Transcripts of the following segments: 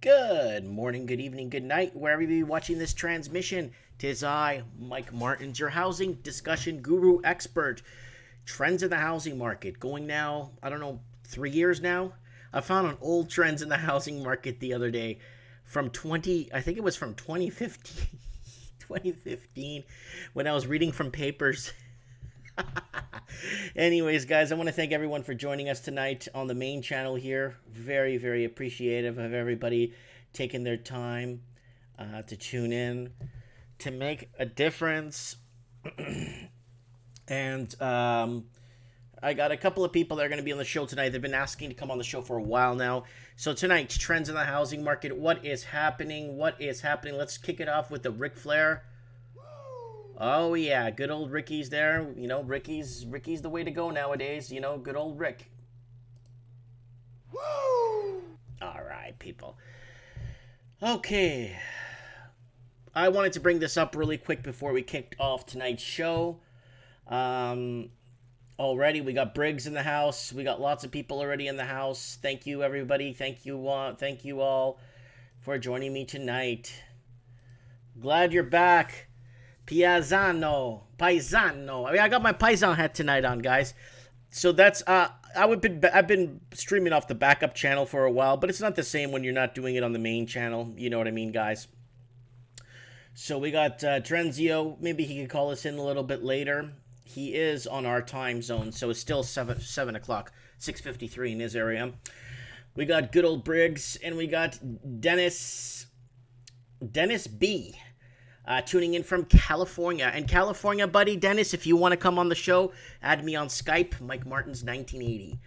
Good morning, good evening, good night, wherever you be watching this transmission. Tis I, Mike Martins, your housing discussion guru expert. Trends in the housing market going now, I don't know, 3 years now. I found an old trends in the housing market the other day from I think it was from 2015, 2015, when I was reading from papers. Anyways, guys, I want to thank everyone for joining us tonight on the main channel here. Very, very appreciative of everybody taking their time to tune in, to make a difference. And I got a couple of people that are going to be on the show tonight. They've been asking to come on the show for a while now. So tonight, trends in the housing market. What is happening? What is happening? Let's kick it off with the Ric Flair. Oh, yeah, good old Ricky's there. You know, Ricky's the way to go nowadays. You know, good old Rick. Woo! All right, people. Okay. I wanted to bring this up really quick before we kicked off tonight's show. Already, we got Briggs in the house. We got lots of people already in the house. Thank you, everybody. Thank you all for joining me tonight. Glad you're back. Paisano. I mean, I got my Paisan hat tonight on, guys. So that's I've been streaming off the backup channel for a while, but it's not the same when you're not doing it on the main channel. You know what I mean, guys? So we got Trenzio. Maybe he could call us in a little bit later. He is on our time zone, so it's still 7 o'clock, 6:53 in his area. We got good old Briggs, and we got Dennis B. Tuning in from California. And California, buddy, Dennis, if you want to come on the show, add me on Skype, Mike Martins 1980.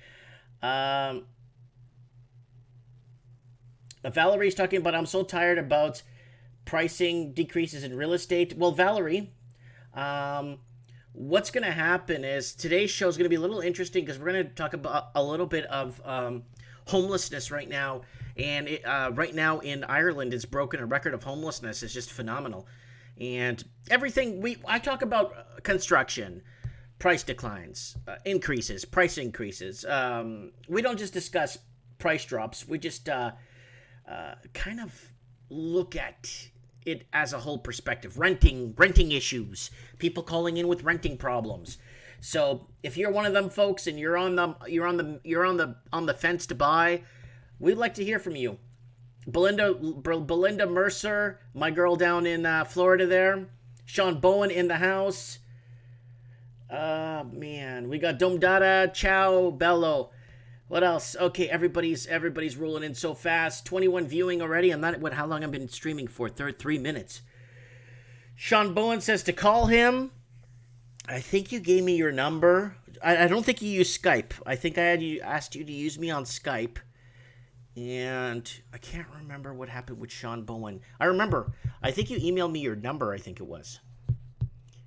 Valerie's talking about, I'm so tired about pricing decreases in real estate. Well, Valerie, what's going to happen is today's show is going to be a little interesting because we're going to talk about a little bit of homelessness right now. And right now in Ireland, it's broken a record of homelessness. It's just phenomenal. And everything, I talk about construction, price declines, price increases. We don't just discuss price drops. We just kind of look at it as a whole perspective. Renting issues, people calling in with renting problems. So if you're one of them folks and you're on the fence to buy, we'd like to hear from you. Belinda Mercer, my girl down in Florida there. Sean Bowen in the house. Man, we got Domdata, Ciao, Bello. What else? Okay, everybody's rolling in so fast. 21 viewing already. I'm not how long I've been streaming for. 3 minutes. Sean Bowen says to call him. I think you gave me your number. I don't think you use Skype. I think I had asked you to use me on Skype. And I can't remember what happened with Sean Bowen. I remember. I think you emailed me your number, I think it was.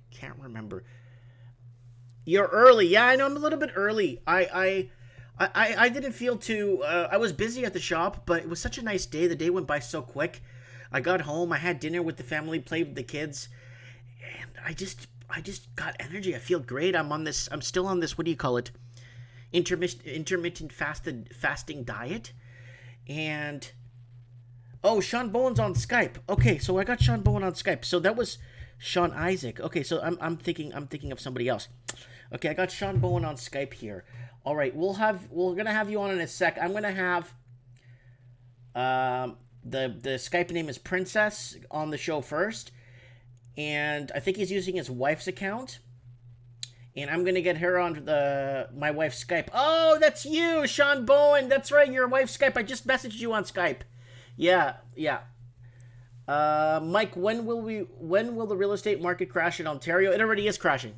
Can't remember. You're early. Yeah, I know I'm a little bit early. I didn't feel too... I was busy at the shop, but it was such a nice day. The day went by so quick. I got home. I had dinner with the family, played with the kids. And I just got energy. I feel great. I'm still on this, what do you call it? Intermittent fasting diet. And Sean Bowen's on Skype. Okay, so I got Sean Bowen on Skype. So that was Sean Isaac. Okay, so I'm thinking of somebody else. Okay, I got Sean Bowen on Skype here. All right, we're gonna have you on in a sec. I'm gonna have the Skype name is Princess on the show first, and I think he's using his wife's account. And I'm going to get her on my wife's Skype. Oh, that's you, Sean Bowen. That's right, your wife's Skype. I just messaged you on Skype. Yeah. Mike, when will the real estate market crash in Ontario? It already is crashing.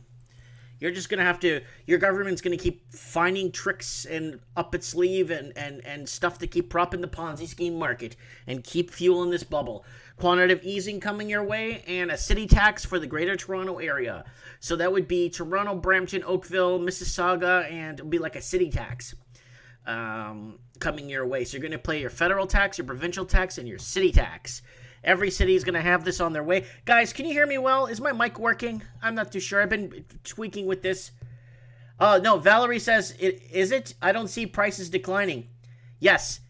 You're just going to have to, your government's going to keep finding tricks and up its sleeve and stuff to keep propping the Ponzi scheme market and keep fueling this bubble. Quantitative easing coming your way, and a city tax for the Greater Toronto Area. So that would be Toronto, Brampton, Oakville, Mississauga, and it would be like a city tax coming your way. So you're going to pay your federal tax, your provincial tax, and your city tax. Every city is going to have this on their way. Guys, can you hear me well? Is my mic working? I'm not too sure. I've been tweaking with this. No, Valerie says, is it? I don't see prices declining. Yes,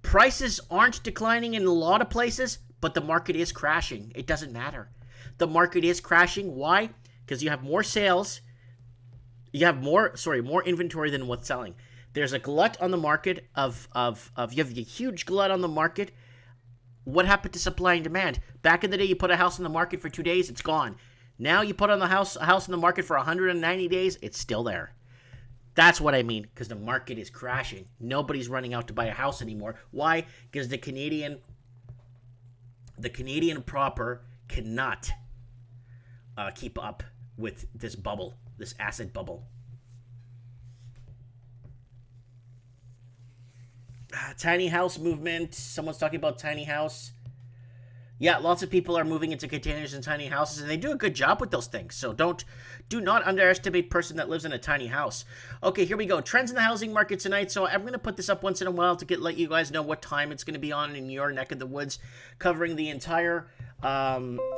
Prices aren't declining in a lot of places, but the market is crashing. It doesn't matter. The market is crashing. Why? Because you have more sales. You have more inventory than what's selling. There's a glut on the market you have a huge glut on the market. What happened to supply and demand? Back in the day, you put a house on the market for 2 days, it's gone. Now you put a house on the market for 190 days, it's still there. That's what I mean, because the market is crashing. Nobody's running out to buy a house anymore. Why? Because the Canadian proper cannot keep up with this bubble, this asset bubble. Tiny house movement. Someone's talking about tiny house. Yeah, lots of people are moving into containers and tiny houses, and they do a good job with those things. So do not underestimate person that lives in a tiny house. Okay, here we go. Trends in the housing market tonight. So I'm going to put this up once in a while to let you guys know what time it's going to be on in your neck of the woods, covering the entire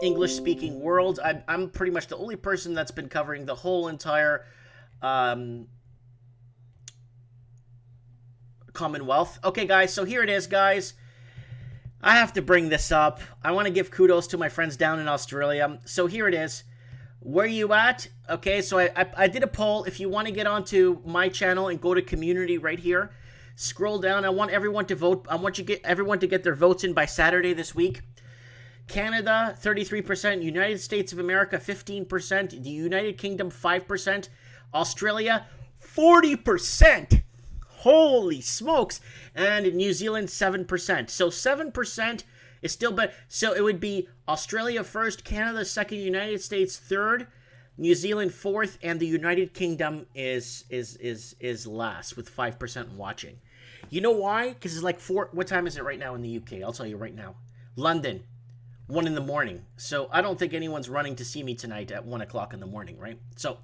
English-speaking world. I'm pretty much the only person that's been covering the whole entire Commonwealth. Okay, guys, so here it is, guys. I have to bring this up. I want to give kudos to my friends down in Australia. So here it is. Where you at? Okay, so I did a poll. If you want to get onto my channel and go to community right here, scroll down. I want everyone to vote. I want everyone to get their votes in by Saturday this week. Canada, 33%. United States of America, 15%. The United Kingdom, 5%. Australia, 40%. Holy smokes. And New Zealand, 7%. So 7% is still better. So it would be Australia first, Canada second, United States third, New Zealand fourth, and the United Kingdom is last with 5% watching. You know why? Because it's like what time is it right now in the UK? I'll tell you right now. London, 1 in the morning. So I don't think anyone's running to see me tonight at 1 o'clock in the morning, right? So,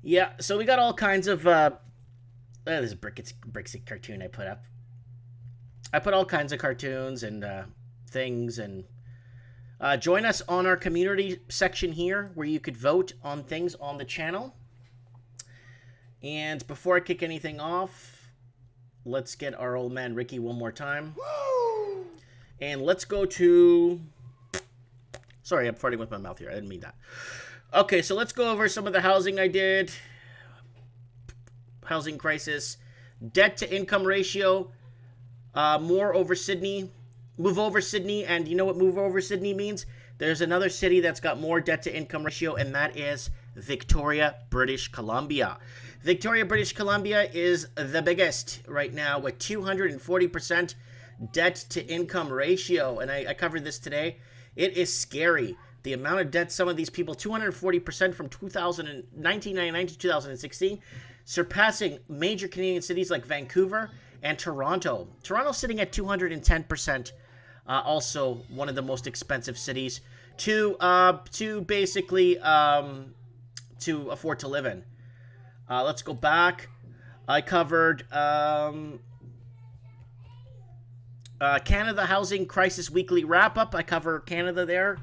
yeah. So we got all kinds of... this Brexit cartoon I put up. I put all kinds of cartoons and things, and join us on our community section here where you could vote on things on the channel. And before I kick anything off, let's get our old man Ricky one more time. Woo! And let's go to... Sorry, I'm farting with my mouth here. I didn't mean that. Okay, so let's go over some of the housing I did. Housing crisis, debt to income ratio, move over Sydney, and you know what move over Sydney means? There's another city that's got more debt to income ratio, and that is Victoria, British Columbia. Victoria, British Columbia is the biggest right now with 240% debt to income ratio, and I covered this today. It is scary. The amount of debt some of these people, 240% from 1999 to 2016, surpassing major Canadian cities like Vancouver and Toronto. Toronto's sitting at 210%, also one of the most expensive cities to basically to afford to live in. Let's go back. I covered Canada Housing Crisis Weekly Wrap-Up. I cover Canada there.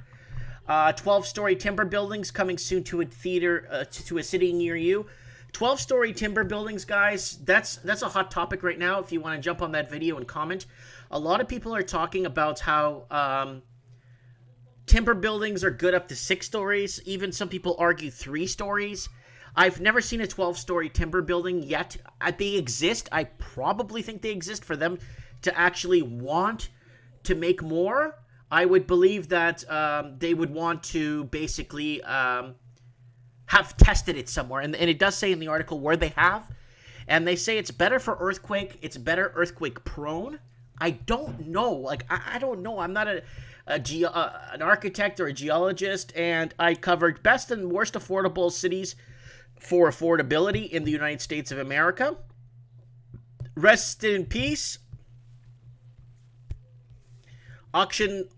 12-story timber buildings coming soon to a theater, to a city near you. 12-story timber buildings, guys, that's a hot topic right now. If you want to jump on that video and comment. A lot of people are talking about how timber buildings are good up to 6 stories. Even some people argue 3 stories. I've never seen a 12-story timber building yet. They exist. I probably think they exist for them to actually want to make more. I would believe that they would want to basically have tested it somewhere. And it does say in the article where they have. And they say it's better for earthquake. It's better earthquake prone. I don't know. Like, I don't know. I'm not an architect or a geologist. And I covered best and worst affordable cities for affordability in the United States of America. Rest in peace. Auction,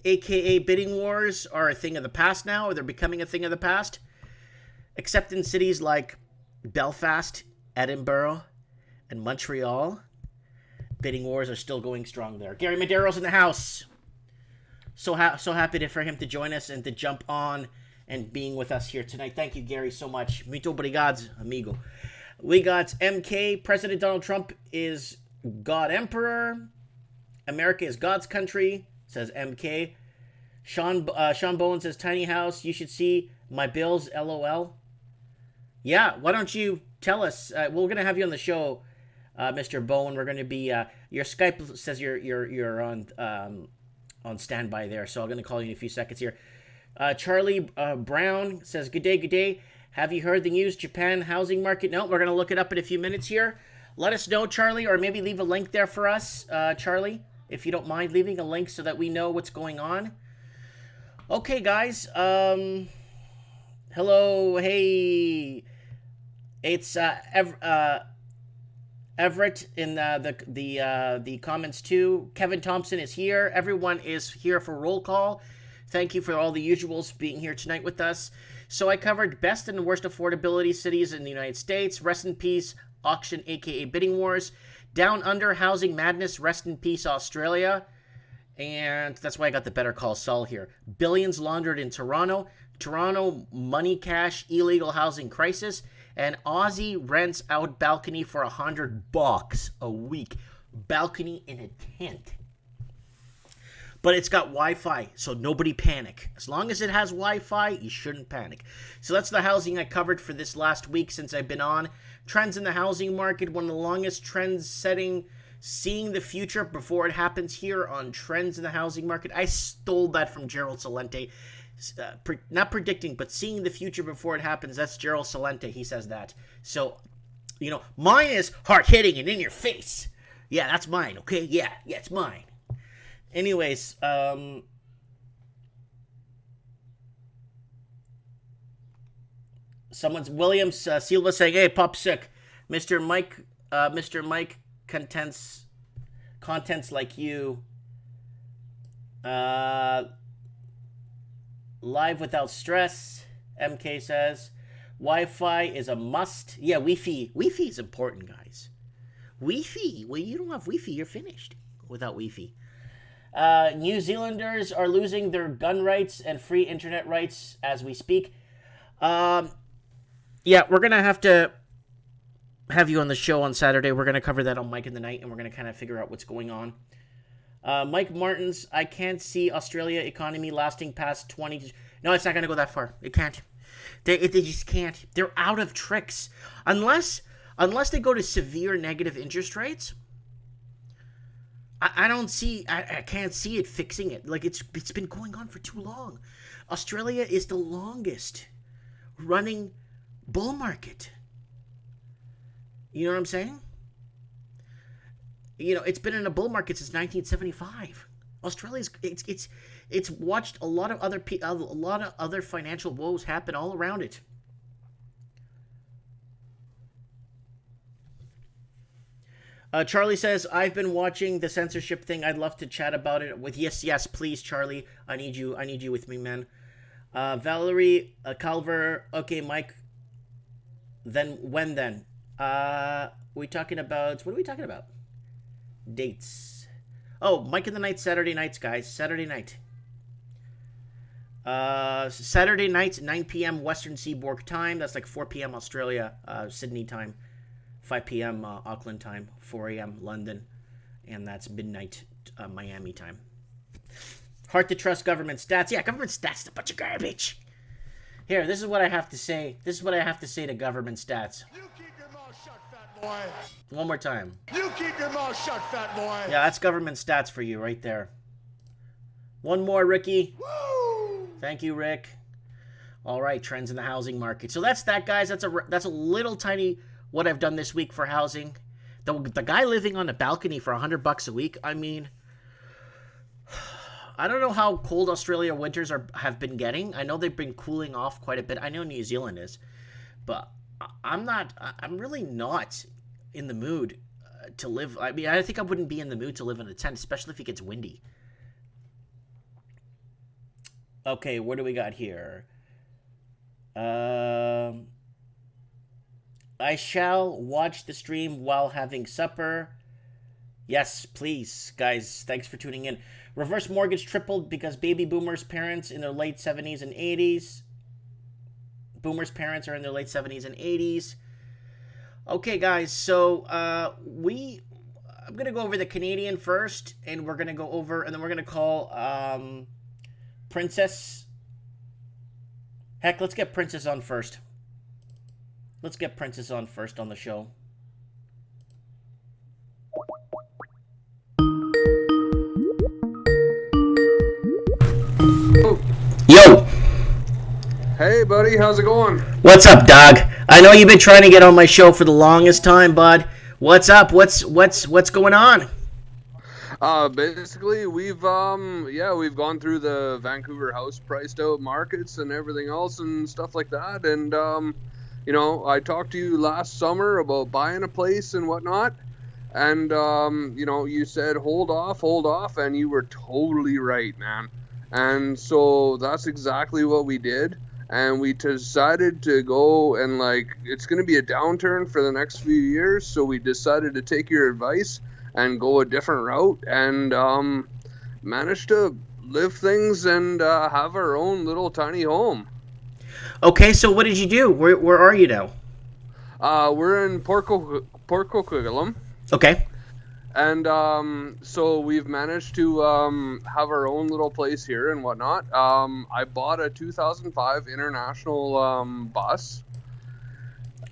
aka bidding wars, are a thing of the past now, or they're becoming a thing of the past. Except in cities like Belfast, Edinburgh, and Montreal. Bidding wars are still going strong there. Gary Madero's in the house. So happy for him to join us and to jump on and being with us here tonight. Thank you, Gary, so much. Muito obrigado, amigo. We got MK. President Donald Trump is God Emperor. America is God's country, says MK. Sean Bowen says, tiny house, you should see my bills, LOL. Yeah, why don't you tell us? We're going to have you on the show, Mr. Bowen. We're going to be, your Skype says you're on standby there, so I'm going to call you in a few seconds here. Charlie Brown says, good day, good day. Have you heard the news? Japan housing market? No, we're going to look it up in a few minutes here. Let us know, Charlie, or maybe leave a link there for us, Charlie, if you don't mind leaving a link so that we know what's going on. Okay, guys. Hello, hey. It's Everett in the comments too. Kevin Thompson is here. Everyone is here for roll call. Thank you for all the usuals being here tonight with us. So I covered best and worst affordability cities in the United States. Rest in peace, auction, aka bidding wars. Down under, housing madness. Rest in peace, Australia. And that's why I got the Better Call Saul here. Billions laundered in Toronto. Toronto money cash illegal housing crisis. And Aussie rents out balcony for $100 a week. Balcony in a tent. But it's got Wi-Fi, so nobody panic. As long as it has Wi-Fi, you shouldn't panic. So that's the housing I covered for this last week since I've been on. Trends in the housing market, one of the longest trends setting, seeing the future before it happens here on trends in the housing market. I stole that from Gerald Celente. Not predicting, but seeing the future before it happens. That's Gerald Celente. He says that. So, mine is hard-hitting and in your face. Yeah, that's mine, okay? Yeah, it's mine. Anyways, Williams Silva saying, "Hey, Pop Sick, Mr. Mike contents like you, live without stress." MK says, "Wi-Fi is a must." Yeah, Wi-Fi is important, guys. Wi-Fi. Well, you don't have Wi-Fi, you're finished without Wi-Fi. New Zealanders are losing their gun rights and free internet rights as we speak. Yeah, we're going to have you on the show on Saturday. We're going to cover that on Mike in the Night, and we're going to kind of figure out what's going on. Mike Martins, I can't see Australia economy lasting past 20... No, it's not going to go that far. It can't. They just can't. They're out of tricks. Unless they go to severe negative interest rates... I can't see it fixing it. Like, it's been going on for too long. Australia is the longest running bull market. You know what I'm saying? It's been in a bull market since 1975. Australia's it's watched a lot of other financial woes happen all around it. Charlie says, I've been watching the censorship thing. I'd love to chat about it with... Yes, please, Charlie. I need you with me, man. Valerie Calver. Okay, Mike. Then, when then? We talking about... What are we talking about? Dates. Oh, Mike in the Night, Saturday nights, guys. Saturday night. Saturday nights, 9 p.m. Western Seaboard time. That's like 4 p.m. Australia, Sydney time. 5 p.m. Auckland time, 4 a.m. London, and that's midnight Miami time. Hard to trust government stats. Yeah, government stats is a bunch of garbage. Here, this is what I have to say. This is what I have to say to government stats. You keep your mouth shut, fat boy. One more time. You keep your mouth shut, fat boy. Yeah, that's government stats for you right there. One more, Ricky. Woo! Thank you, Rick. All right, trends in the housing market. So that's that, guys. That's a little tiny... what I've done this week for housing. The guy living on a balcony for $100 a week. I mean, I don't know how cold Australia winters have been getting. I know they've been cooling off quite a bit. I know New Zealand is, but I'm really not in the mood to live. I mean, I think I wouldn't be in the mood to live in a tent, especially if it gets windy. Okay, what do we got here? I shall watch the stream while having supper. Yes, please, guys. Thanks for tuning in. Reverse mortgage tripled because baby boomers' parents in their late 70s and 80s. Boomers' parents are in their late 70s and 80s. Okay, guys. So, I'm gonna go over the Canadian first, and we're gonna go over, and then we're gonna call Princess. Heck, let's get Princess on first. Let's get Princess on first on the show. Yo! Hey, buddy, how's it going? What's up, dog? I know you've been trying to get on my show for the longest time, bud. What's up? What's going on? Basically, we've gone through the Vancouver house priced out markets and everything else and stuff like that. And I talked to you last summer about buying a place and whatnot. And you said hold off, and you were totally right, man. And so that's exactly what we did. And we decided to go and it's going to be a downturn for the next few years. So we decided to take your advice and go a different route and managed to live things and have our own little tiny home. Okay, so what did you do? Where are you now? We're in Port Coquitlam. Okay. And so we've managed to have our own little place here and whatnot. I bought a 2005 International bus.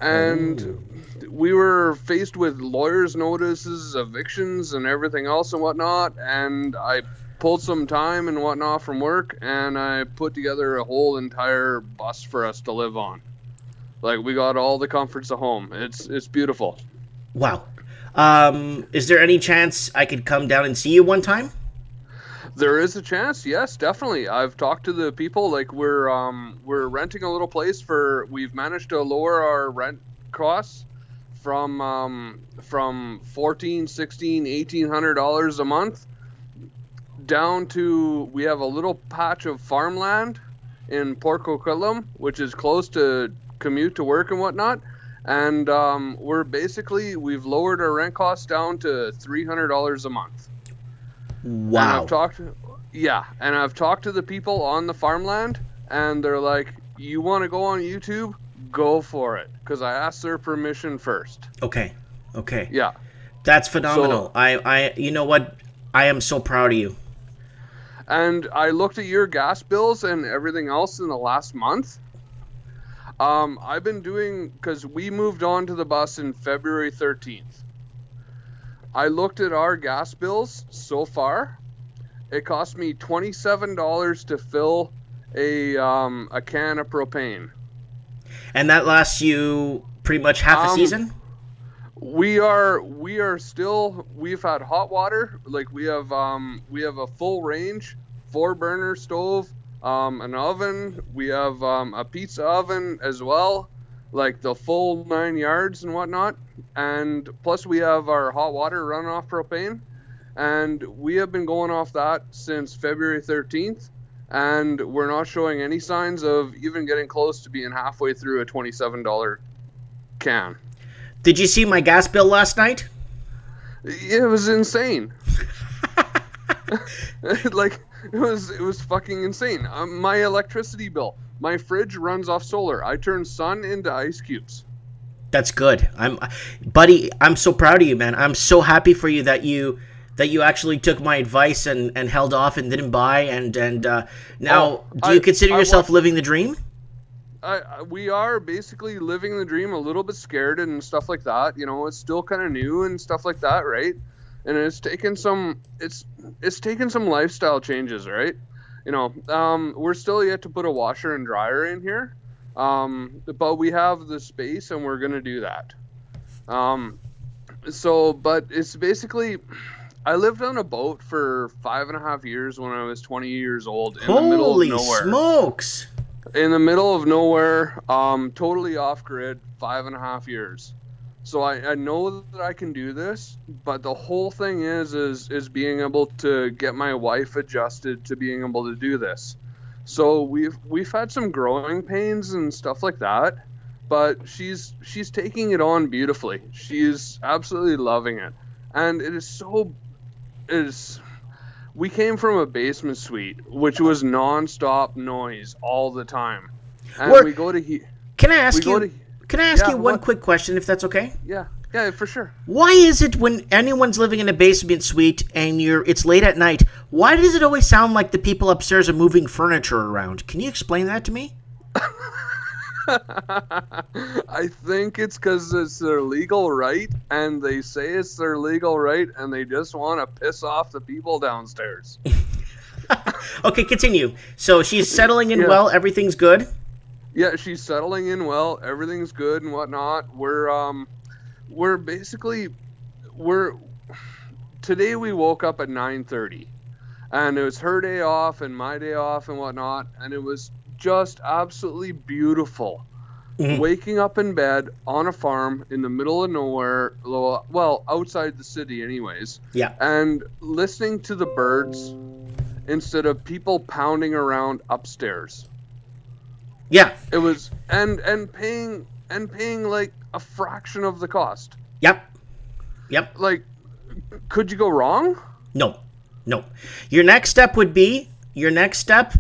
And we were faced with lawyers' notices, evictions, and everything else and whatnot. And I pulled some time and whatnot from work, and I put together a whole entire bus for us to live on. We got all the comforts of home. It's beautiful. Wow. Is there any chance I could come down and see you one time? There is a chance, yes, definitely. I've talked to the people. We're renting a little place we've managed to lower our rent costs from $1,400, $1,600, $1,800 a month down to, we have a little patch of farmland in Port Coquitlam, which is close to commute to work and whatnot. And we've lowered our rent costs down to $300 a month. Wow. And I've talked to the people on the farmland, and they're like, you want to go on YouTube? Go for it. Because I asked their permission first. Okay. Yeah. That's phenomenal. So, you know what? I am so proud of you. And I looked at your gas bills and everything else in the last month. I've been doing, because we moved on to the bus in February 13th. I looked at our gas bills so far. It cost me $27 to fill a can of propane. And that lasts you pretty much half a season? We've had hot water. We have a full range 4-burner stove. An oven, we have a pizza oven as well, the full 9 yards and whatnot, and plus we have our hot water running off propane, and we have been going off that since February 13th, and we're not showing any signs of even getting close to being halfway through a $27 can. Did you see my gas bill last night? It was insane. It was fucking insane. My electricity bill. My fridge runs off solar. I turn sun into ice cubes. That's good. Buddy, I'm so proud of you, man. I'm so happy for you that you actually took my advice and held off and didn't buy and now do you consider yourself living the dream? We are basically living the dream, a little bit scared and stuff like that. It's still kind of new and stuff like that, right? And it's taken some lifestyle changes, right? We're still yet to put a washer and dryer in here, but we have the space and we're gonna do that. But it's basically, I lived on a boat for 5.5 years when I was 20 years old in the middle of nowhere. Holy smokes! In the middle of nowhere, totally off grid, 5.5 years. So I know that I can do this, but the whole thing is being able to get my wife adjusted to being able to do this. So we've had some growing pains and stuff like that, but she's taking it on beautifully. She's absolutely loving it, and we came from a basement suite, which was non-stop noise all the time, and we go to Can I ask you one quick question, if that's okay? Yeah. Yeah, for sure. Why is it when anyone's living in a basement suite and it's late at night, why does it always sound like the people upstairs are moving furniture around? Can you explain that to me? I think it's because it's their legal right, and they say it's their legal right, and they just want to piss off the people downstairs. Okay, continue. So she's settling in well, everything's good? Yeah, she's settling in well, everything's good and whatnot. Today we woke up at 9:30, and it was her day off and my day off and whatnot, and it was just absolutely beautiful. Mm-hmm. Waking up in bed on a farm in the middle of nowhere, well, outside the city anyways. Yeah. And listening to the birds instead of people pounding around upstairs. Yeah. It was and paying like a fraction of the cost. Yep. Like, could you go wrong? No. Your next step,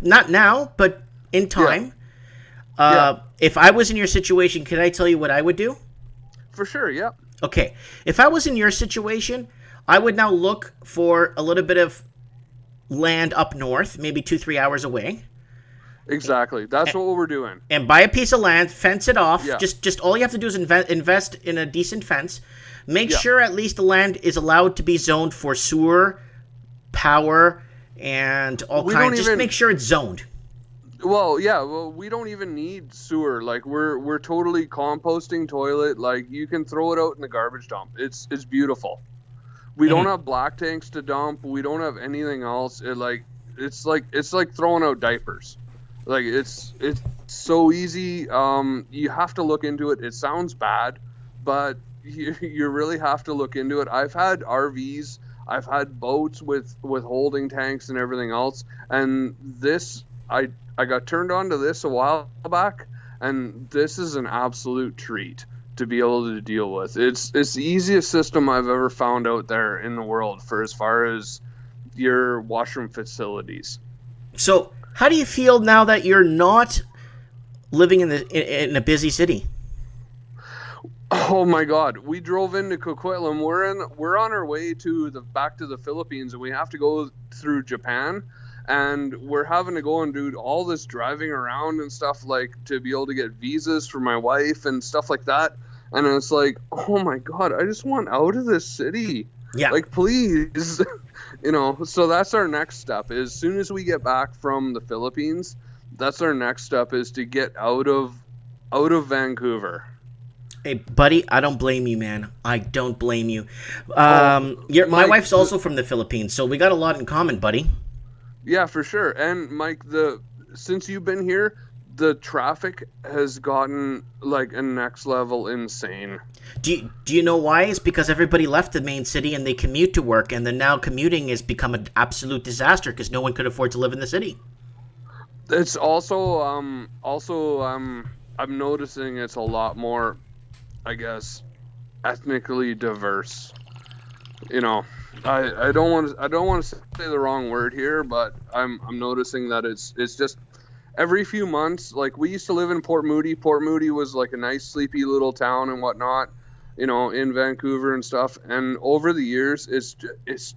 not now, but in time. Yeah. If I was in your situation, could I tell you what I would do? For sure, yeah. Okay. If I was in your situation, I would now look for a little bit of land up north, maybe 2-3 hours away. Exactly. That's what we're doing. And buy a piece of land, fence it off. Yeah. Just all you have to do is invest in a decent fence. Make sure at least the land is allowed to be zoned for sewer, power, and all kinds. Just make sure it's zoned. Well, yeah. Well, we don't even need sewer. Like we're totally composting toilet. Like you can throw it out in the garbage dump. It's beautiful. We don't have black tanks to dump. We don't have anything else. It's like throwing out diapers. Like it's so easy. You have to look into it. It sounds bad, but you really have to look into it. I've had RVs, I've had boats with holding tanks and everything else, and this I got turned on to this a while back, and this is an absolute treat to be able to deal with. It's the easiest system I've ever found out there in the world for as far as your washroom facilities. So how do you feel now that you're not living in a busy city? Oh my God! We drove into Coquitlam. We're on our way back to the Philippines, and we have to go through Japan, and we're having to go and do all this driving around and stuff, like to be able to get visas for my wife and stuff like that. And it's like, oh my God! I just want out of this city. Yeah. Like, please. So that's our next step. As soon as we get back from the Philippines, that's our next step, is to get out of Vancouver. Hey, buddy, I don't blame you, man. I don't blame you. My wife's also from the Philippines, so we got a lot in common, buddy. Yeah, for sure. And Mike, since you've been here, the traffic has gotten like a next level insane. Do you know why? It's because everybody left the main city and they commute to work, and then now commuting has become an absolute disaster because no one could afford to live in the city. It's also I'm noticing it's a lot more, I guess, ethnically diverse. I don't want to say the wrong word here, but I'm noticing that it's just every few months. Like, we used to live in Port Moody. Port Moody was like a nice, sleepy little town and whatnot, in Vancouver and stuff. And over the years, it's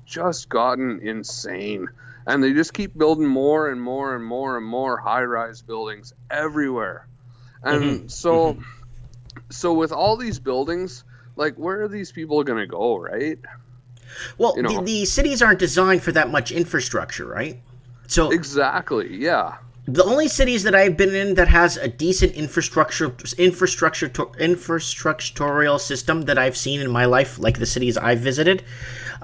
just gotten insane. And they just keep building more and more and more and more high-rise buildings everywhere. And so with all these buildings, like, where are these people going to go, right? Well, the cities aren't designed for that much infrastructure, right? So exactly, yeah. The only cities that I've been in that has a decent infrastructural system that I've seen in my life, like the cities I've visited,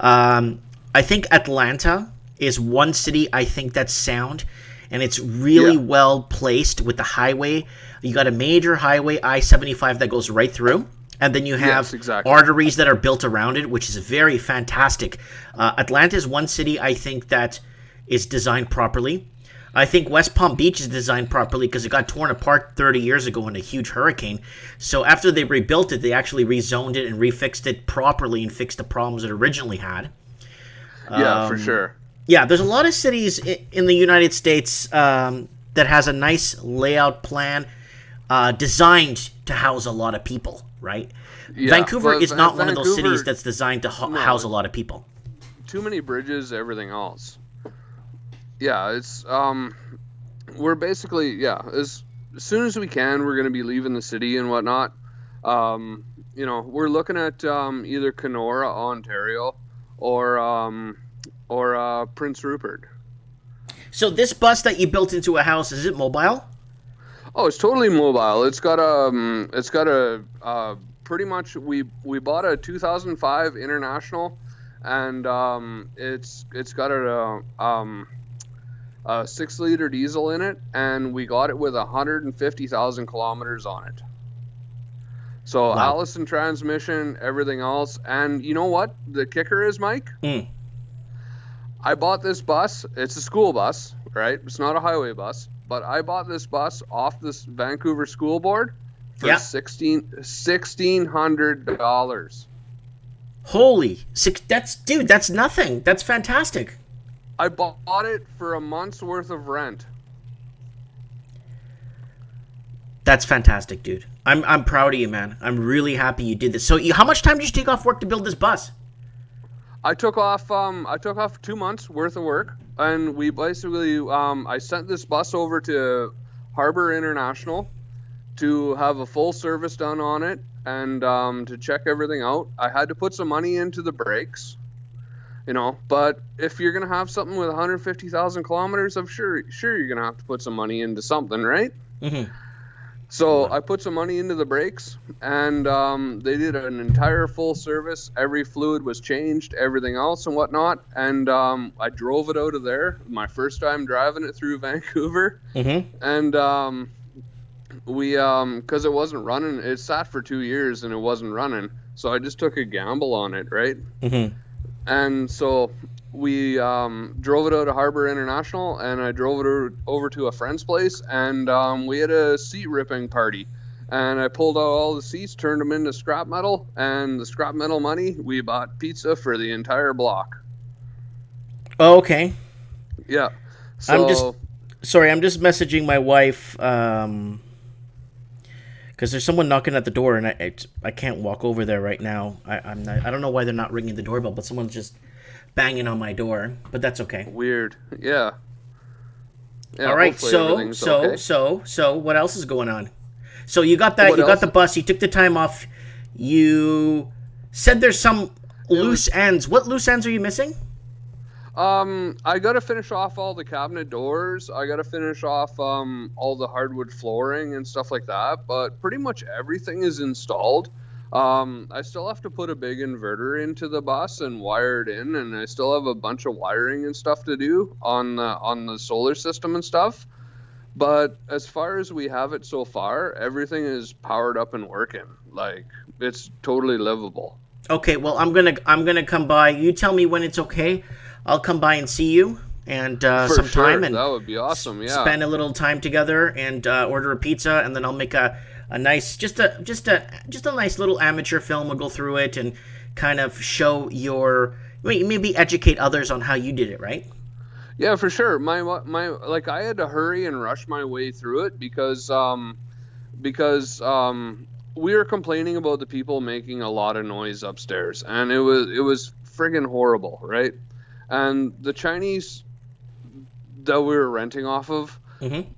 I think Atlanta is one city I think that's sound, and it's really well placed with the highway. You got a major highway, I-75, that goes right through. And then you have arteries that are built around it, which is very fantastic. Atlanta is one city I think that is designed properly. I think West Palm Beach is designed properly because it got torn apart 30 years ago in a huge hurricane. So after they rebuilt it, they actually rezoned it and refixed it properly and fixed the problems it originally had. Yeah, for sure. Yeah, there's a lot of cities in the United States that has a nice layout plan. designed to house a lot of people, right? Yeah, Vancouver but is not one of those Vancouver- cities that's designed to house a lot of people. Too many bridges, everything else. Yeah, it's we're basically, yeah, as soon as we can, we're going to be leaving the city and whatnot. We're looking at either Kenora, Ontario, or Prince Rupert. So this bus that you built into a house, is it mobile? Oh, it's totally mobile. It's got a pretty much, we bought a 2005 International, and it's got a 6-liter diesel in it, and we got it with 150,000 kilometers on it. So Wow. Allison transmission, everything else. And you know what the kicker is, Mike? I bought this bus. It's a school bus, right? It's not a highway bus. But I bought this bus off this Vancouver school board for $1,600. Holy, that's nothing. That's fantastic. I bought it for a month's worth of rent. That's fantastic, dude. I'm proud of you, man. I'm really happy you did this. So, how much time did you take off work to build this bus? I took off 2 months worth of work, and we basically I sent this bus over to Harbor International to have a full service done on it, and to check everything out. I had to put some money into the brakes, but if you're gonna have something with 150,000 kilometers, I'm sure you're gonna have to put some money into something, right? Mm-hmm. So I put some money into the brakes, and they did an entire full service. Every fluid was changed, everything else and whatnot. And I drove it out of there, my first time driving it through Vancouver. Mm-hmm. And we, because it wasn't running, it sat for 2 years and it wasn't running. So I just took a gamble on it, right? Mm-hmm. And so we drove it out of Harbor International, and I drove it over to a friend's place, and we had a seat ripping party. And I pulled out all the seats, turned them into scrap metal, and the scrap metal money, we bought pizza for the entire block. Oh, okay. Yeah. So, I'm just messaging my wife because there's someone knocking at the door, and I can't walk over there right now. I don't know why they're not ringing the doorbell, but someone's just banging on my door. But that's okay. Weird. Yeah. All right. So what else is going on? So you got that. Got the bus. You took the time off. You said there's some loose ends. What loose ends are you missing? I got to finish off all the cabinet doors. I got to finish off all the hardwood flooring and stuff like that. But pretty much everything is installed. I still have to put a big inverter into the bus and wire it in, and I still have a bunch of wiring and stuff to do on the solar system and stuff. But as far as we have it so far, everything is powered up and working. Like, it's totally livable. Okay, well, I'm gonna come by. You tell me when it's okay. I'll come by and see you and sometime, and that would be awesome. Yeah, spend a little time together and order a pizza, and then I'll make a nice, just a nice little amateur film. We'll go through it and kind of show maybe educate others on how you did it, right? Yeah, for sure. My I had to hurry and rush my way through it because we were complaining about the people making a lot of noise upstairs, and it was friggin' horrible, right? And the Chinese that we were renting off of, Mm-hmm.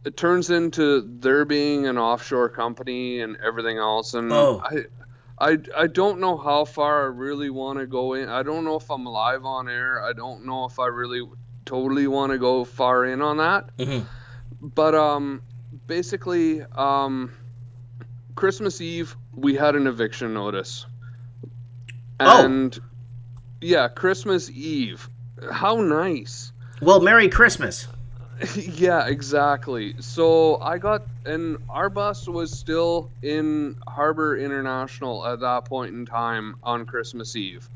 it turns into there being an offshore company and everything else. And I don't know how far I really want to go in. I don't know if I'm live on air. I don't know if I really totally want to go far in on that. Mm-hmm. But basically, Christmas Eve, we had an eviction notice. And yeah, Christmas Eve. How nice. Well, Merry Christmas. Yeah, exactly. So and our bus was still in Harbor International at that point in time on Christmas Eve.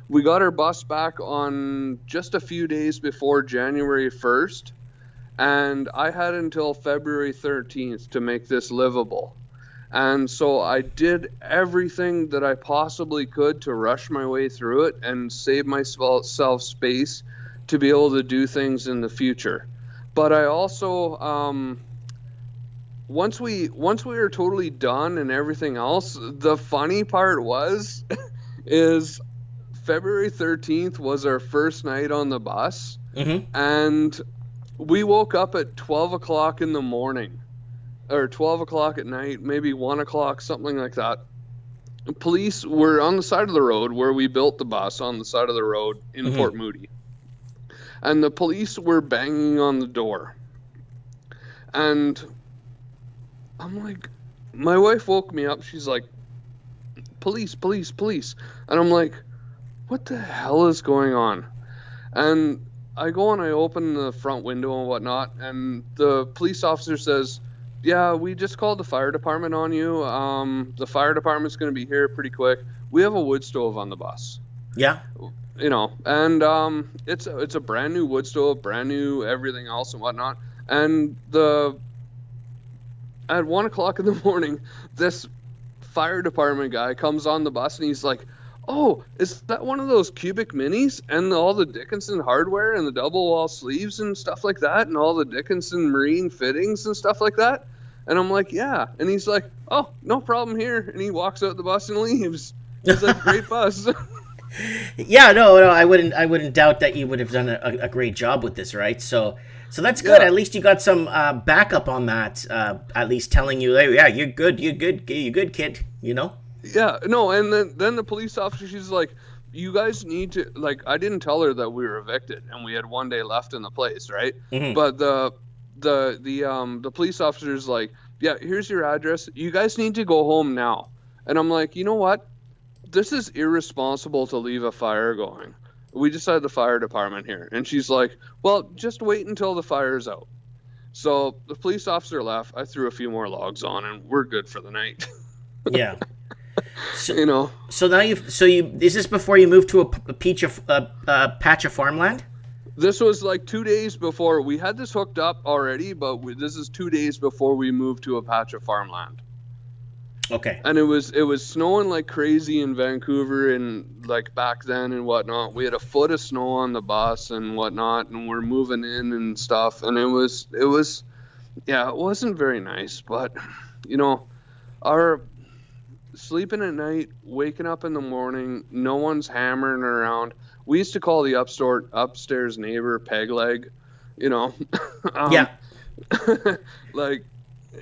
We got our bus back on just a few days before January 1st, and I had until February 13th to make this livable. And so I did everything that I possibly could to rush my way through it and save myself space to be able to do things in the future. But I also once we were totally done and everything else, the funny part was is February 13th was our first night on the bus, and we woke up at 12 o'clock in the morning, or 12 o'clock at night, maybe 1 o'clock, something like that. Police were on the side of the road where we built the bus, on the side of the road in Port Moody. And the police were banging on the door. And I'm like, my wife woke me up. She's like, police, police, police. And I'm like, what the hell is going on? And I go and I open the front window and whatnot, and the police officer says, yeah, we just called the fire department on you. The fire department's going to be here pretty quick. We have a wood stove on the bus. Yeah. You know, and it's a brand new wood stove, brand new everything else and whatnot. And at 1 o'clock in the morning, this fire department guy comes on the bus and he's like, oh, is that one of those cubic minis and all the Dickinson hardware and the double wall sleeves and stuff like that and all the Dickinson marine fittings and stuff like that? And I'm like, yeah. And he's like, oh, no problem here. And he walks out the bus and leaves. He's like, great bus. Yeah, no, I wouldn't doubt that you would have done a great job with this, right? So that's good. Yeah. At least you got some backup on that. At least telling you, hey, yeah, you're good, kid. You know. Yeah, no, and then the police officer, she's like, you guys need to, like, I didn't tell her that we were evicted and we had 1 day left in the place, right? But the police officer's like, yeah, here's your address. You guys need to go home now. And I'm like, you know what? This is irresponsible to leave a fire going. We just had the fire department here. And she's like, well, just wait until the fire's out. So the police officer left. I threw a few more logs on and we're good for the night. Yeah. So, you know. So now is this before you moved to a patch of farmland? This was like 2 days before. We had this hooked up already, but this is 2 days before we moved to a patch of farmland. Okay. And it was snowing like crazy in Vancouver and like back then and whatnot. We had a foot of snow on the bus and whatnot, and we're moving in and stuff. And it was yeah, it wasn't very nice, but you know, our sleeping at night, waking up in the morning, no one's hammering around. We used to call the upstairs neighbor peg leg, you know. Yeah. Like,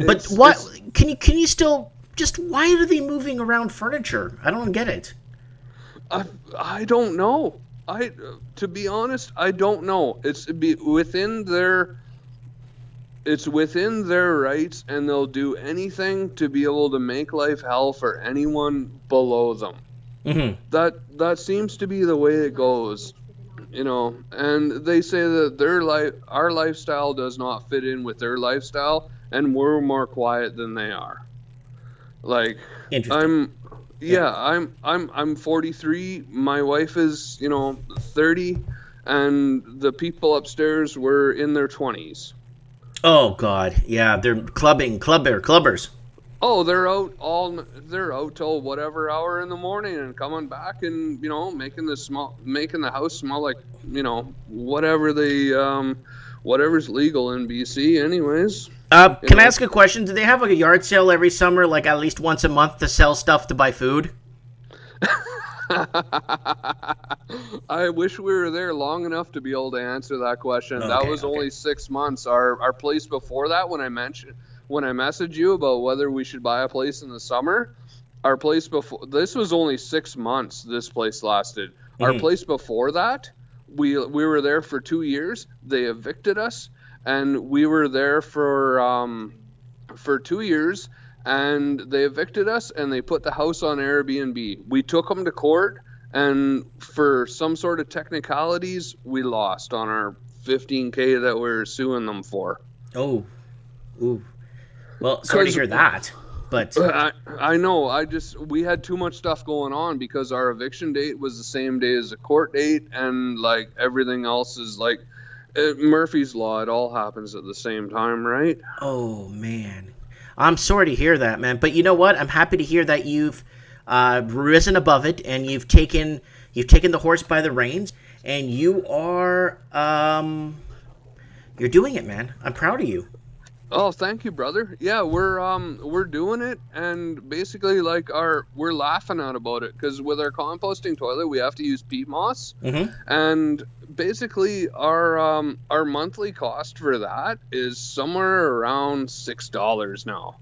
but what can you still just, why are they moving around furniture? I don't get it. I don't know. To be honest, I don't know. It's within their rights, and they'll do anything to be able to make life hell for anyone below them. That seems to be the way it goes, you know. And they say that our lifestyle does not fit in with their lifestyle, and we're more quiet than they are. Like, I'm 43. My wife is, 30, and the people upstairs were in their 20s. Oh God, yeah, they're clubbers. Oh, they're out till whatever hour in the morning and coming back and making the house smell like whatever's legal in BC, anyways. Can I ask a question? Do they have like a yard sale every summer, like at least once a month, to sell stuff to buy food? I wish we were there long enough to be able to answer that question. Okay, that was only 6 months. Our place before that, when I messaged you about whether we should buy a place in the summer, our place before this was only 6 months. This place lasted. Our place before that, we were there for 2 years. They evicted us, and we were there for 2 years. And they evicted us, and they put the house on Airbnb. We took them to court, and for some sort of technicalities, we lost on our $15,000 that we were suing them for. Oh, ooh. Well, sorry to hear that. But I know. We had too much stuff going on because our eviction date was the same day as the court date, and like everything else is like Murphy's Law. It all happens at the same time, right? Oh man. I'm sorry to hear that, man. But you know what? I'm happy to hear that you've risen above it, and you've taken the horse by the reins, and you are you're doing it, man. I'm proud of you. Oh, thank you, brother. Yeah, we're doing it, and basically like we're laughing at about it because with our composting toilet we have to use peat moss, Mm-hmm. and basically our monthly cost for that is somewhere around $6 now.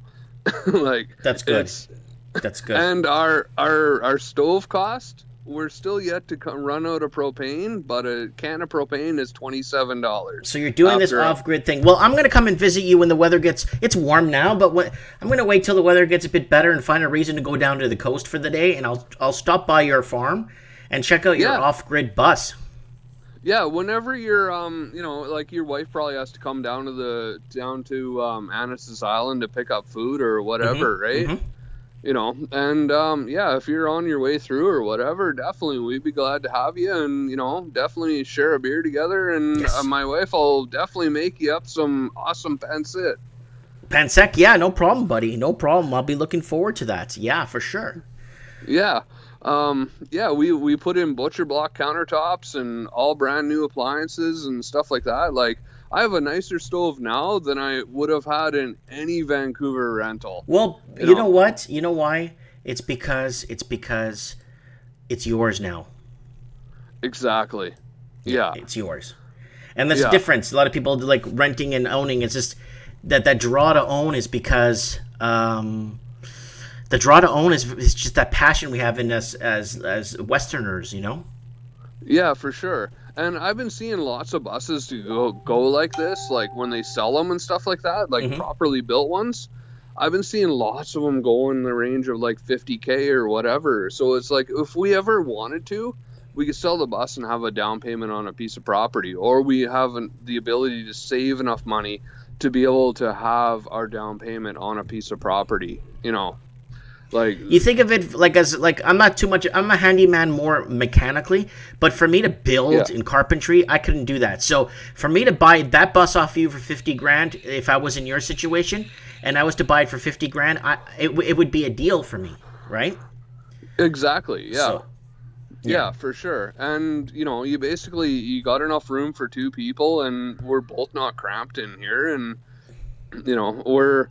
Like That's good. it's That's good. and our stove cost, we're still yet to run out of propane, but a can of propane is $27 So you're doing this after off-grid thing. Well, I'm going to come and visit you when the weather gets. It's warm now, but I'm going to wait till the weather gets a bit better and find a reason to go down to the coast for the day, and I'll stop by your farm and check out your Yeah. off-grid bus. Yeah, whenever you're like your wife probably has to come down to Annis's Island to pick up food or whatever, right? Mm-hmm. And yeah, if you're on your way through or whatever, definitely we'd be glad to have you, and definitely share a beer together, and Yes. my wife will definitely make you up some awesome pancit. Pansec, yeah, no problem, buddy. No problem. I'll be looking forward to that. Yeah, for sure. Yeah. Yeah, we put in butcher block countertops and all brand new appliances and stuff like that. Like, I have a nicer stove now than I would have had in any Vancouver rental. Well, you know what? You know why? It's because it's yours now. Exactly. Yeah. It's yours. And that's the Yeah. difference. A lot of people like renting and owning. It's just that draw to own is because the draw to own is just that passion we have in us as Westerners, Yeah, for sure. And I've been seeing lots of buses to go like this, like when they sell them and stuff like that, like properly built ones. I've been seeing lots of them go in the range of like 50K or whatever. So it's like if we ever wanted to, we could sell the bus and have a down payment on a piece of property, or we have the ability to save enough money to be able to have our down payment on a piece of property. Like, You think of it like as like I'm not too much. I'm a handyman more mechanically, but for me to build in carpentry, I couldn't do that. So for me to buy that bus off you for 50 grand, if I was in your situation and I was to buy it for 50 grand, it would be a deal for me, right? exactly. Yeah. So, Yeah, for sure. And you got enough room for two people, and we're both not cramped in here, and we're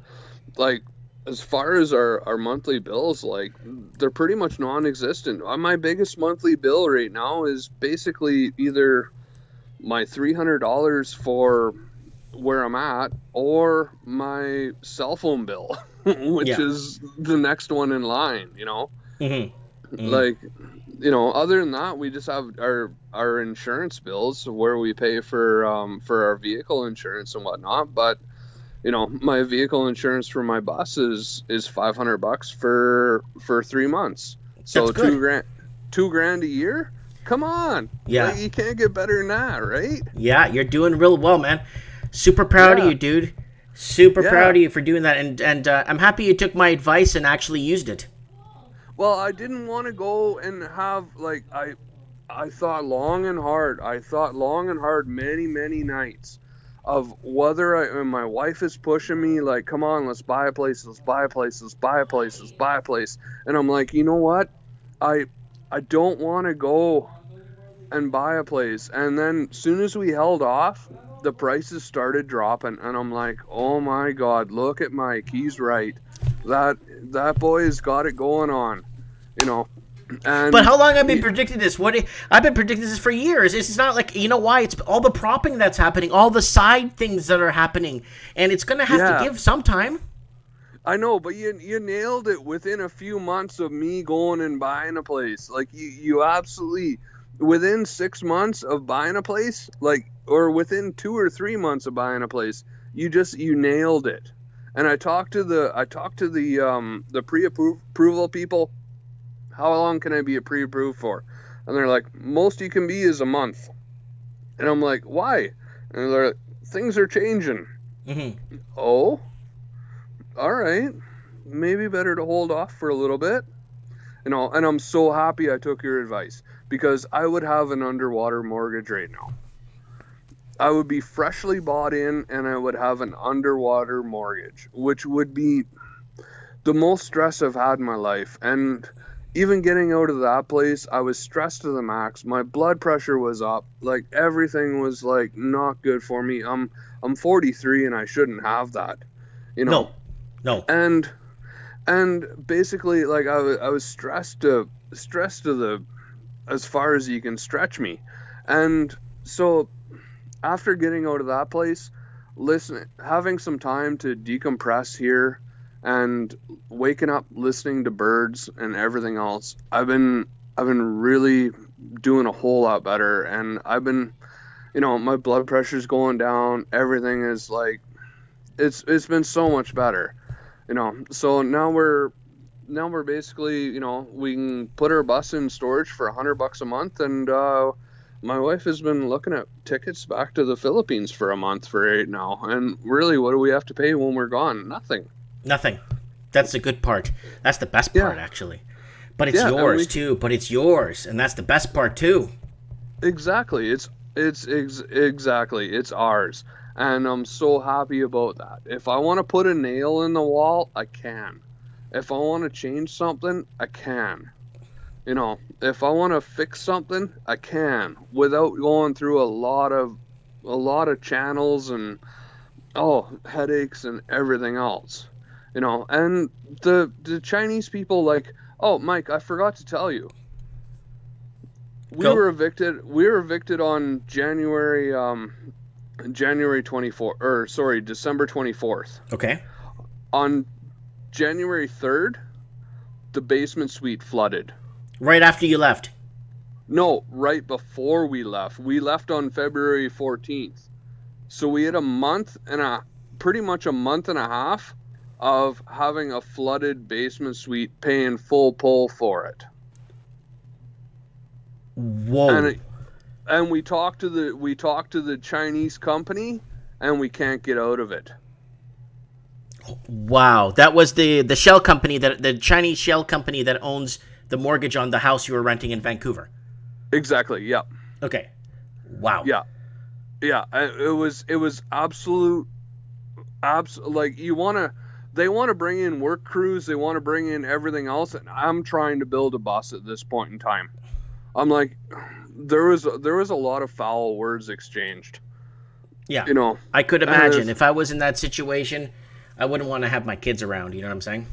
like, as far as our monthly bills, like, they're pretty much non-existent. My biggest monthly bill right now is basically either my $300 for where I'm at or my cell phone bill, which is the next one in line. Like, other than that, we just have our insurance bills where we pay for our vehicle insurance and whatnot. But my vehicle insurance for my bus is $500 for 3 months. So That's good. $2,000 a year. Come on, Yeah. like, you can't get better than that, right? Yeah, you're doing real well, man. Super proud of you, dude. Super proud of you for doing that, and I'm happy you took my advice and actually used it. Well, I didn't want to go and have, like, I thought long and hard. I thought long and hard many, many nights of whether and my wife is pushing me like, come on, let's buy a place, let's buy a place, let's buy a place, let's buy a place. And I'm like, you know what? I don't want to go and buy a place. And then as soon as we held off, the prices started dropping, and I'm like, oh my God, look at Mike, he's right. That boy's got it going on, And But how long have I been predicting this? I've been predicting this for years. It's not like, you know why? It's all the propping that's happening, all the side things that are happening, and it's gonna have to give some time. I know, but you nailed it within a few months of me going and buying a place. Like, you absolutely, within 6 months of buying a place, like, or within 2 or 3 months of buying a place, you nailed it. And I talked to the pre-approval people. How long can I be pre-approved for? And they're like, most you can be is a month. And I'm like, why? And they're like, things are changing. Mm-hmm. Oh, all right. Maybe better to hold off for a little bit. And I'm so happy I took your advice, because I would have an underwater mortgage right now. I would be freshly bought in, and I would have an underwater mortgage, which would be the most stress I've had in my life. And even getting out of that place, I was stressed to the max. My blood pressure was up. Like, everything was like not good for me. I'm 43 and I shouldn't have that. you know. No. And basically, like I was stressed to the as far as you can stretch me, and so after getting out of that place, having some time to decompress here, and waking up listening to birds and everything else, I've been really doing a whole lot better, and I've been, my blood pressure's going down. Everything is like, it's been so much better, So now we're basically, we can put our bus in storage for $100 a month, and my wife has been looking at tickets back to the Philippines for a month for right now. And really, what do we have to pay when we're gone? Nothing. That's the good part. That's the best part, actually. But it's yours too. But it's yours, and that's the best part too. Exactly. Exactly. It's ours, and I'm so happy about that. If I want to put a nail in the wall, I can. If I want to change something, I can. If I want to fix something, I can, without going through a lot of channels and headaches and everything else. And the Chinese people, like, oh, Mike, I forgot to tell you. We were evicted on January 24th, or sorry, December 24th. Okay. On January 3rd, the basement suite flooded. Right after you left? No, right before we left. We left on February 14th. So we had pretty much a month and a half of having a flooded basement suite, paying full pull for it. Whoa. And we talked to the Chinese company, and we can't get out of it. Wow. That was the shell company, the Chinese shell company that owns the mortgage on the house you were renting in Vancouver. Exactly. Yeah. Okay. Wow. Yeah. It was absolute. Like, they want to bring in work crews. They want to bring in everything else. And I'm trying to build a bus at this point in time. I'm like, there was a lot of foul words exchanged. Yeah. I could imagine if I was in that situation, I wouldn't want to have my kids around. You know what I'm saying?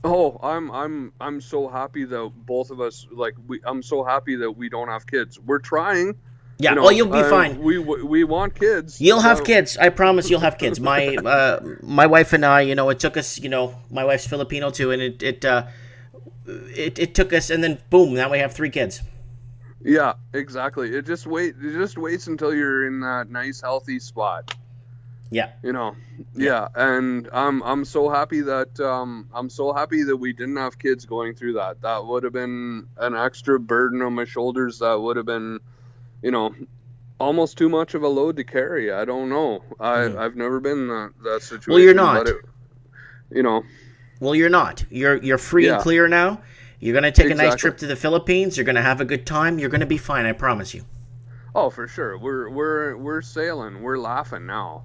Oh, I'm so happy that both of us, like, I'm so happy that we don't have kids. We're trying. Yeah, well, you'll be fine. We want kids. You'll have kids. I promise you'll have kids. My my wife and I, it took us, my wife's Filipino too, and it took us, and then boom, now we have 3 kids. Yeah, exactly. It just waits until you're in that nice healthy spot. Yeah. Yeah, and I'm so happy that we didn't have kids going through that. That would have been an extra burden on my shoulders. That would have been, almost too much of a load to carry. I don't know. I've never been in that situation. Well, you're not. But Well, you're not. You're free and clear now. You're gonna take a nice trip to the Philippines. You're gonna have a good time. You're gonna be fine. I promise you. Oh, for sure. We're sailing. We're laughing now.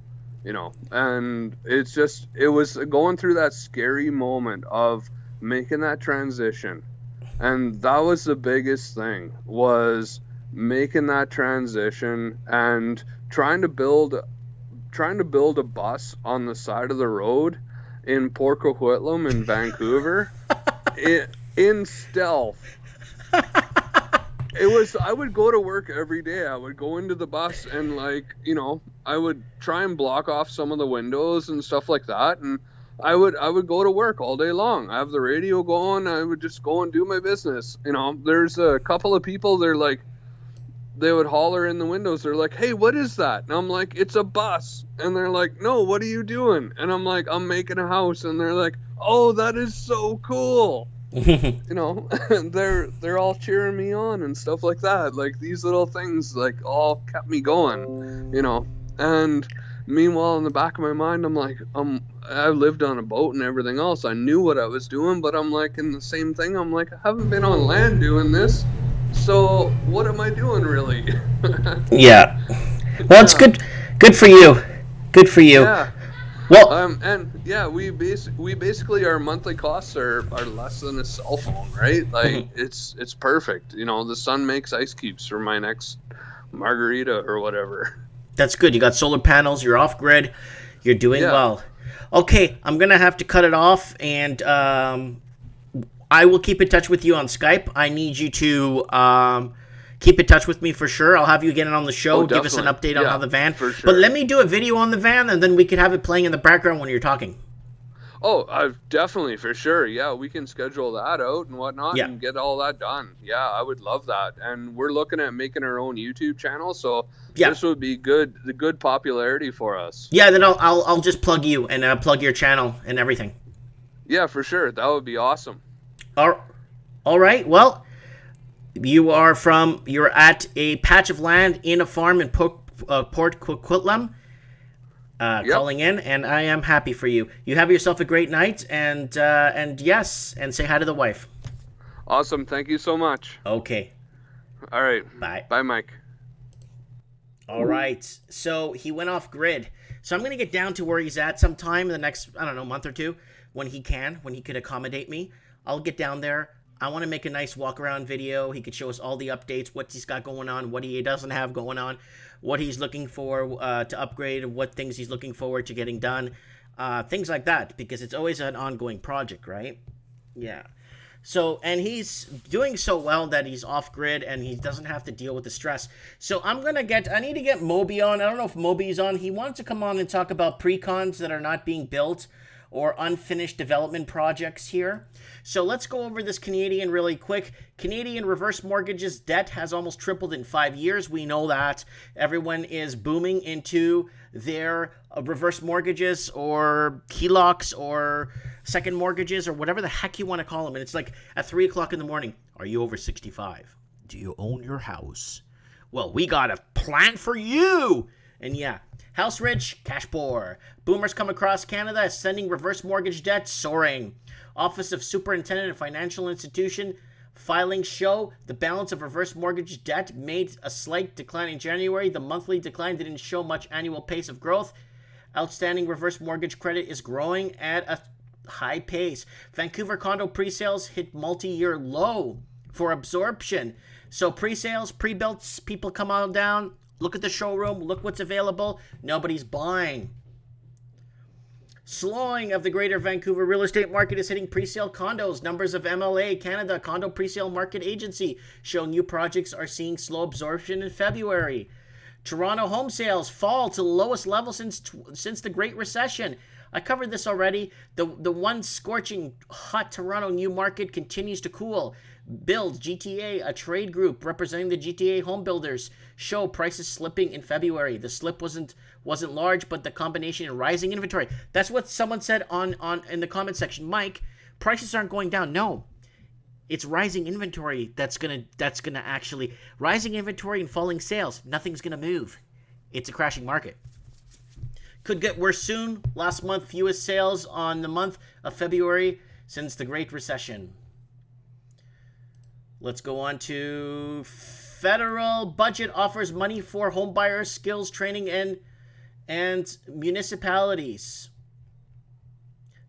And it was going through that scary moment of making that transition. And that was the biggest thing, was making that transition and trying to build a bus on the side of the road in Port Coquitlam in Vancouver in stealth. I would go to work every day. I would go into the bus and, like, I would try and block off some of the windows and stuff like that. And I would go to work all day long. I have the radio going. I would just go and do my business. There's a couple of people, they would holler in the windows. They're like, "Hey, what is that?" And I'm like, "It's a bus." And they're like, "No, what are you doing?" And I'm like, "I'm making a house." And they're like, "Oh, that is so cool." They're all cheering me on and stuff like that. Like, these little things, like, all kept me going, and meanwhile, in the back of my mind, I'm like, I lived on a boat and everything else. I knew what I was doing, but I'm like, in the same thing, I'm like, I haven't been on land doing this, so what am I doing really? Yeah. Well, it's good for you. Good for you. Yeah. Well, and yeah, we basically, our monthly costs are less than a cell phone, right? Like, it's perfect. The sun makes ice cubes for my next margarita or whatever. That's good. You got solar panels. You're off grid. You're doing well. Okay, I'm gonna have to cut it off, and I will keep in touch with you on Skype. I need you to keep in touch with me for sure. I'll have you get on the show, give us an update on how the van. For sure. But let me do a video on the van, and then we could have it playing in the background when you're talking. Oh, definitely, for sure. Yeah, we can schedule that out and whatnot and get all that done. Yeah, I would love that. And we're looking at making our own YouTube channel, so this would be the good popularity for us. Yeah, then I'll just plug you and plug your channel and everything. Yeah, for sure. That would be awesome. All right. Well, you're at a patch of land in a farm in Port Coquitlam. Calling in, and I am happy for you. You have yourself a great night, and say hi to the wife. Awesome. Thank you so much. Okay. All right. Bye. Bye, Mike. All right. So he went off grid. So I'm going to get down to where he's at sometime in the next, month or two when he could accommodate me. I'll get down there. I want to make a nice walk around video. He could show us all the updates, what he's got going on, what he doesn't have going on, what he's looking for to upgrade, what things he's looking forward to getting done, things like that, because it's always an ongoing project, right? Yeah. So, and he's doing so well that he's off grid and he doesn't have to deal with the stress. So I need to get Moby on. I don't know if Moby's on. He wants to come on and talk about pre-cons that are not being built or unfinished development projects here. So let's go over this Canadian really quick. Canadian reverse mortgages debt has almost tripled in 5 years. We know that. Everyone is booming into their reverse mortgages or HELOCs or second mortgages or whatever the heck you want to call them. And it's like at 3 o'clock in the morning. Are you over 65? Do you own your house? Well, we got a plan for you. And yeah, house rich, cash poor. Boomers come across Canada sending reverse mortgage debt soaring. Office of Superintendent of Financial Institution filings show the balance of reverse mortgage debt made a slight decline in January. The monthly decline didn't show much annual pace of growth. Outstanding reverse mortgage credit is growing at a high pace. Vancouver condo pre-sales hit multi-year low for absorption. So pre-sales, pre-built, people come on down. Look at the showroom. Look what's available. Nobody's buying. Slowing of the greater Vancouver real estate market is hitting pre-sale condos. Numbers of MLA Canada Condo Pre-Sale Market Agency show new projects are seeing slow absorption in February. Toronto home sales fall to the lowest level since the Great Recession. I covered this already. The one scorching hot Toronto new market continues to cool. Build GTA, a trade group representing the GTA home builders, show prices slipping in February. The slip wasn't large, but the combination of rising inventory. That's what someone said on in the comment section. Mike, prices aren't going down. No. It's rising inventory that's gonna actually rising inventory and falling sales. Nothing's gonna move. It's a crashing market. Could get worse soon. Last month, fewest sales on the month of February since the Great Recession. Let's go on to federal budget offers money for homebuyers, skills training, and municipalities.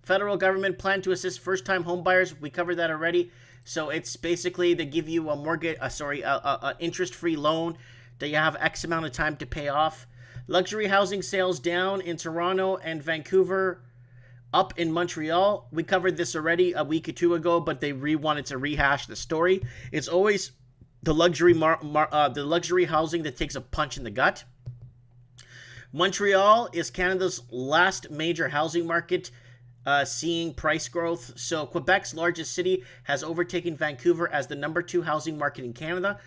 Federal government plan to assist first-time homebuyers. We covered that already. So it's basically they give you a mortgage, a interest-free loan that you have X amount of time to pay off. Luxury housing sales down in Toronto and Vancouver, up in Montreal. We covered this already a week or two ago, but they wanted to rehash the story. It's always the luxury housing that takes a punch in the gut. Montreal is Canada's last major housing market seeing price growth. So Quebec's largest city has overtaken Vancouver as the number 2 housing market in Canada.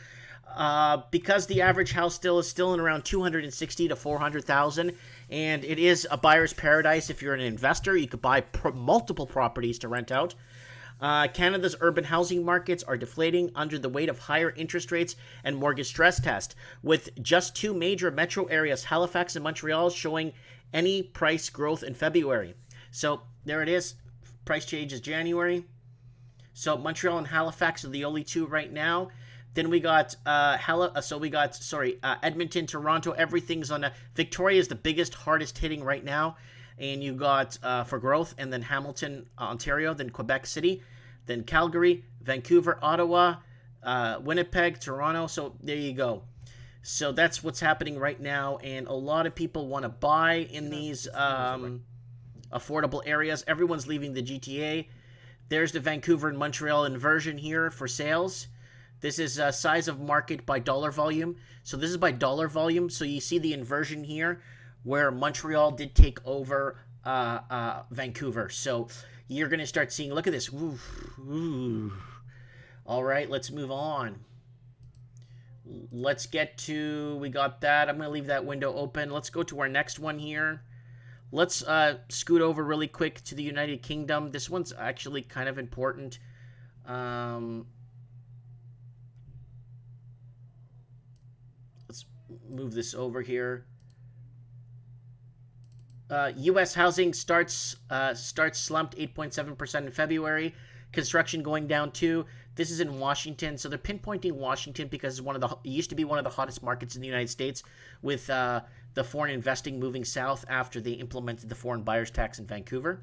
Because the average house is still in around 260 to 400,000, and it is a buyer's paradise. If you're an investor, you could buy multiple properties to rent out. Canada's urban housing markets are deflating under the weight of higher interest rates and mortgage stress test, with just 2 major metro areas, Halifax and Montreal, showing any price growth in February. So there it is. Price change is January. So Montreal and Halifax are the only 2 right now. Then we got Edmonton, Toronto. Everything's on Victoria is the biggest, hardest hitting right now, and you got for growth, and then Hamilton, Ontario, then Quebec City, then Calgary, Vancouver, Ottawa, Winnipeg, Toronto. So there you go. So that's what's happening right now, and a lot of people want to buy in these. affordable areas. Everyone's leaving the GTA. There's the Vancouver and Montreal inversion here for sales. This is size of market by dollar volume. So this is by dollar volume. So you see the inversion here where Montreal did take over Vancouver. So you're going to start seeing, look at this. Ooh, ooh. All right, let's move on. Let's get to, we got that. I'm going to leave that window open. Let's go to our next one here. Let's scoot over really quick to the United Kingdom. This one's actually kind of important. Let's move this over here. U.S. housing starts slumped 8.7% in February. Construction going down too. This is in Washington, so they're pinpointing Washington because it's it used to be one of the hottest markets in the United States, with the foreign investing moving south after they implemented the foreign buyers tax in Vancouver.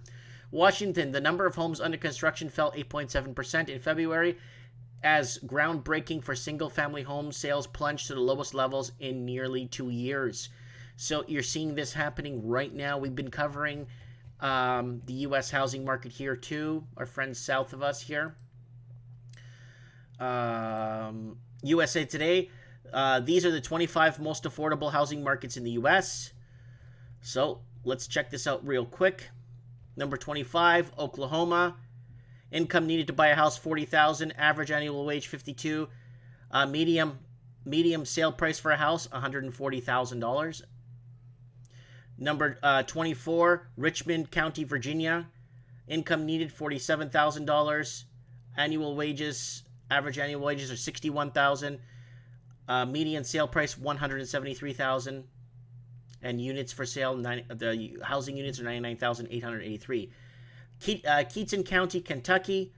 Washington, the number of homes under construction fell 8.7% in February as groundbreaking for single-family home sales plunged to the lowest levels in nearly 2 years. So you're seeing this happening right now. We've been covering the U.S. housing market here too. Our friends south of us here. USA Today. These are the 25 most affordable housing markets in the U.S. So let's check this out real quick. Number 25, Oklahoma. Income needed to buy a house, $40,000. Average annual wage, $52,000. Medium sale price for a house, $140,000. Number 24, Richmond County, Virginia. Income needed, $47,000. Average annual wages are $61,000. Median sale price, $173,000. And units for sale, the housing units are 99,883. Keaton County, Kentucky.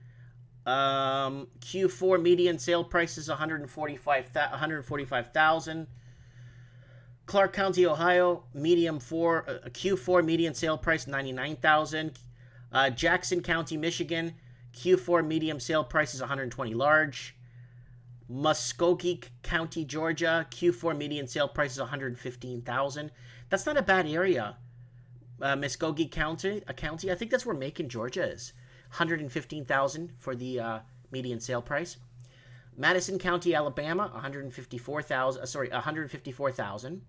Q4 median sale price is $145,000. Clark County, Ohio, Q4 median sale price $99,000. Jackson County, Michigan, Q4 medium sale price is $120,000 large. Muskogee County, Georgia, Q4 median sale price is $115,000. That's not a bad area. Muskogee County, I think that's where Macon, Georgia is. $115,000 for the median sale price. Madison County, Alabama, $154,000.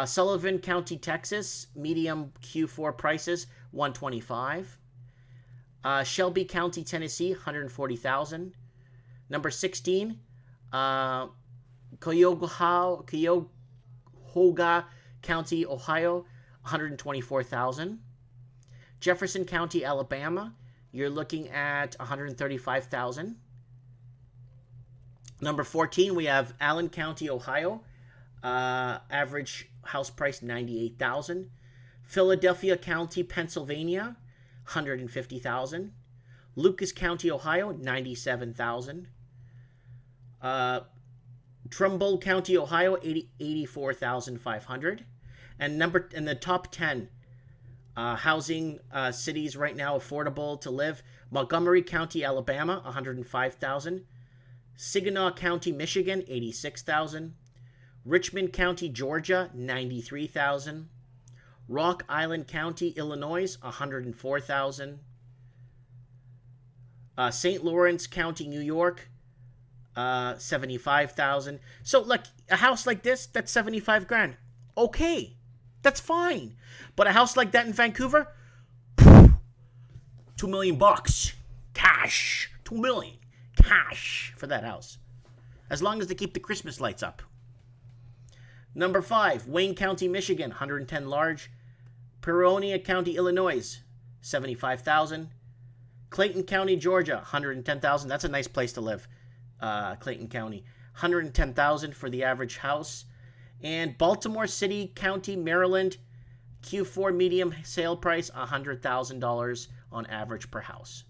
Sullivan County, Texas, medium Q4 prices, $125,000. Shelby County, Tennessee, $140,000. Number 16, Cuyahoga County, Ohio, $124,000. Jefferson County, Alabama, you're looking at $135,000. Number 14, we have Allen County, Ohio. Average house price, $98,000. Philadelphia County, Pennsylvania, $150,000. Lucas County, Ohio, $97,000. Trumbull County, Ohio, $84,500. And in the top 10 housing cities right now affordable to live: Montgomery County, Alabama, $105,000. Saginaw County, Michigan, $86,000. Richmond County, Georgia, $93,000. Rock Island County, Illinois, $104,000. St. Lawrence County, New York, $75,000. So, like, a house like this, that's $75,000. Okay, that's fine. But a house like that in Vancouver, $2 million cash. $2 million cash for that house, as long as they keep the Christmas lights up. Number 5, Wayne County, Michigan, $110,000 large. Peoria County, Illinois, $75,000. Clayton County, Georgia, $110,000. That's a nice place to live. Clayton County, $110,000 for the average house. And Baltimore City County, Maryland, Q4 medium sale price, $100,000 on average per house.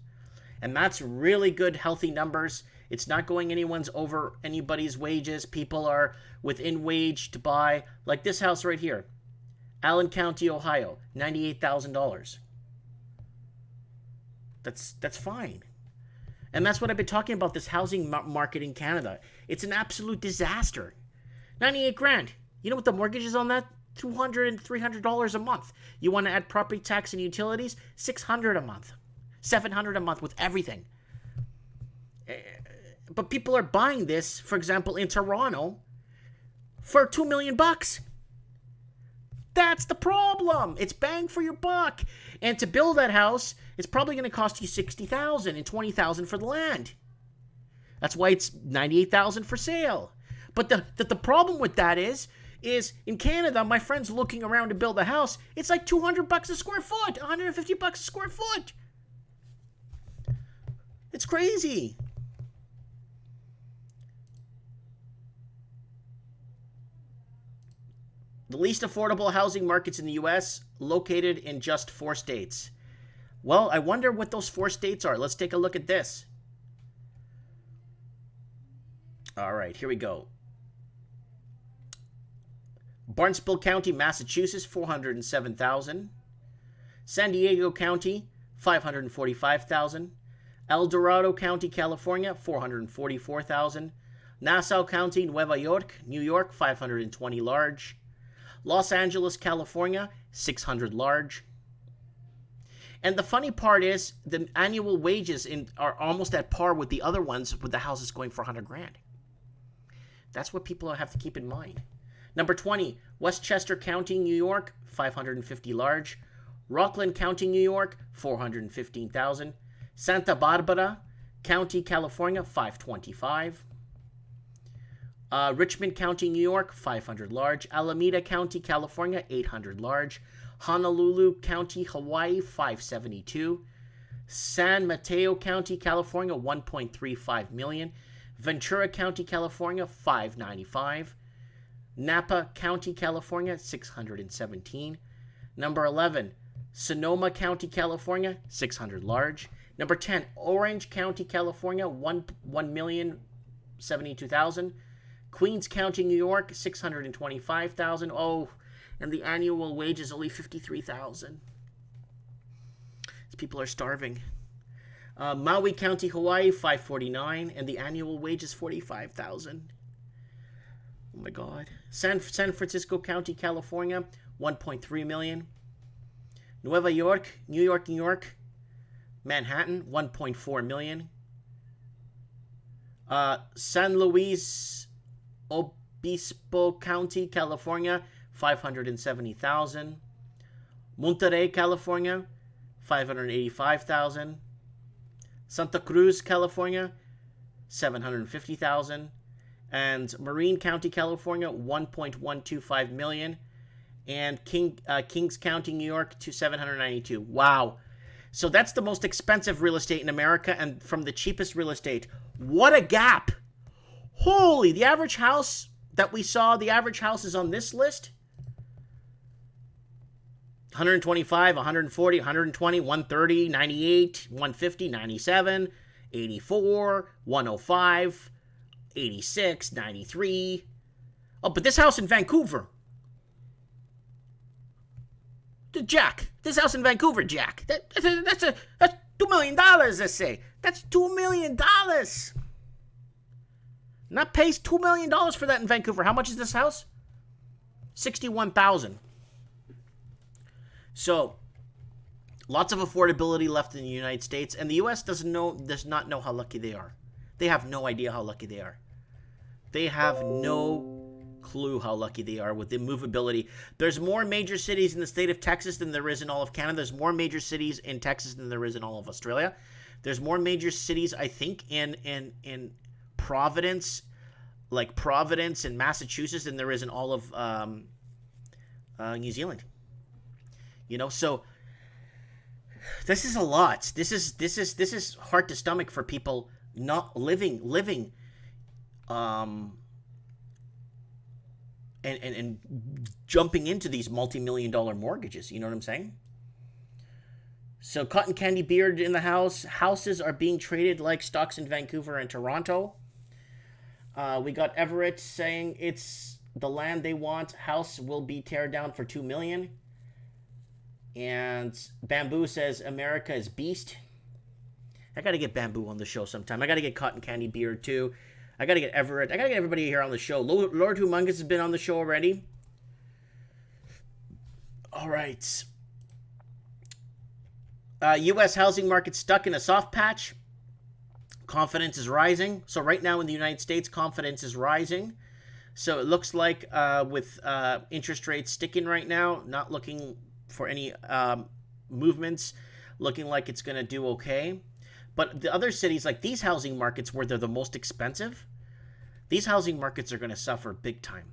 And that's really good, healthy numbers. It's not going over anybody's wages. People are within wage to buy. Like this house right here, Allen County, Ohio, $98,000. That's fine. And that's what I've been talking about, this housing market in Canada. It's an absolute disaster. $98,000. You know what the mortgage is on that? $200 and $300 a month. You want to add property tax and utilities, $600 a month, $700 a month with everything. But people are buying this, for example, in Toronto, for $2 million. That's the problem. It's bang for your buck. And to build that house, it's probably going to cost you $60,000 and $20,000 for the land. That's why it's $98,000 for sale. But the problem with that is in Canada, my friend's looking around to build a house. It's like $200 a square foot, $150 a square foot. It's crazy. The least affordable housing markets in the U.S. located in just 4 states. Well, I wonder what those 4 states are. Let's take a look at this. All right, here we go. Barnstable County, Massachusetts, $407,000. San Diego County, $545,000. El Dorado County, California, $444,000. Nassau County, Nueva York, New York, $520 large. Los Angeles, California, $600 large. And the funny part is the annual wages are almost at par with the other ones, with the houses going for $100,000. That's what people have to keep in mind. Number 20, Westchester County, New York, $550 large. Rockland County, New York, $415,000. Santa Barbara County, California, $525,000. Richmond County, New York, $500 large. Alameda County, California, $800 large. Honolulu County, Hawaii, $572,000. San Mateo County, California, $1.35 million. Ventura County, California, $595,000. Napa County, California, $617,000. Number 11, Sonoma County, California, $600 large. Number 10, Orange County, California, $1,072,000. Queens County, New York, $625,000. Oh, and the annual wage is only $53,000. People are starving. Maui County, Hawaii, $549,000, and the annual wage is $45,000. Oh my God. San Francisco County, California, $1.3 million. New York, Manhattan, $1.4 million. San Luis Obispo County, California, $570,000. Monterey, California, $585,000. Santa Cruz, California, $750,000. And Marin County, California, $1.125 million. And Kings County, New York, to $792,000. Wow. So that's the most expensive real estate in America, and from the cheapest real estate. What a gap. Holy, the average house that we saw, the average house is on this list. 125, 140, 120, 130, 98, 150, 97, 84, 105, 86, 93. Oh, but this house in Vancouver. Jack, this house in Vancouver, Jack. That's $2 million, let's say. That's $2 million. Not pays $2 million for that in Vancouver. How much is this house? $61,000. So, lots of affordability left in the United States, and the U.S. does not know how lucky they are. They have no idea how lucky they are. They have no clue how lucky they are with the movability. There's more major cities in the state of Texas than there is in all of Canada. There's more major cities in Texas than there is in all of Australia. There's more major cities, I think, in Providence, like Providence and Massachusetts, than there is in all of New Zealand. You know, so this is a lot. This is hard to stomach for people not living and jumping into these multi-million-dollar mortgages. You know what I'm saying? So Cotton Candy Beard in the house. Houses are being traded like stocks in Vancouver and Toronto. We got Everett saying it's the land they want. House will be teared down for $2 million. And Bamboo says America is beast. I got to get Bamboo on the show sometime. I got to get Cotton Candy Beard too. I got to get Everett. I got to get everybody here on the show. Lord Humongous has been on the show already. All right. U.S. housing market stuck in a soft patch. Confidence is rising. So right now in the United States, confidence is rising. So it looks like with interest rates sticking right now, not looking for any movements, looking like it's going to do okay. But the other cities, like these housing markets where they're the most expensive, these housing markets are going to suffer big time.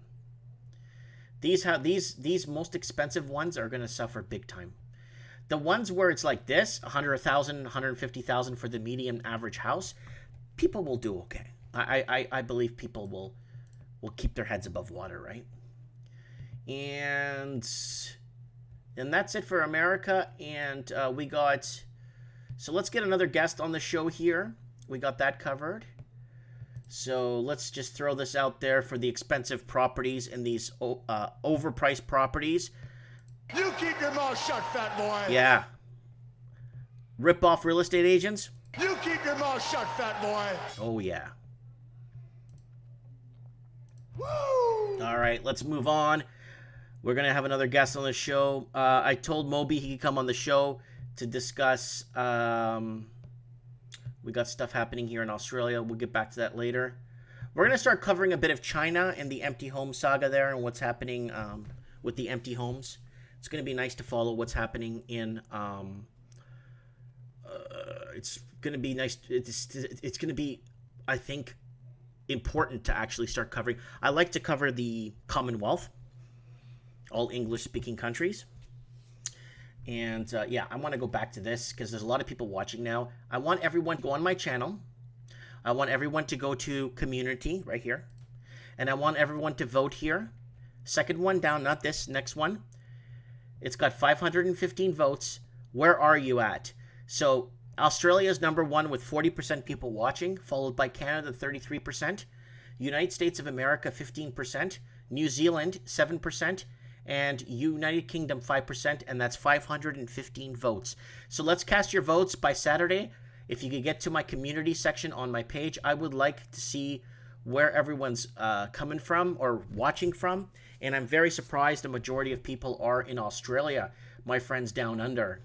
These most expensive ones are going to suffer big time. The ones where it's like this, 100,000, 150,000 for the median average house, people will do okay. I believe people will keep their heads above water, right? And that's it for America. And we got, so let's get another guest on the show here. We got that covered. So let's just throw this out there for the expensive properties and these overpriced properties. You keep your mouth shut, fat boy. Yeah. Rip off real estate agents. You keep your mouth shut, fat boy. Oh, yeah. Woo! All right, let's move on. We're going to have another guest on the show. I told Moby he could come on the show to discuss. We got stuff happening here in Australia. We'll get back to that later. We're going to start covering a bit of China and the empty home saga there and what's happening with the empty homes. It's going to be nice to follow what's happening in. It's going to be nice. It's going to be, I think, important to actually start covering. I like to cover the Commonwealth, all English-speaking countries. And yeah, I want to go back to this because there's a lot of people watching now. I want everyone to go on my channel. I want everyone to go to community right here. And I want everyone to vote here. Second one down, not this, next one. It's got 515 votes. Where are you at? So Australia's number one with 40% people watching, followed by Canada, 33%. United States of America, 15%. New Zealand, 7%. And United Kingdom 5%, and that's 515 votes. So let's cast your votes by Saturday. If you could get to my community section on my page, I would like to see where everyone's coming from or watching from. And I'm very surprised the majority of people are in Australia, my friends down under.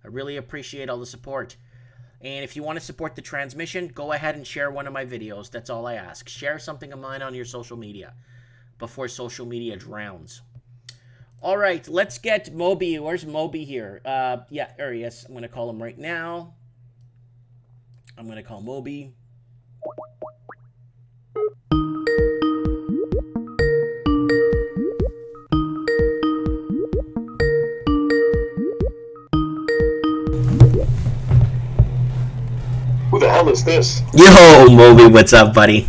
I really appreciate all the support. And if you want to support the transmission, go ahead and share one of my videos. That's all I ask. Share something of mine on your social media before social media drowns. All right, let's get Moby. Where's Moby here? Yeah, there he is. I'm going to call him right now. I'm going to call Moby. Who the hell is this? Yo, Moby, what's up, buddy?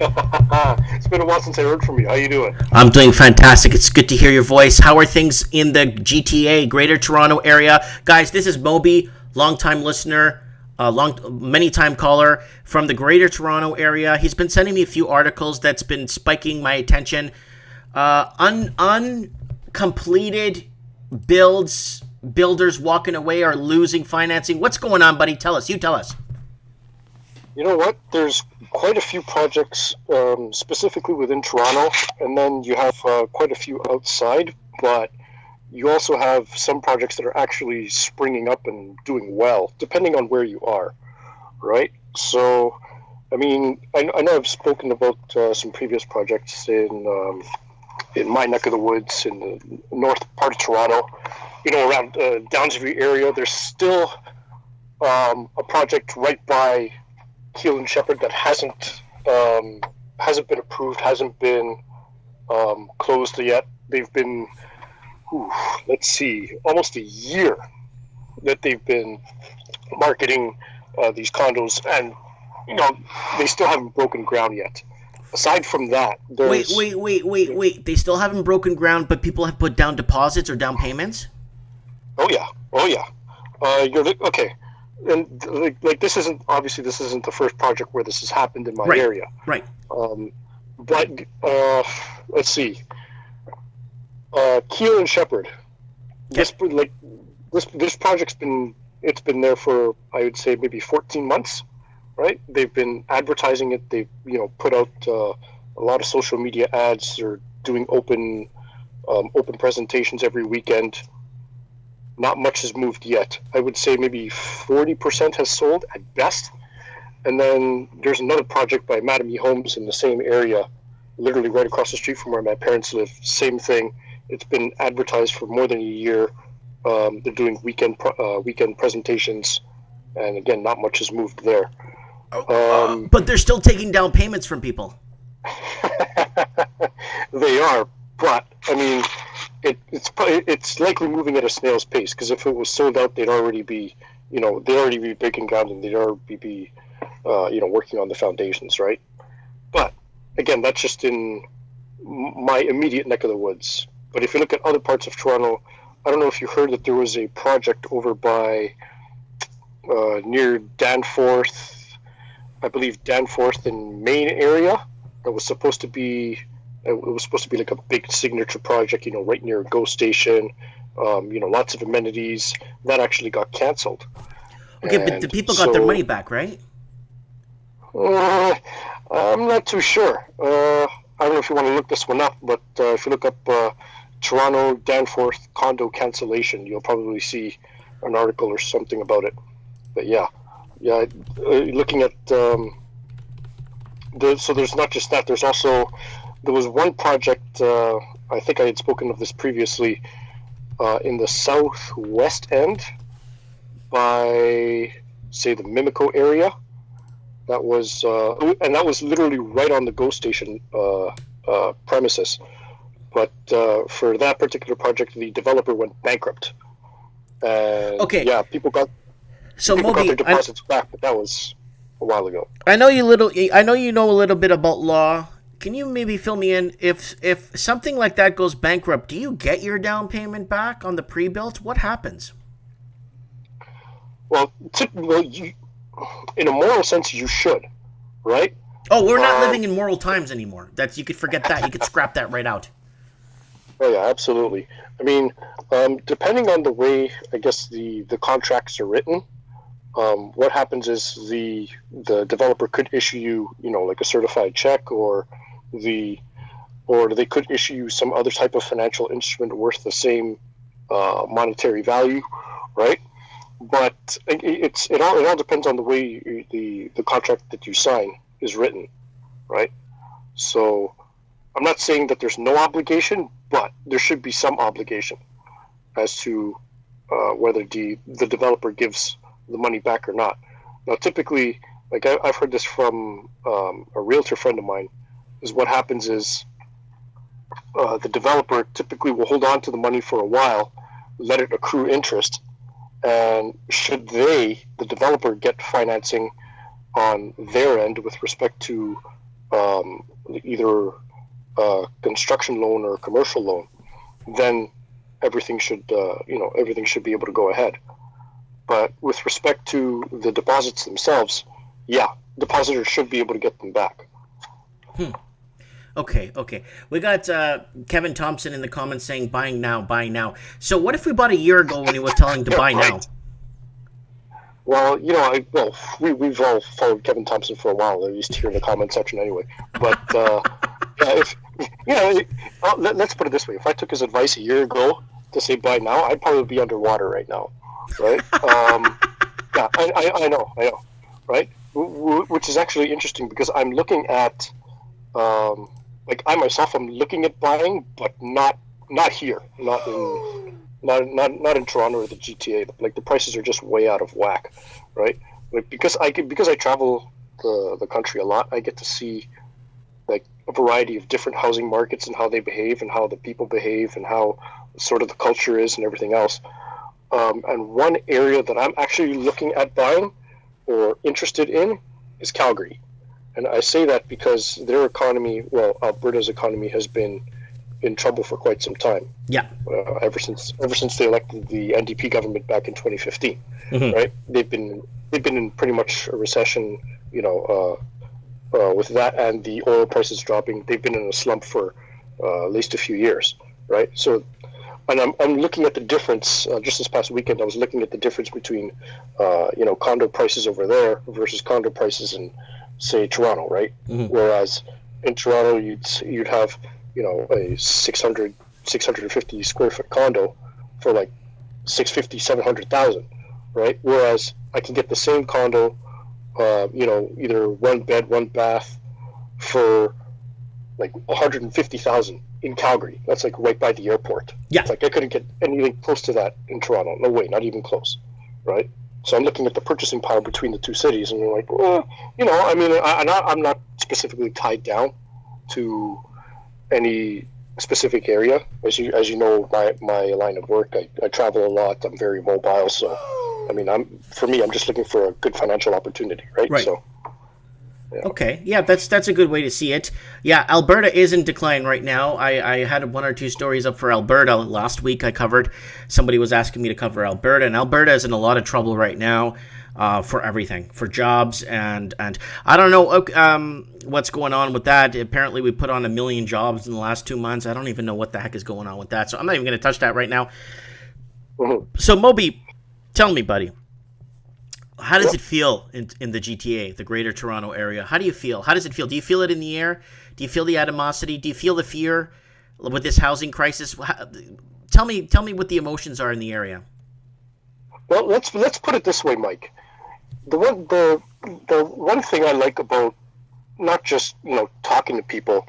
It's been a while since I heard from you. How you doing? I'm doing fantastic. It's good to hear your voice. How are things in the GTA, Greater Toronto area? Guys, this is Moby, longtime listener, many-time caller from the Greater Toronto area. He's been sending me a few articles that's been spiking my attention. Uncompleted builders walking away or losing financing. What's going on, buddy? Tell us. You tell us. You know what? There's quite a few projects specifically within Toronto, and then you have quite a few outside, but you also have some projects that are actually springing up and doing well, depending on where you are, right? So, I mean, I know I've spoken about some previous projects in my neck of the woods, in the north part of Toronto, you know, around Downsview area. There's still a project right by Keele and Shepherd that hasn't been approved, hasn't been closed yet. They've been, let's see, almost a year that they've been marketing these condos, and you know they still haven't broken ground yet. Aside from that, there's... Wait. They still haven't broken ground, but people have put down deposits or down payments? Oh yeah. Okay. And like this isn't the first project where this has happened in my area. Right. But let's see. Keele and Shepherd. Yeah. This project's been there for, I would say, maybe 14 months, right? They've been advertising it. They've put out a lot of social media ads. They're doing open open presentations every weekend. Not much has moved yet. I would say maybe 40% has sold at best. And then there's another project by Madame E Homes in the same area, literally right across the street from where my parents live. Same thing. It's been advertised for more than a year. They're doing weekend presentations, and again, not much has moved there. But they're still taking down payments from people. They are, but I mean, it's likely moving at a snail's pace, because if it was sold out, they'd already be breaking ground, and they'd already be working on the foundations, right? But again, that's just in my immediate neck of the woods. But if you look at other parts of Toronto, I don't know if you heard that there was a project over by near Danforth, I believe Danforth and Main area, that was supposed to be like a big signature project, right near a GO station, lots of amenities. That actually got canceled. Okay, but the people got their money back, right? I'm not too sure. I don't know if you want to look this one up, but if you look up Toronto Danforth condo cancellation, you'll probably see an article or something about it. But looking at so there's not just that. There was one project. I think I had spoken of this previously in the southwest end by, say, the Mimico area. That was literally right on the GO station premises. But for that particular project, the developer went bankrupt. And people got their deposits back, but that was a while ago. I know you know a little bit about law. Can you maybe fill me in? If something like that goes bankrupt, do you get your down payment back on the pre-built? What happens? Well, in a moral sense, you should, right? Oh, we're not living in moral times anymore. You could forget that. You could scrap that right out. Oh yeah, absolutely. I mean, depending on the way, I guess, the contracts are written, what happens is the developer could issue you, like a certified check, or they could issue you some other type of financial instrument worth the same monetary value, right? But it all depends on the way the contract that you sign is written, right? So I'm not saying that there's no obligation, but there should be some obligation as to whether the developer gives the money back or not. Now, typically, like I've heard this from a realtor friend of mine, is what happens is the developer typically will hold on to the money for a while, let it accrue interest, and should the developer, get financing on their end with respect to either a construction loan or a commercial loan, then everything should be able to go ahead. But with respect to the deposits themselves, depositors should be able to get them back. Okay. We got Kevin Thompson in the comments saying buying now. So what if we bought a year ago when he was telling to buy now? Well, we've all followed Kevin Thompson for a while, at least here in the comment section anyway. But let's put it this way: if I took his advice a year ago to say buy now, I'd probably be underwater right now, right? I know, right? Which is actually interesting, because I'm looking at, I myself, I'm looking at buying, but not here, not in Toronto or the GTA. Like, the prices are just way out of whack, right? Like, because I travel the country a lot, I get to see like a variety of different housing markets and how they behave and how the people behave and how sort of the culture is and everything else. And one area that I'm actually looking at buying or interested in is Calgary. And I say that because their economy, Alberta's economy, has been in trouble for quite some time. Yeah. Ever since they elected the NDP government back in 2015, right? They've been in pretty much a recession, with that and the oil prices dropping. They've been in a slump for at least a few years, right? So, and I'm looking at the difference. Just this past weekend, I was looking at the difference between, condo prices over there versus condo prices in, say, Toronto, right? Whereas in Toronto, you'd have, a $600 650 square foot condo for like 650, 700,000, right? Whereas I can get the same condo, either one bed, one bath for like 150,000 in Calgary. That's like right by the airport. Yeah. It's like I couldn't get anything close to that in Toronto. No way, not even close, right? So I'm looking at the purchasing power between the two cities, and you're like, well, I mean, I'm not specifically tied down to any specific area. As you know, my line of work, I travel a lot. I'm very mobile, so I mean, I'm just looking for a good financial opportunity, right? Right. So. Yeah. Okay, yeah, that's a good way to see it. Yeah, Alberta is in decline right now. I had one or two stories up for Alberta last week. I covered. Somebody was asking me to cover Alberta, and Alberta is in a lot of trouble right now for everything, for jobs, and I don't know what's going on with that. Apparently, we put on 1 million jobs in the last 2 months. I don't even know what the heck is going on with that, so I'm not even going to touch that right now. Mm-hmm. So, Moby, tell me, buddy. How does it feel in the GTA, the Greater Toronto Area? How do you feel? How does it feel? Do you feel it in the air? Do you feel the animosity? Do you feel the fear with this housing crisis? Tell me what the emotions are in the area. Well, let's put it this way, Mike. The one thing I like about not just talking to people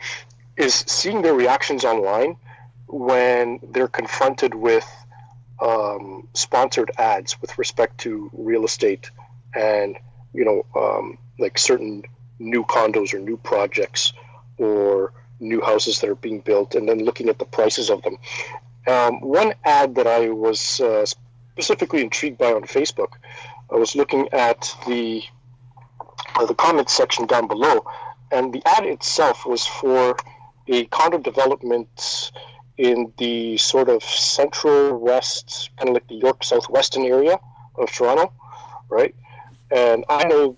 is seeing their reactions online when they're confronted with sponsored ads with respect to real estate and like certain new condos or new projects or new houses that are being built, and then looking at the prices of them. One ad that I was specifically intrigued by on Facebook, I was looking at the comments section down below, and the ad itself was for a condo development in the sort of central west, kind of like the York southwestern area of Toronto, right? And I know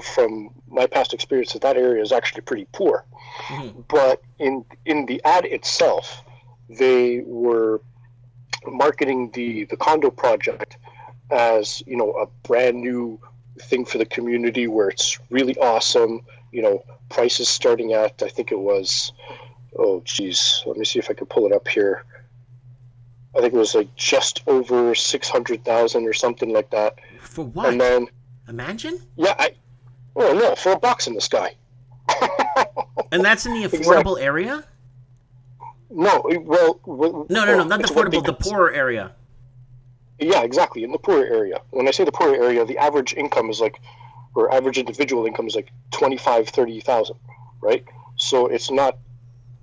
from my past experience that area is actually pretty poor. Mm-hmm. But in the ad itself, they were marketing the condo project as a brand new thing for the community where it's really awesome. Prices starting at, I think it was, oh geez, let me see if I can pull it up here. I think it was like just over 600,000 or something like that. For what? And then imagine? Yeah, no, for a box in the sky. And that's in the affordable area? No, well, no, not the affordable, the poorer area. Yeah, exactly, in the poorer area. When I say the poorer area, the average income is like, or average individual income is like 25,000, 30,000, right? So it's not.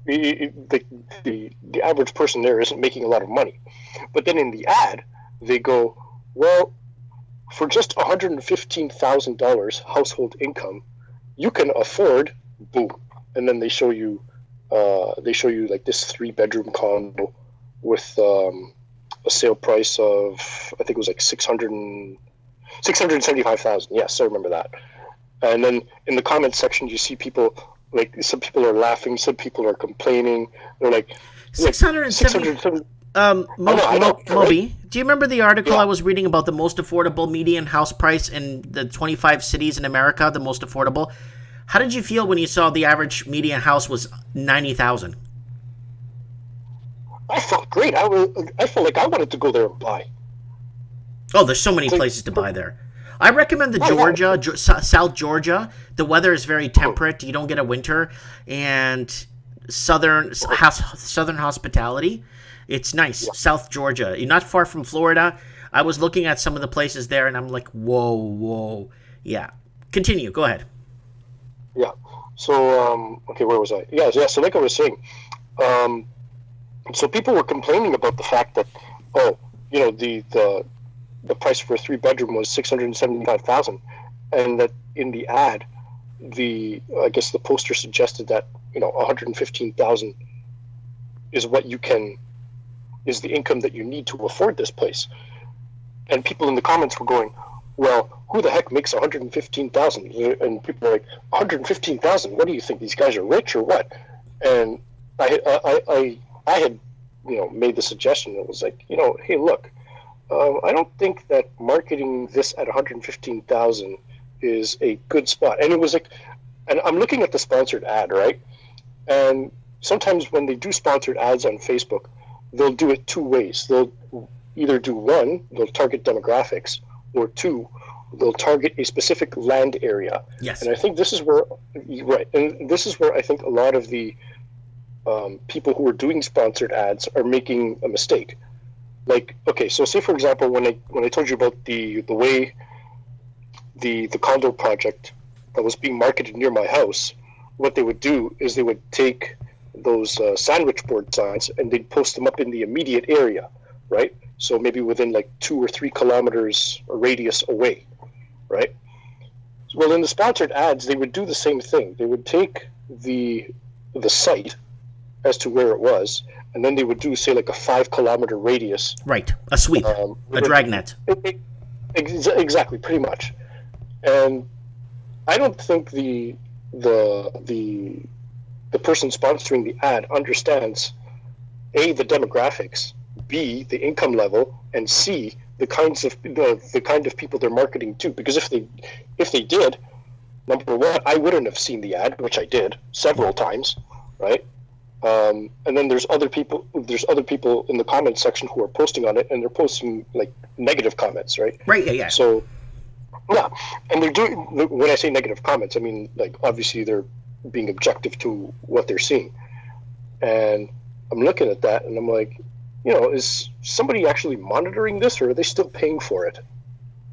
The average person there isn't making a lot of money. But then in the ad, they go, well, for just $115,000 household income, you can afford, boom. And then they show you like this 3-bedroom condo with a sale price of, I think it was like 675,000. Yes, I remember that. And then in the comments section, you see people, like, some people are laughing, some people are complaining. They're like 670. Moby, do you remember the article I was reading about the most affordable median house price in the 25 cities in America, the most affordable? How did you feel when you saw the average median house was 90,000? I felt great. I felt like I wanted to go there and buy. Oh, there's so many places to buy there. I recommend the Georgia, South Georgia. The weather is very temperate. You don't get a winter. And southern hospitality. It's nice. Yeah. South Georgia. You're not far from Florida. I was looking at some of the places there, and I'm like, whoa. Yeah. Continue. Go ahead. Yeah. So, okay, where was I? Yeah, so like I was saying, so people were complaining about the fact that, the price for a 3-bedroom was 675,000, and that in the ad, I guess the poster suggested that 115,000 is is the income that you need to afford this place. And people in the comments were going, well, who the heck makes 115,000? And people are like, 115,000? What do you think? These guys are rich or what? And I had made the suggestion. It was like, hey, look. I don't think that marketing this at 115,000 is a good spot. And it was like, and I'm looking at the sponsored ad, right? And sometimes when they do sponsored ads on Facebook, they'll do it two ways. They'll either do one, they'll target demographics, or two, they'll target a specific land area. Yes. And I think this is where, right, and this is where I think a lot of the people who are doing sponsored ads are making a mistake. Like, okay, so say for example, when I told you about the way the condo project that was being marketed near my house, what they would do is they would take those sandwich board signs and they'd post them up in the immediate area, right? So maybe within like 2 or 3 kilometers radius away, right? Well, in the sponsored ads, they would do the same thing. They would take the site as to where it was, and then they would do, say, like a 5-kilometer radius. Right, a sweep, a dragnet. Exactly, pretty much. And I don't think the person sponsoring the ad understands A, the demographics, B, the income level, and C, the kind of people they're marketing to. Because if they did, number one, I wouldn't have seen the ad, which I did several times, right? And then there's other people in the comment section who are posting on it, and they're posting like negative comments, right? Right. Yeah. So, yeah, and they're doing. When I say negative comments, I mean like obviously they're being objective to what they're seeing, and I'm looking at that and I'm like, is somebody actually monitoring this, or are they still paying for it,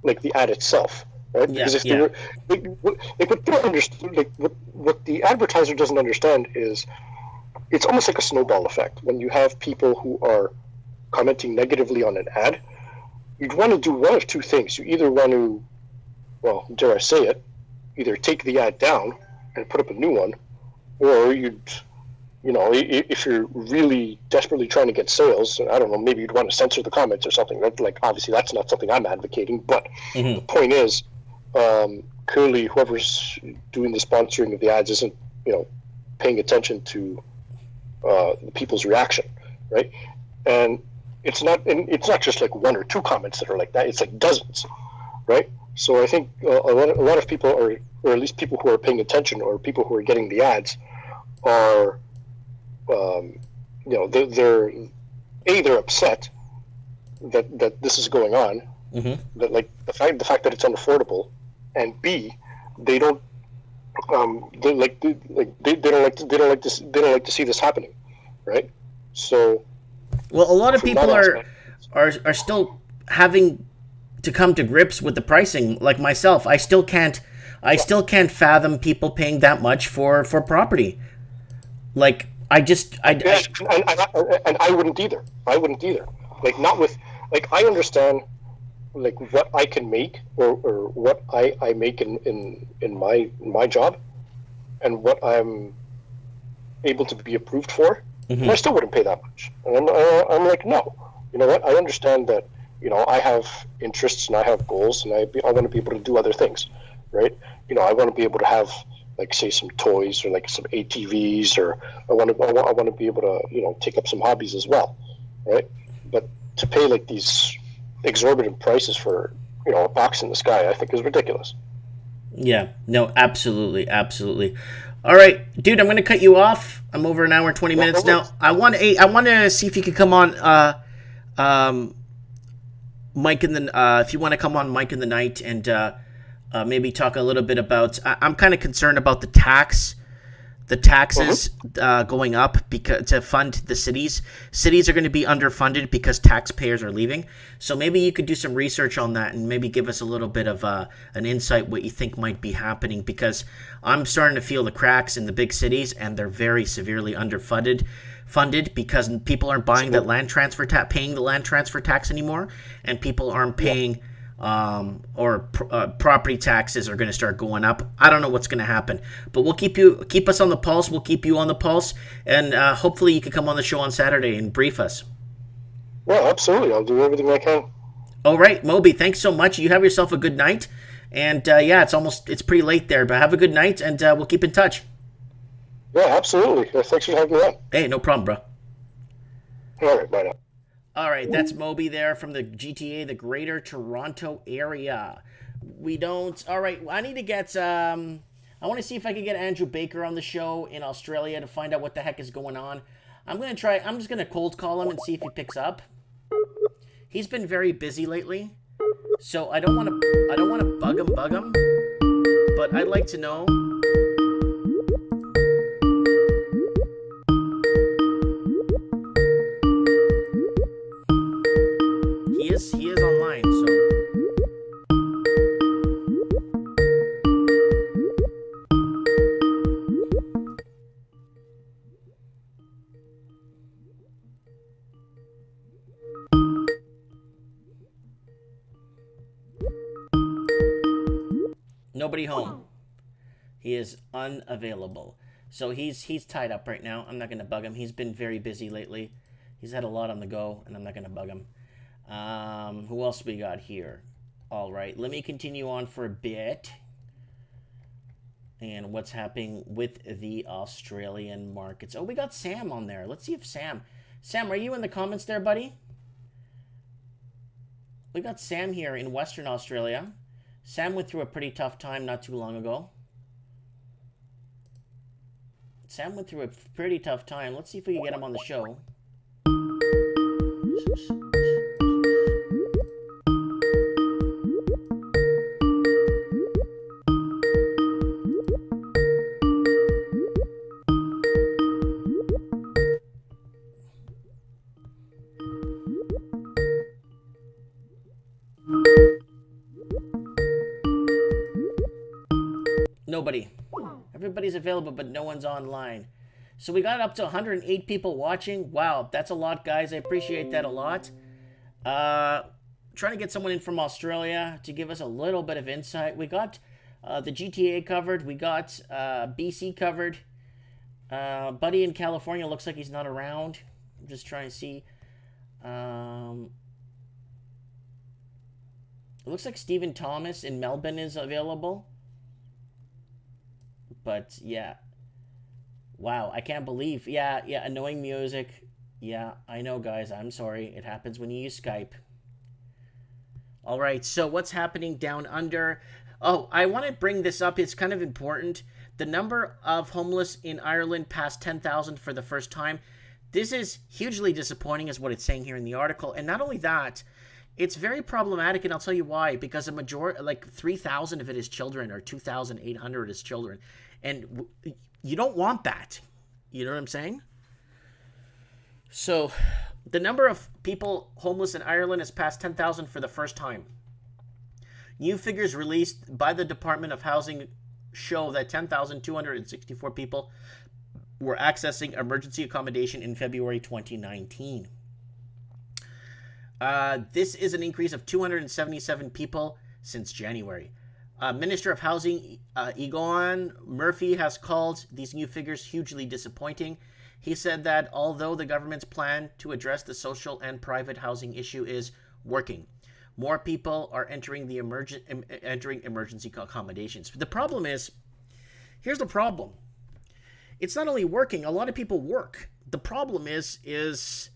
like the ad itself, right? Yeah, because if they were, what the advertiser doesn't understand is, it's almost like a snowball effect. When you have people who are commenting negatively on an ad, you'd want to do one of two things. You either want to, well, dare I say it, either take the ad down and put up a new one, or if you're really desperately trying to get sales, I don't know, maybe you'd want to censor the comments or something. Right? Like, obviously, that's not something I'm advocating, but the point is, clearly, whoever's doing the sponsoring of the ads isn't, paying attention to the people's reaction, right? And it's not just like 1 or 2 comments that are like that. It's like dozens, right? So I think a lot of people are, or at least people who are paying attention, or people who are getting the ads, are, they're upset that this is going on, that like the fact that it's unaffordable, and B, they don't. They don't like to see this happening, right? So, well, a lot of people are still having to come to grips with the pricing. Like myself, I still can't fathom people paying that much for property. Like and I wouldn't either. Like, not with, like, I understand like what I can make, or what I make in my job, and what I'm able to be approved for, and I still wouldn't pay that much. And I'm like, no, you know what? I understand that, I have interests and I have goals, and I want to be able to do other things, right? I want to be able to have, like, say, some toys, or like some ATVs, or I want to be able to, take up some hobbies as well, right? But to pay like these exorbitant prices for, a box in the sky, I think is ridiculous. Yeah, no, absolutely. All right, dude, I'm going to cut you off. I'm over an hour and 20 minutes now. I want to see if you could come on Mike in the if you want to come on Mike in the Night, and maybe talk a little bit about, I'm kind of concerned about the taxes going up because to fund the cities. Cities are going to be underfunded because taxpayers are leaving. So maybe you could do some research on that and maybe give us a little bit of an insight what you think might be happening, because I'm starting to feel the cracks in the big cities, and they're very severely underfunded because people aren't buying that land transfer paying the land transfer tax anymore, and people aren't paying property taxes are going to start going up. I don't know what's going to happen, but we'll keep us on the pulse. We'll keep you on the pulse, and hopefully you can come on the show on Saturday and brief us. Yeah, absolutely. I'll do everything I can. All right, Moby, thanks so much. You have yourself a good night, and it's pretty late there, but have a good night, and we'll keep in touch. Yeah, absolutely. Thanks for having me on. Hey, no problem, bro. All right, bye now. All right, that's Moby there from the GTA, the Greater Toronto Area. All right, I need to get, I want to see if I can get Andrew Baker on the show in Australia to find out what the heck is going on. I'm just gonna cold call him and see if he picks up. He's been very busy lately, so I don't want to bug him, but I'd like to know. He is online, so. Nobody home. He is unavailable. So he's tied up right now. I'm not going to bug him. He's been very busy lately. He's had a lot on the go, and I'm not going to bug him. Who else we got here? All right, let me continue on for a bit. And what's happening with the Australian markets? Oh, we got Sam on there. Let's see if Sam, are you in the comments there, buddy? We got Sam here in Western Australia. Sam went through a pretty tough time not too long ago. Sam went through a pretty tough time. Let's see if we can get him on the show. Nobody. Everybody's available, but no one's online. So we got up to 108 people watching. Wow, that's a lot, guys. I appreciate that a lot. Trying to get someone in from Australia to give us a little bit of insight. We got the GTA covered. We got BC covered. Buddy in California looks like he's not around. I'm just trying to see. It looks like Stephen Thomas in Melbourne is available. But, yeah. Wow, I can't believe. Yeah, annoying music. Yeah, I know, guys. I'm sorry. It happens when you use Skype. All right, so what's happening down under? Oh, I want to bring this up. It's kind of important. The number of homeless in Ireland passed 10,000 for the first time. This is hugely disappointing, is what it's saying here in the article. And not only that, it's very problematic, and I'll tell you why. Because a majority, like 3,000 of it is children, or 2,800 is children. And you don't want that. You know what I'm saying? So, the number of people homeless in Ireland has passed 10,000 for the first time. New figures released by the Department of Housing show that 10,264 people were accessing emergency accommodation in February 2019. This is an increase of 277 people since January. Minister of Housing Egon Murphy has called these new figures hugely disappointing. He said that although the government's plan to address the social and private housing issue is working, more people are entering emergency accommodations. But the problem is, here's the problem. It's not only working, a lot of people work. The problem is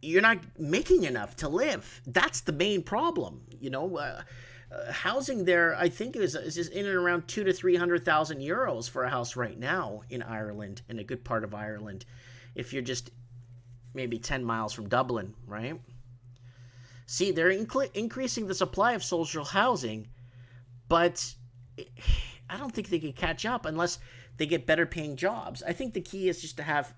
you're not making enough to live. That's the main problem. You know, housing there, I think, is in and around 200,000 to 300,000 euros for a house right now in Ireland, in a good part of Ireland, if you're just maybe 10 miles from Dublin, right? See, they're increasing the supply of social housing, but I don't think they can catch up unless they get better paying jobs. I think the key is just to have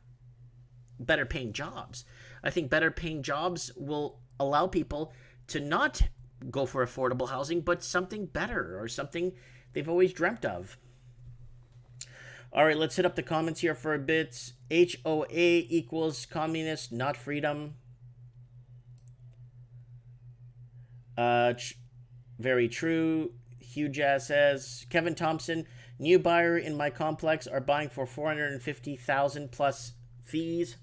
better paying jobs. I think better paying jobs will allow people to not go for affordable housing, but something better, or something they've always dreamt of. All right, let's hit up the comments here for a bit. HOA equals communist, not freedom. Very true. Hugh Jazz says, Kevin Thompson, new buyer in my complex are buying for 450,000 plus fees.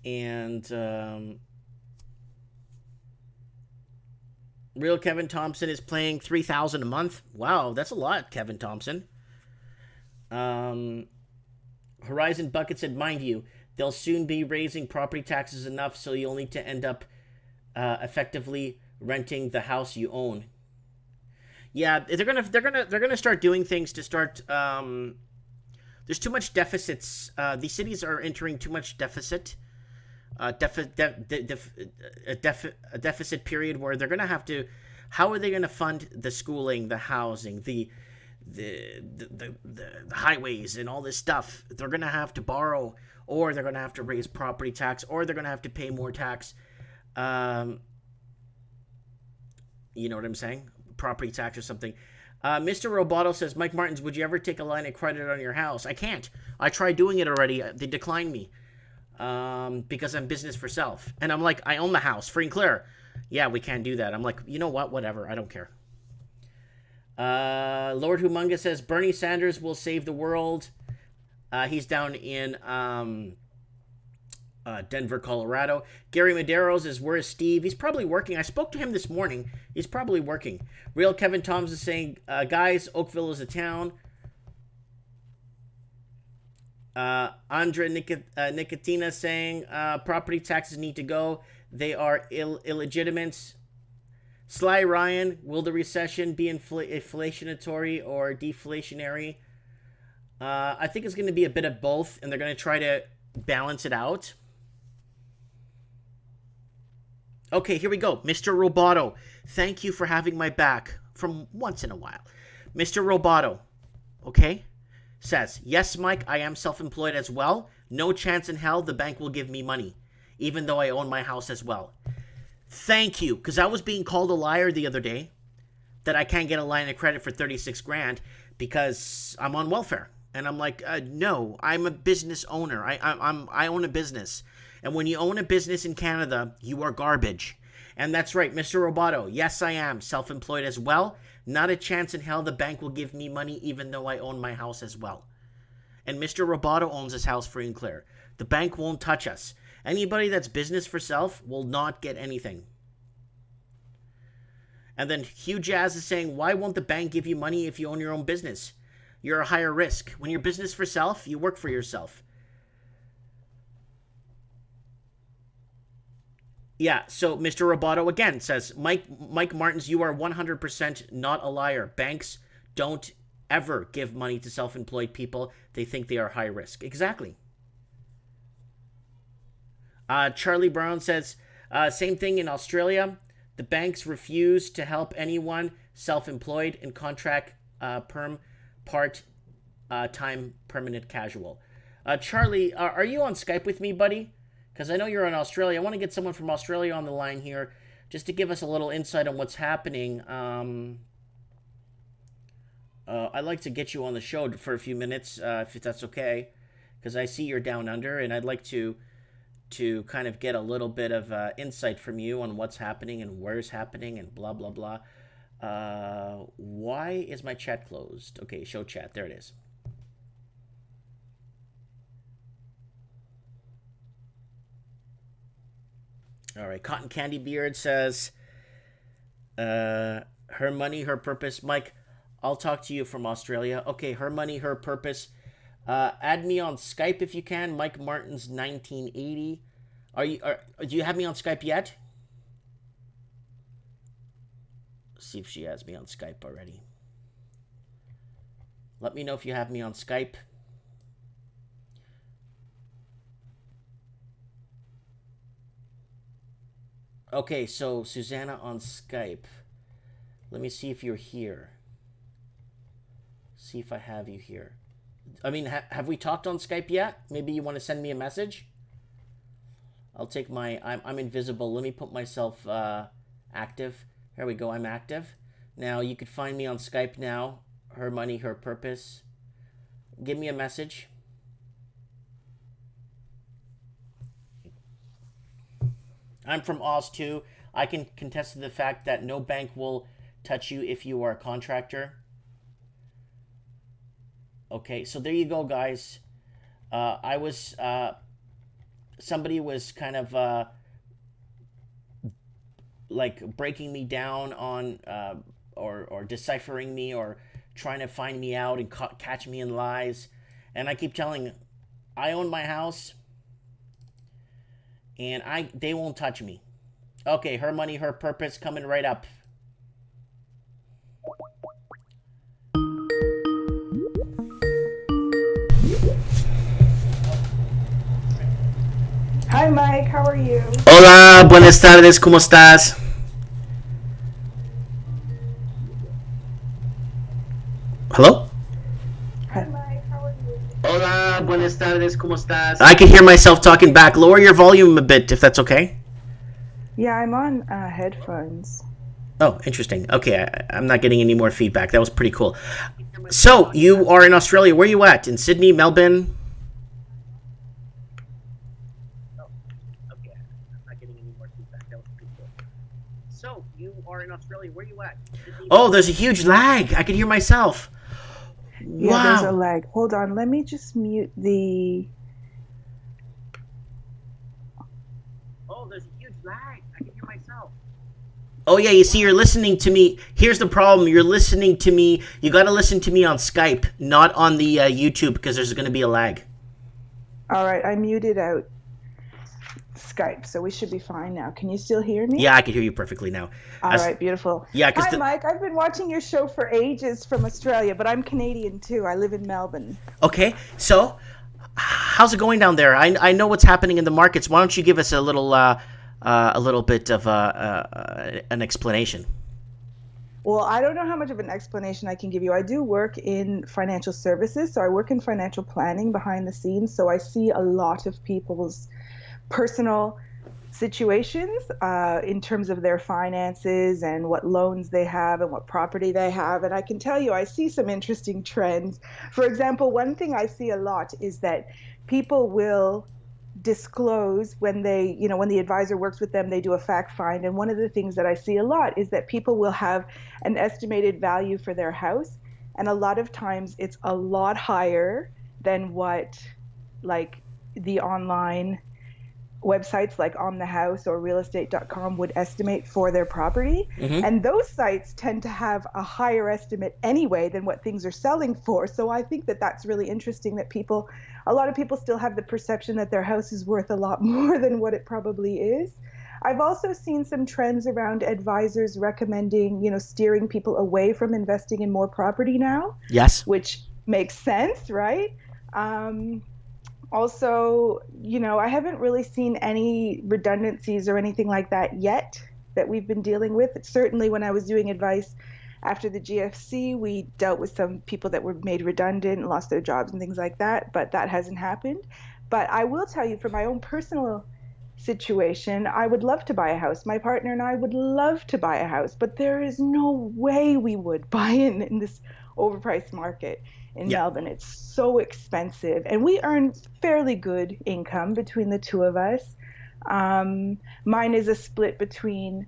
And real Kevin Thompson is paying $3,000 a month. Wow, that's a lot, Kevin Thompson. Horizon Bucket said, mind you, they'll soon be raising property taxes enough so you'll need to end up effectively renting the house you own. Yeah, they're gonna start doing things to start There's too much deficits. These cities are entering too much deficit. A deficit period where they're going to have to. How are they going to fund the schooling, the housing, the highways, and all this stuff? They're going to have to borrow, or they're going to have to raise property tax, or they're going to have to pay more tax. You know what I'm saying? Property tax or something. Mr. Roboto says, Mike Martins, would you ever take a line of credit on your house? I can't. I tried doing it already. They declined me because I'm business for self. And I'm like, I own the house, free and clear. Yeah, we can't do that. I'm like, you know what? Whatever. I don't care. Lord Humunga says, Bernie Sanders will save the world. He's down in Denver, Colorado. Gary Medeiros is, where is Steve? He's probably working. I spoke to him this morning. He's probably working. Real Kevin Toms is saying, guys, Oakville is a town. Andra Nicotina saying, property taxes need to go. They are illegitimate. Sly Ryan, will the recession be inflationary or deflationary? I think it's going to be a bit of both, and they're going to try to balance it out. Okay, here we go. Mr. Roboto, thank you for having my back from once in a while. Mr. Roboto, okay, says, yes, Mike, I am self-employed as well. No chance in hell the bank will give me money, even though I own my house as well. Thank you, because I was being called a liar the other day that I can't get a line of credit for 36 grand because I'm on welfare. And I'm like, no, I'm a business owner. I own a business. And when you own a business in Canada, you are garbage. And that's right, Mr. Roboto. Yes, I am self-employed as well. Not a chance in hell the bank will give me money even though I own my house as well. And Mr. Roboto owns his house free and clear. The bank won't touch us. Anybody that's business for self will not get anything. And then Hugh Jazz is saying, why won't the bank give you money if you own your own business? You're a higher risk. When you're business for self, you work for yourself. Yeah, so Mr. Roboto again says, Mike Martins, you are 100% not a liar. Banks don't ever give money to self-employed people. They think they are high risk. Exactly. Charlie Brown says, same thing in Australia. The banks refuse to help anyone self-employed and contract part-time permanent casual. Charlie, are you on Skype with me, buddy? Because I know you're in Australia. I want to get someone from Australia on the line here just to give us a little insight on what's happening. I'd like to get you on the show for a few minutes, if that's okay, because I see you're down under, and I'd like to kind of get a little bit of insight from you on what's happening and where's happening and blah, blah, blah. Why is my chat closed? Okay, show chat. There it is. All right, Cotton Candy Beard says, her money, her purpose. Mike, I'll talk to you from Australia. Okay, her money, her purpose. Add me on Skype if you can. Mike Martins 1980. Do you have me on Skype yet? Let's see if she has me on Skype already. Let me know if you have me on Skype. Okay, so Susanna on Skype. Let me see if you're here. See if I have you here. I mean, have we talked on Skype yet? Maybe you want to send me a message? I'll take my... I'm invisible. Let me put myself active. Here we go. I'm active. Now, you could find me on Skype now. Her money, her purpose. Give me a message. I'm from Oz too. I can contest to the fact that no bank will touch you if you are a contractor. Okay, so there you go, guys. Somebody was kind of like breaking me down on or deciphering me or trying to find me out and catch me in lies. And I keep telling, I own my house. And they won't touch me. Okay, her money, her purpose, coming right up. Mike. How are you? Hola, buenas tardes, ¿cómo estás? Hello? Hi, Mike. How are you? Hola, buenas tardes, ¿cómo estás? I can hear myself talking back. Lower your volume a bit, if that's okay. Yeah, I'm on headphones. Oh, interesting. Okay, I'm not getting any more feedback. That was pretty cool. So, you are in Australia. Where are you at? In Sydney, Melbourne? Okay, I'm not getting any more feedback. That was pretty cool. So, you are in Australia. Where are you at? Oh, there's a huge lag. I can hear myself. Yeah, Wow. there's a lag. Hold on, let me just mute the... Oh, there's a huge lag. I can hear myself. Oh, yeah, you see, you're listening to me. Here's the problem. You're listening to me. You got to listen to me on Skype, not on the YouTube, because there's going to be a lag. All right, I muted out Skype, so we should be fine now. Can you still hear me? Yeah, I can hear you perfectly now. All right, beautiful. Yeah, Hi, Mike. I've been watching your show for ages from Australia, but I'm Canadian, too. I live in Melbourne. Okay, so how's it going down there? I know what's happening in the markets. Why don't you give us a little bit of an explanation? Well, I don't know how much of an explanation I can give you. I do work in financial services, so I work in financial planning behind the scenes, so I see a lot of people's personal situations in terms of their finances and what loans they have and what property they have. And I can tell you, I see some interesting trends. For example, one thing I see a lot is that people will disclose when they, when the advisor works with them, they do a fact find. And one of the things that I see a lot is that people will have an estimated value for their house. And a lot of times it's a lot higher than what like the online websites like On the House or realestate.com would estimate for their property. Mm-hmm. And those sites tend to have a higher estimate anyway than what things are selling for. So I think that that's really interesting that a lot of people still have the perception that their house is worth a lot more than what it probably is. I've also seen some trends around advisors recommending, steering people away from investing in more property now. Yes. Which makes sense, right? Also, I haven't really seen any redundancies or anything like that yet that we've been dealing with. Certainly when I was doing advice after the GFC, we dealt with some people that were made redundant and lost their jobs and things like that, but that hasn't happened. But I will tell you, from my own personal situation, I would love to buy a house. My partner and I would love to buy a house, but there is no way we would buy in this overpriced market in Melbourne. It's so expensive, and we earn fairly good income between the two of us. Mine is a split between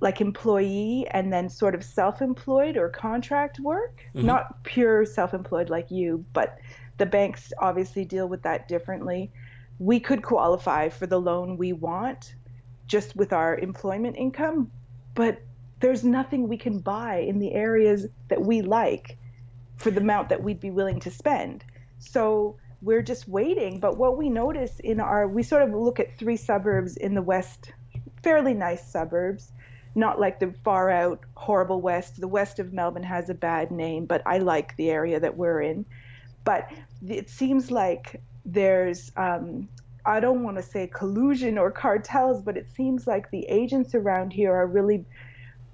like employee and then sort of self-employed or contract work. Mm-hmm. Not pure self-employed like you, but the banks obviously deal with that differently. We could qualify for the loan we want just with our employment income, but there's nothing we can buy in the areas that we like for the amount that we'd be willing to spend. So we're just waiting. But what we notice we sort of look at 3 suburbs in the west, fairly nice suburbs, not like the far out horrible west. The west of Melbourne has a bad name, but I like the area that we're in. But it seems like there's, I don't want to say collusion or cartels, but it seems like the agents around here are really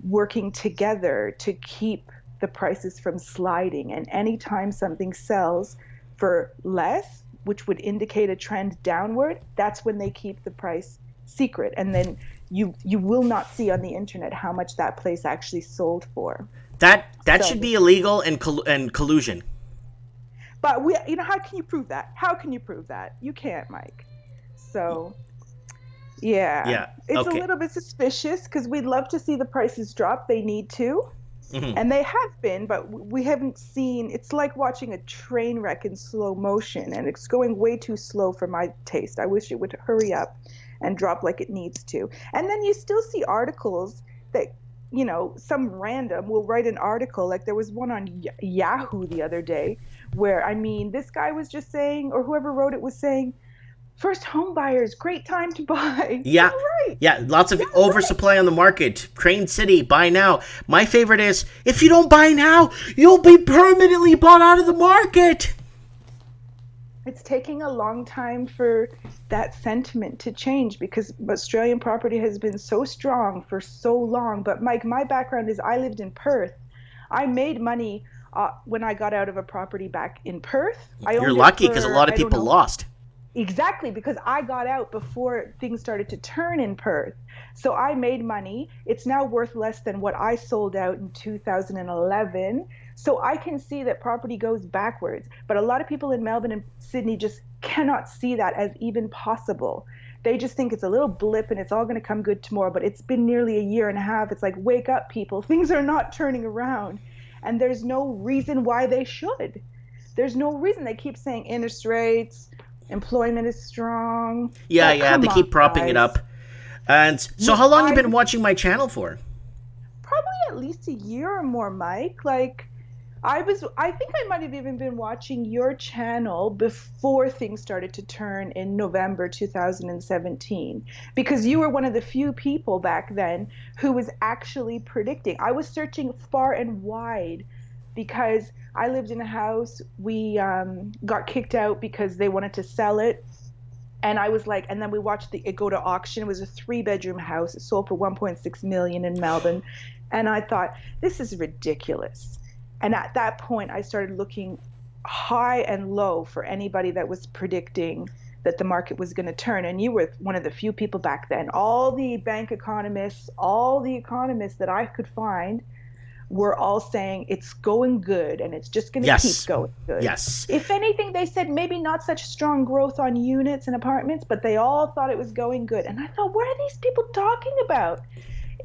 working together to keep the prices from sliding. And anytime something sells for less, which would indicate a trend downward, that's when they keep the price secret. And then you will not see on the internet how much that place actually sold for. That should be illegal and collusion. But how can you prove that? How can you prove that? You can't, Mike. So yeah. It's a little bit suspicious because we'd love to see the prices drop. They need to. Mm-hmm. And they have been, but we haven't seen. It's like watching a train wreck in slow motion, and it's going way too slow for my taste. I wish it would hurry up and drop like it needs to. And then you still see articles that, some random will write an article. Like there was one on Yahoo the other day where, this guy was just saying, or whoever wrote it was saying, first home buyers, great time to buy. Yeah, right. Yeah, lots of oversupply on the market. Crane City, buy now. My favorite is, if you don't buy now, you'll be permanently bought out of the market. It's taking a long time for that sentiment to change because Australian property has been so strong for so long. But Mike, my background is I lived in Perth. I made money when I got out of a property back in Perth. I You're owned it lucky because a for, lot of I don't people know. lost. Exactly, because I got out before things started to turn in Perth. So I made money. It's now worth less than what I sold out in 2011. So I can see that property goes backwards. But a lot of people in Melbourne and Sydney just cannot see that as even possible. They just think it's a little blip and it's all going to come good tomorrow. But it's been nearly a year and a half. It's like, wake up, people. Things are not turning around. And there's no reason why they should. There's no reason. They keep saying interest rates, employment is strong. Yeah, Like, yeah, come they keep on, propping it guys. up. And so how long have you been watching my channel for? Probably at least a year or more, Mike. Like, I think I might have even been watching your channel before things started to turn in November 2017, because you were one of the few people back then who was actually predicting. I was searching far and wide because I lived in a house. We got kicked out because they wanted to sell it. And I was like, and then we watched it go to auction. It was a 3-bedroom house. It sold for 1.6 million in Melbourne. And I thought, this is ridiculous. And at that point, I started looking high and low for anybody that was predicting that the market was going to turn. And you were one of the few people back then. All the bank economists, all the economists that I could find were all saying it's going good and it's just going to keep going good. Yes. If anything, they said maybe not such strong growth on units and apartments, but they all thought it was going good. And I thought, what are these people talking about?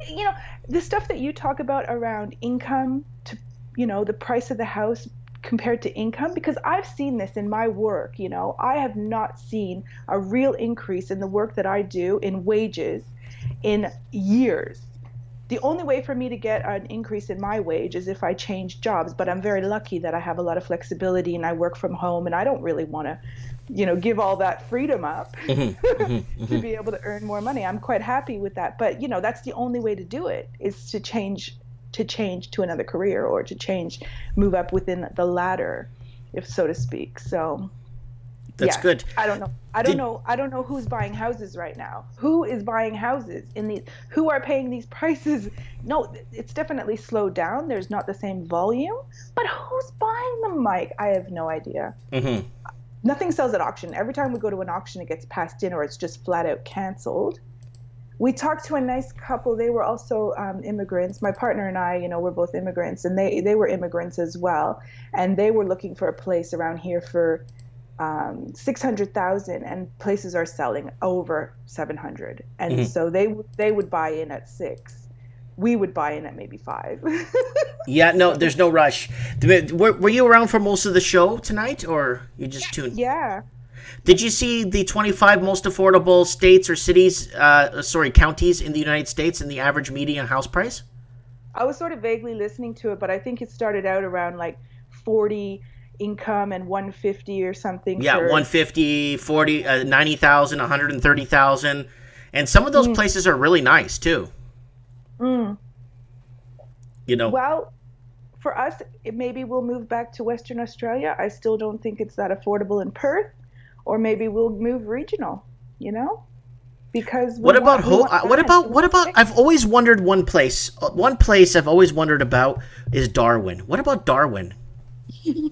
You know, the stuff that you talk about around income to, you know, the price of the house compared to income, because I've seen this in my work. You know, I have not seen a real increase in the work that I do in wages in years. The only way for me to get an increase in my wage is if I change jobs, but I'm very lucky that I have a lot of flexibility and I work from home, and I don't really want to, you know, give all that freedom up to be able to earn more money. I'm quite happy with that. But, you know, that's the only way to do it, is to change to another career, or to move up within the ladder, if so to speak. So That's good. I don't know. I don't know who's buying houses right now. Who is buying houses who are paying these prices? No, it's definitely slowed down. There's not the same volume, but who's buying them, Mike? I have no idea. Mm-hmm. Nothing sells at auction. Every time we go to an auction, it gets passed in or it's just flat out canceled. We talked to a nice couple. They were also immigrants. My partner and I, you know, we're both immigrants, and they were immigrants as well. And they were looking for a place around here for 600,000, and places are selling over 700. And so they would buy in at 6. We would buy in at maybe 5. Yeah, no, there's no rush. Were you around for most of the show tonight, or you just tuned? Yeah. Did you see the 25 most affordable states or cities, counties in the United States, and the average median house price? I was sort of vaguely listening to it, but I think it started out around like 40 income and 150 or something. Yeah, 150, 40, 90,000, 130,000. And some of those places are really nice, too. You know. Well, for us, maybe we'll move back to Western Australia. I still don't think it's that affordable in Perth. Or maybe we'll move regional, you know? Because what about I've always wondered one place I've always wondered about is Darwin. What about Darwin? I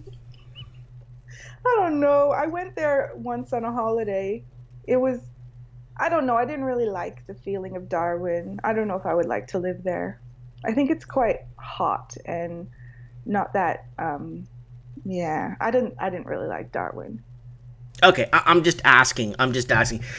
don't know. I went there once on a holiday. I don't know. I didn't really like the feeling of Darwin. I don't know if I would like to live there. I think it's quite hot and not that, I didn't really like Darwin. Okay, I'm just asking.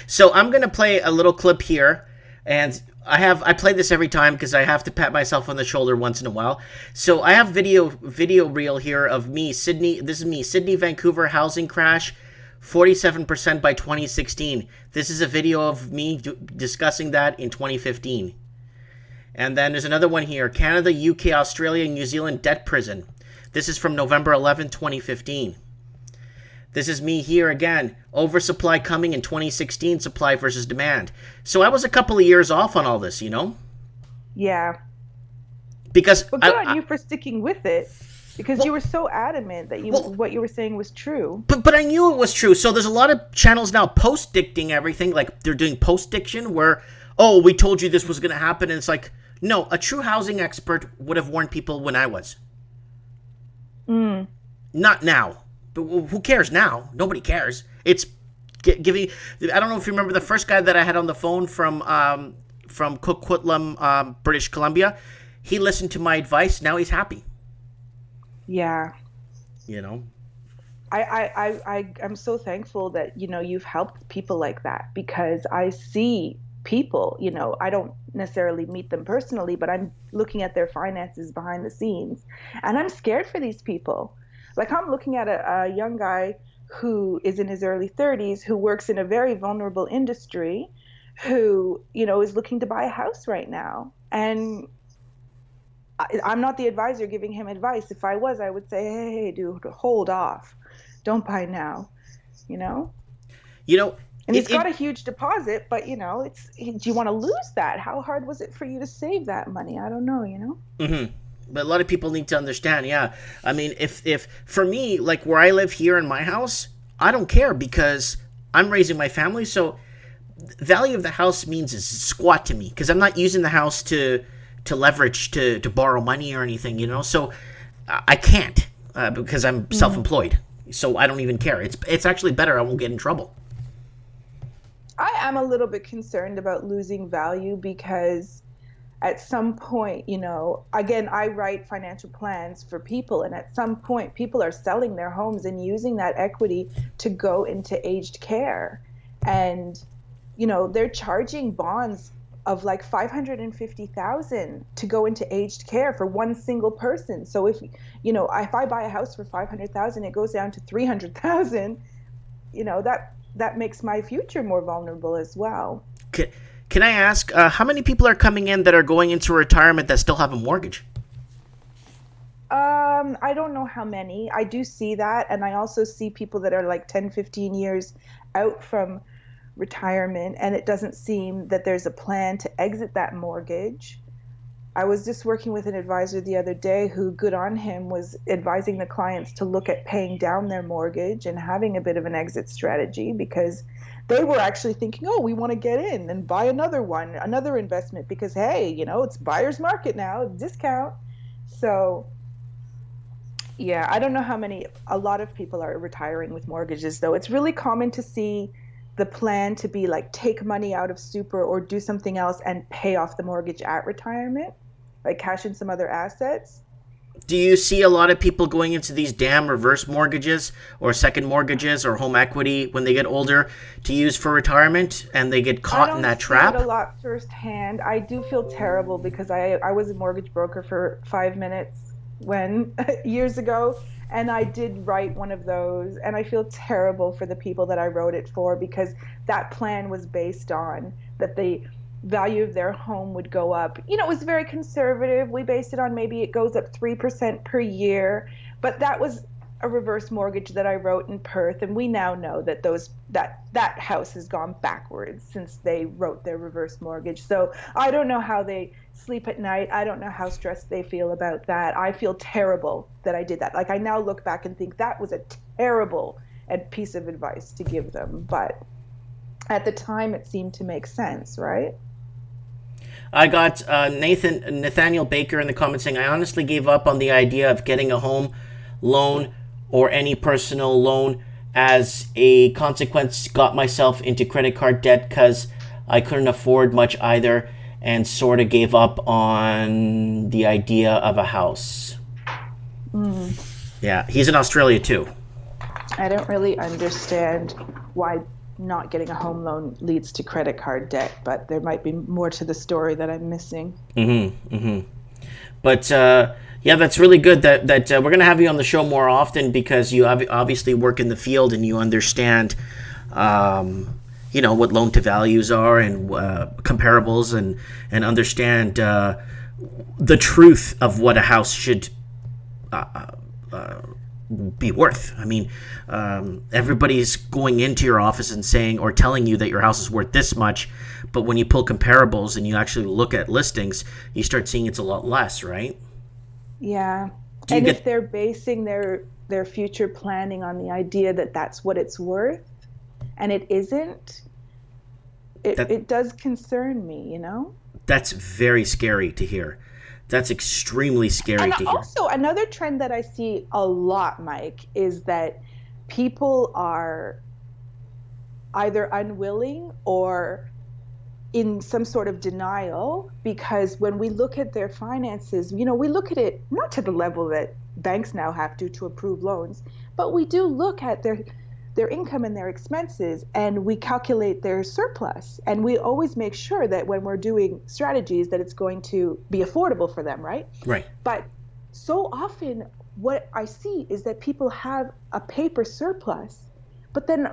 So I'm going to play a little clip here, and I play this every time because I have to pat myself on the shoulder once in a while. So I have video reel here of me, Sydney. This is me, Sydney, Vancouver housing crash, 47% by 2016. This is a video of me discussing that in 2015. And then there's another one here, Canada, UK, Australia, New Zealand debt prison. This is from November 11, 2015. This is me here again. Oversupply coming in 2016, supply versus demand. So I was a couple of years off on all this, you know? Yeah. Because well, good on you for sticking with it. because you were so adamant that what you were saying was true. But I knew it was true. So there's a lot of channels now post-dicting everything. Like they're doing post-diction where, oh, we told you this was going to happen. And it's like, no, a true housing expert would have warned people when I was. Not now. But who cares now? Nobody cares. It's giving... I don't know if you remember the first guy that I had on the phone from Coquitlam, British Columbia. He listened to my advice. Now he's happy. Yeah. You know? I'm so thankful that, you've helped people like that, because I see people, I don't necessarily meet them personally, but I'm looking at their finances behind the scenes, and I'm scared for these people. Like, I'm looking at a young guy who is in his early 30s, who works in a very vulnerable industry, who, is looking to buy a house right now. And I'm not the advisor giving him advice. If I was, I would say, hey, dude, hold off. Don't buy now, And it's got a huge deposit, but, do you want to lose that? How hard was it for you to save that money? I don't know, Mm-hmm. But a lot of people need to understand, yeah. I mean, if for me, like where I live here in my house, I don't care because I'm raising my family. So the value of the house means is squat to me because I'm not using the house to leverage to borrow money or anything, So I can't because I'm self-employed. So I don't even care. It's actually better. I won't get in trouble. I am a little bit concerned about losing value because at some point, again, I write financial plans for people, and at some point people are selling their homes and using that equity to go into aged care. And, they're charging bonds of like $550,000 to go into aged care for one single person. So if I buy a house for $500,000, it goes down to $300,000. That makes my future more vulnerable as well. Can I ask how many people are coming in that are going into retirement that still have a mortgage? I don't know how many. I do see that, and I also see people that are like 10, 15 years out from retirement, and it doesn't seem that there's a plan to exit that mortgage. I was just working with an advisor the other day who, good on him, was advising the clients to look at paying down their mortgage and having a bit of an exit strategy, because they were actually thinking, oh, we want to get in and buy another investment because, hey, it's buyer's market now, discount. So yeah, I don't know how many. A lot of people are retiring with mortgages, though. It's really common to see the plan to be like take money out of super or do something else and pay off the mortgage at retirement, like cash in some other assets. Do you see a lot of people going into these damn reverse mortgages or second mortgages or home equity when they get older to use for retirement, and they get caught in that trap? I don't see it a lot firsthand. I do feel terrible because I was a mortgage broker for 5 minutes years ago, and I did write one of those, and I feel terrible for the people that I wrote it for, because that plan was based on that the value of their home would go up. It was very conservative. We based it on maybe it goes up 3% per year, but that was a reverse mortgage that I wrote in Perth, and we now know that that house has gone backwards since they wrote their reverse mortgage. So I don't know how they sleep at night. I don't know how stressed they feel about that. I feel terrible that I did that. Like, I now look back and think that was a terrible piece of advice to give them, but at the time it seemed to make sense, right? I got Nathaniel Baker in the comments saying, I honestly gave up on the idea of getting a home loan or any personal loan. As a consequence, got myself into credit card debt because I couldn't afford much either, and sort of gave up on the idea of a house. Yeah, he's in Australia too. I don't really understand why not getting a home loan leads to credit card debt, but there might be more to the story that I'm missing. But yeah, that's really good that we're going to have you on the show more often, because you obviously work in the field and you understand what loan to values are and comparables, and understand the truth of what a house should be worth. I mean, everybody's going into your office and saying or telling you that your house is worth this much, but when you pull comparables and you actually look at listings, you start seeing it's a lot less, right? Yeah. And if they're basing their future planning on the idea that that's what it's worth, and it isn't, it does concern me, you know? That's very scary to hear. That's extremely scary to hear. And also, another trend that I see a lot, Mike, is that people are either unwilling or in some sort of denial, because when we look at their finances, you know, we look at it not to the level that banks now have to approve loans, but we do look at their income and their expenses, and we calculate their surplus, and we always make sure that when we're doing strategies that it's going to be affordable for them, right? Right. But so often what I see is that people have a paper surplus, but then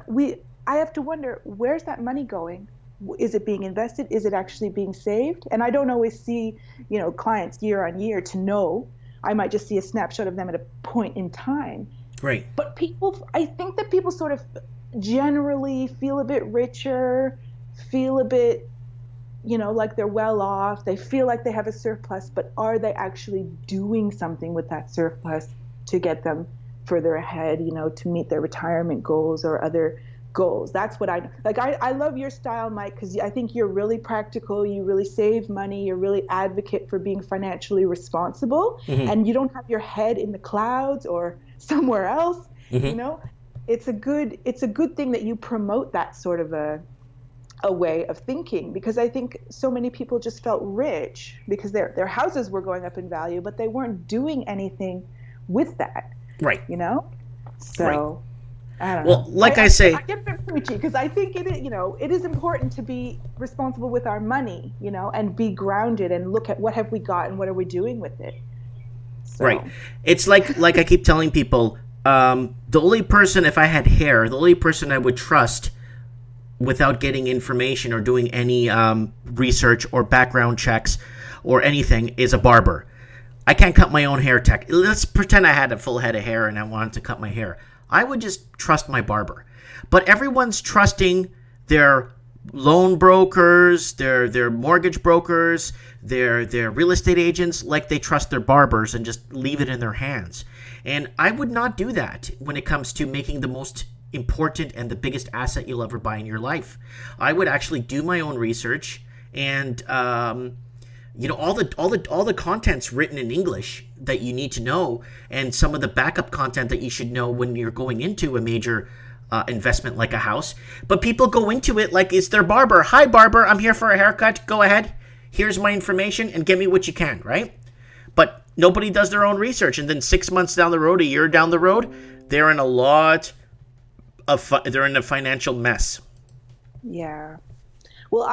I have to wonder, where's that money going? Is it being invested? Is it actually being saved? And I don't always see, you know, clients year on year to know. I might just see a snapshot of them at a point in time. Right. But I think that people sort of generally feel a bit richer, feel a bit, you know, like they're well off. They feel like they have a surplus, but are they actually doing something with that surplus to get them further ahead, you know, to meet their retirement goals or other goals? That's what I love your style, Mike, because I think you're really practical. You really save money. You're really advocate for being financially responsible, and you don't have your head in the clouds or somewhere else. You know, it's a good thing that you promote that sort of a way of thinking, because I think so many people just felt rich because their houses were going up in value, but they weren't doing anything with that. Right. You know, so. Right. I don't well, know. like I say, I get a bit preachy because I think it is important to be responsible with our money, you know, and be grounded and look at what have we got and what are we doing with it. So. Right. It's like I keep telling people, the only person, if I had hair, the only person I would trust without getting information or doing any research or background checks or anything is a barber. I can't cut my own hair. Let's pretend I had a full head of hair and I wanted to cut my hair. I would just trust my barber. But everyone's trusting their loan brokers, their mortgage brokers, their real estate agents like they trust their barbers and just leave it in their hands. And I would not do that when it comes to making the most important and the biggest asset you'll ever buy in your life. I would actually do my own research, and you know, all the content's written in English that you need to know, and some of the backup content that you should know when you're going into a major investment like a house. But people go into it like it's their barber. Hi, barber, I'm here for a haircut. Go ahead. Here's my information and give me what you can, right? But nobody does their own research. And then 6 months down the road, a year down the road, they're in a financial mess. Yeah. Well,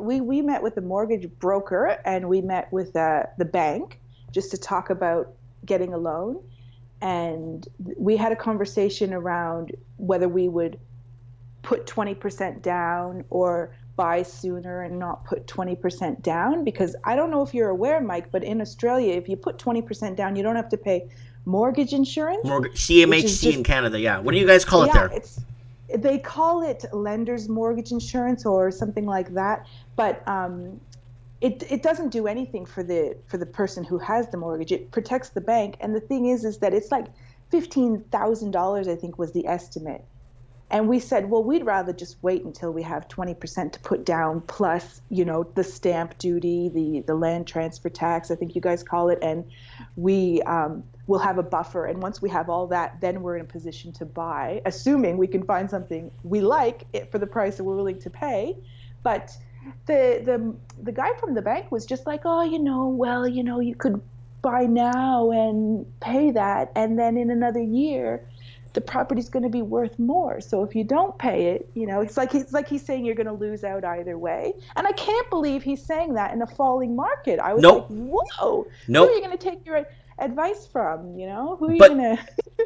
we met with the mortgage broker and we met with the bank just to talk about getting a loan. And we had a conversation around whether we would put 20% down or buy sooner and not put 20% down. Because I don't know if you're aware, Mike, but in Australia, if you put 20% down, you don't have to pay mortgage insurance. CMHC in Canada, yeah. What do you guys call it there? They call it lender's mortgage insurance or something like that, but it doesn't do anything for the person who has the mortgage. It protects the bank, and the thing is that it's like $15,000, I think, was the estimate. And we said, well, we'd rather just wait until we have 20% to put down, plus, you know, the stamp duty, the land transfer tax, I think you guys call it, and we will have a buffer. And once we have all that, then we're in a position to buy, assuming we can find something we like it for the price that we're willing to pay. But the guy from the bank was just like, oh, you could buy now and pay that, and then in another year the property's going to be worth more. So if you don't pay it, you know, it's like he's saying you're going to lose out either way. And I can't believe he's saying that in a falling market. I was like, whoa, who are you going to take your advice from? You know, who are you going to?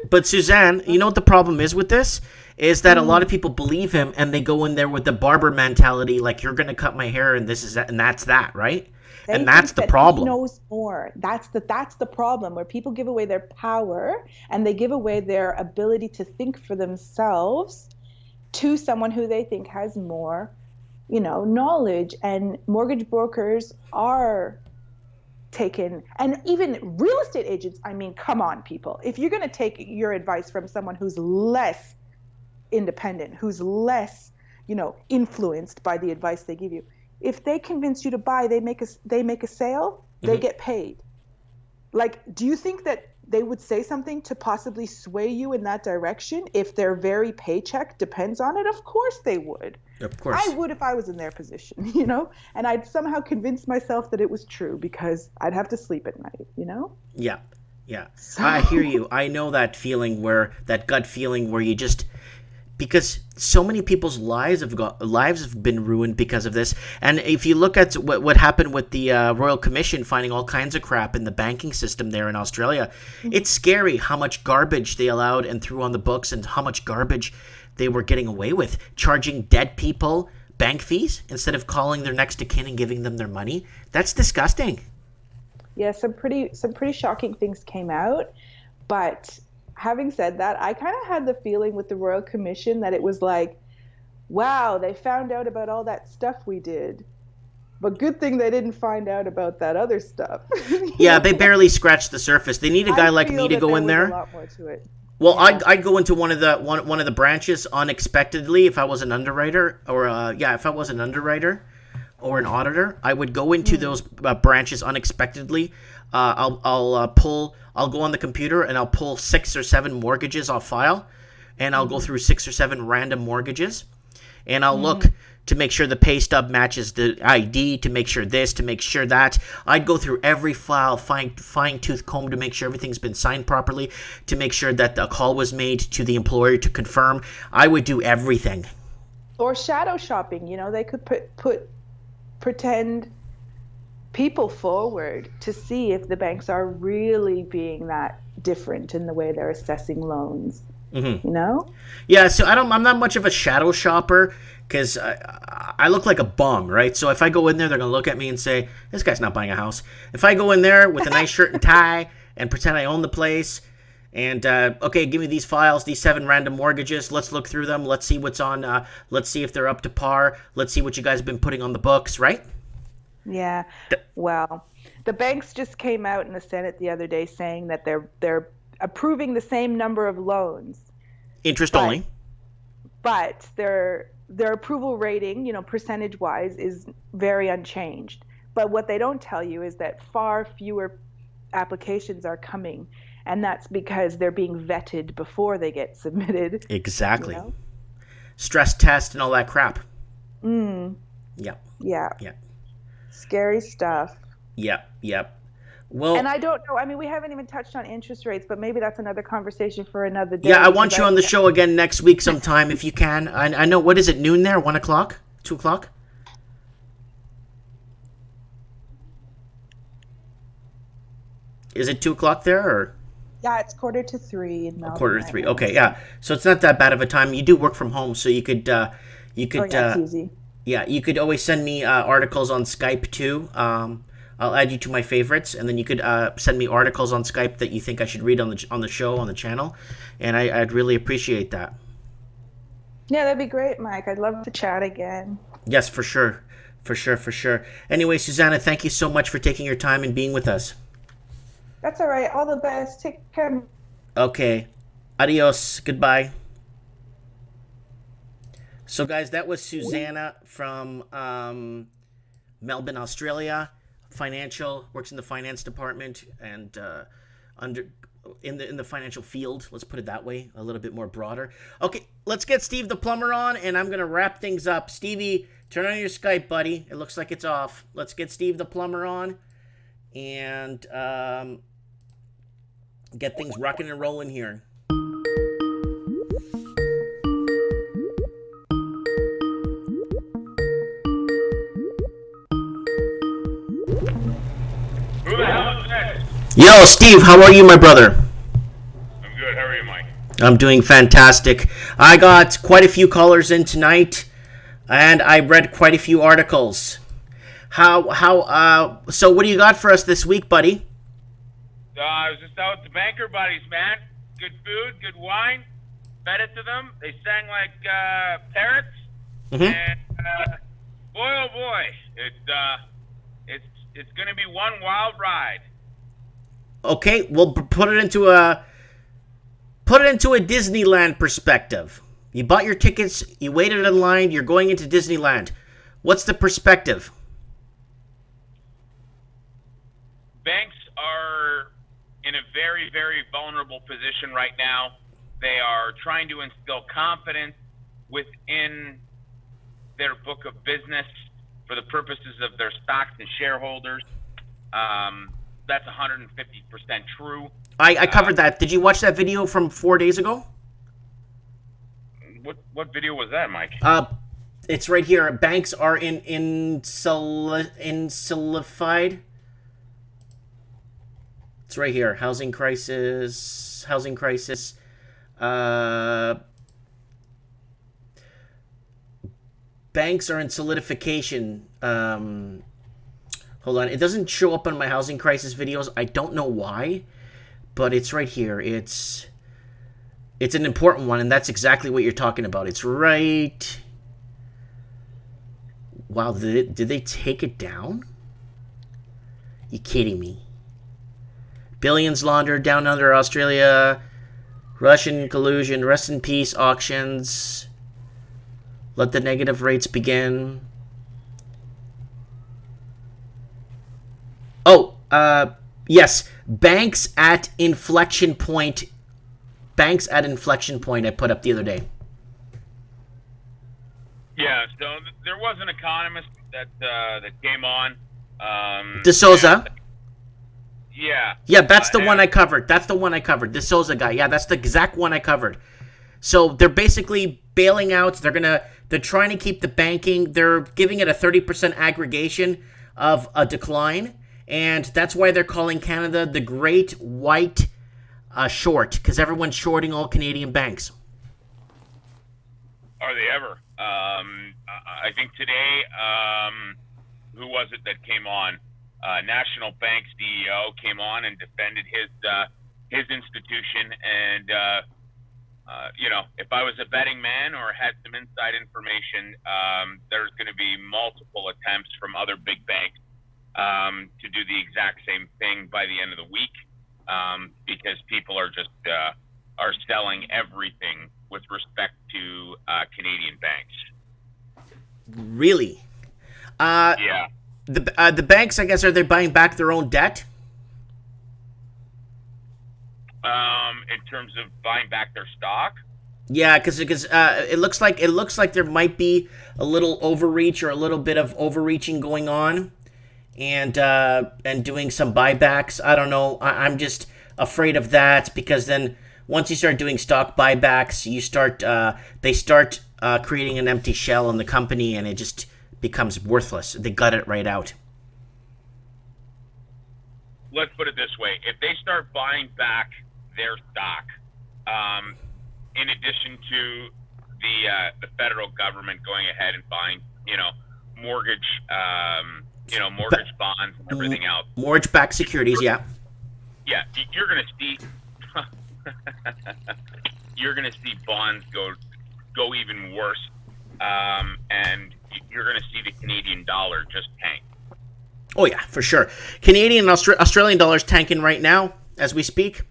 But Suzanne, you know what the problem is with this? Is that a lot of people believe him and they go in there with the barber mentality, like, you're going to cut my hair and this is that, and that's that, right? And that's the problem. He knows more. That's the problem, where people give away their power and they give away their ability to think for themselves to someone who they think has more, you know, knowledge. And mortgage brokers are taken, and even real estate agents, I mean, come on, people. If you're going to take your advice from someone who's less independent, who's less, influenced by the advice they give you, if they convince you to buy, they make a sale, they get paid. Like, do you think that they would say something to possibly sway you in that direction if their very paycheck depends on it? Of course they would. Of course. I would if I was in their position, and I'd somehow convince myself that it was true because I'd have to sleep at night, Yeah. I hear you. I know that feeling that gut feeling where you just, because so many people's lives have been ruined because of this. And if you look at what happened with the Royal Commission finding all kinds of crap in the banking system there in Australia, it's scary how much garbage they allowed and threw on the books, and how much garbage they were getting away with, charging dead people bank fees instead of calling their next of kin and giving them their money. That's disgusting. Yeah, some pretty shocking things came out, but having said that, I kind of had the feeling with the Royal Commission that it was like, wow, they found out about all that stuff we did, but good thing they didn't find out about that other stuff. Yeah, they barely scratched the surface. They need a guy like me to go in there. A lot more to it. Well, yeah. I'd go into one of the branches unexpectedly if I was an underwriter, or if I was an underwriter or an auditor, I would go into those branches unexpectedly. I'll go on the computer and I'll pull 6 or 7 mortgages off file, and I'll go through 6 or 7 random mortgages, and I'll look to make sure the pay stub matches the ID, to make sure this, to make sure that. I'd go through every file, fine-tooth comb to make sure everything's been signed properly, to make sure that the call was made to the employer to confirm. I would do everything. Or shadow shopping, they could put pretend people forward to see if the banks are really being that different in the way they're assessing loans. Yeah, so I'm not much of a shadow shopper, because I look like a bum, right? So if I go in there, they're gonna look at me and say, this guy's not buying a house. If I go in there with a nice shirt and tie and pretend I own the place, and okay, give me these files, these 7 random mortgages, let's look through them, let's see what's on, let's see if they're up to par, let's see what you guys have been putting on the books, right? Yeah. Well, the banks just came out in the Senate the other day saying that they're approving the same number of loans. Interest only. But their approval rating, percentage-wise, is very unchanged. But what they don't tell you is that far fewer applications are coming, and that's because they're being vetted before they get submitted. Exactly. Stress test and all that crap. Yeah. Scary stuff. Yep. Well, and I don't know. I mean, we haven't even touched on interest rates, but maybe that's another conversation for another day. Yeah, I want you on the show again next week sometime if you can. I know, what is it, noon there? 1 o'clock? 2 o'clock? Is it 2 o'clock there, or? Yeah, it's 2:45 in Melbourne. 2:45. Okay, yeah. So it's not that bad of a time. You do work from home, so you could. It's easy. Yeah, you could always send me articles on Skype too. I'll add you to my favorites, and then you could send me articles on Skype that you think I should read on the show, on the channel, and I'd really appreciate that. Yeah, that'd be great, Mike. I'd love to chat again. Yes, for sure. Anyway, Susanna, thank you so much for taking your time and being with us. That's all right. All the best. Take care. Okay. Adios. Goodbye. So, guys, that was Susanna from Melbourne, Australia. Works in the finance department and in the financial field. Let's put it that way, a little bit more broader. Okay, let's get Steve the plumber on, and I'm gonna wrap things up. Stevie, turn on your Skype, buddy. It looks like it's off. Let's get Steve the plumber on, and get things rocking and rolling here. Who the hell is next? Yo, Steve, how are you, my brother? I'm good. How are you, Mike? I'm doing fantastic. I got quite a few callers in tonight, and I read quite a few articles. So what do you got for us this week, buddy? I was just out with the banker buddies, man. Good food, good wine. Fed it to them. They sang like parrots. Mm-hmm. And boy, oh boy, it's It's going to be one wild ride. Okay, we'll put it into a Disneyland perspective. You bought your tickets, you waited in line, you're going into Disneyland. What's the perspective? Banks are in a very, very vulnerable position right now. They are trying to instill confidence within their book of business for the purposes of their stocks and shareholders. That's 150% true. I covered that. Did you watch that video from 4 days ago? What video was that, Mike? It's right here. Banks are insolidified. It's right here. Housing crisis. Banks are in solidification. Hold on. It doesn't show up on my housing crisis videos. I don't know why, but it's right here. It's an important one, and that's exactly what you're talking about. It's right. Wow, did they take it down? You kidding me? Billions laundered down under Australia. Russian collusion. Rest in peace auctions. Let the negative rates begin. Oh, yes. Banks at inflection point. Banks at inflection point I put up the other day. Yeah, so there was an economist that came on. DeSouza. Yeah. Yeah, that's the one I covered. That's the one I covered. The Souza guy. Yeah, that's the exact one I covered. So they're basically bailing out. They're trying to keep the banking. They're giving it a 30% aggregation of a decline. And that's why they're calling Canada the Great White Short, because everyone's shorting all Canadian banks. Are they ever? I think today, who was it that came on? National Bank CEO came on and defended his institution. And, if I was a betting man or had some inside information, there's going to be multiple attempts from other big banks to do the exact same thing by the end of the week, because people are just are selling everything with respect to Canadian banks. Really? Yeah. The banks, I guess, are they buying back their own debt? In terms of buying back their stock. Yeah, because it looks like there might be a little overreach or a little bit of overreaching going on, and doing some buybacks. I don't know. I'm just afraid of that, because then once you start doing stock buybacks, they start creating an empty shell in the company, and it just becomes worthless. They gut it right out. Let's put it this way: if they start buying back their stock, in addition to the federal government going ahead and buying, mortgage bonds and everything else, mortgage-backed securities, yeah. Yeah, you're going to see bonds go even worse, and you're going to see the Canadian dollar just tank. Oh yeah, for sure. Canadian and Australian dollars tanking right now as we speak,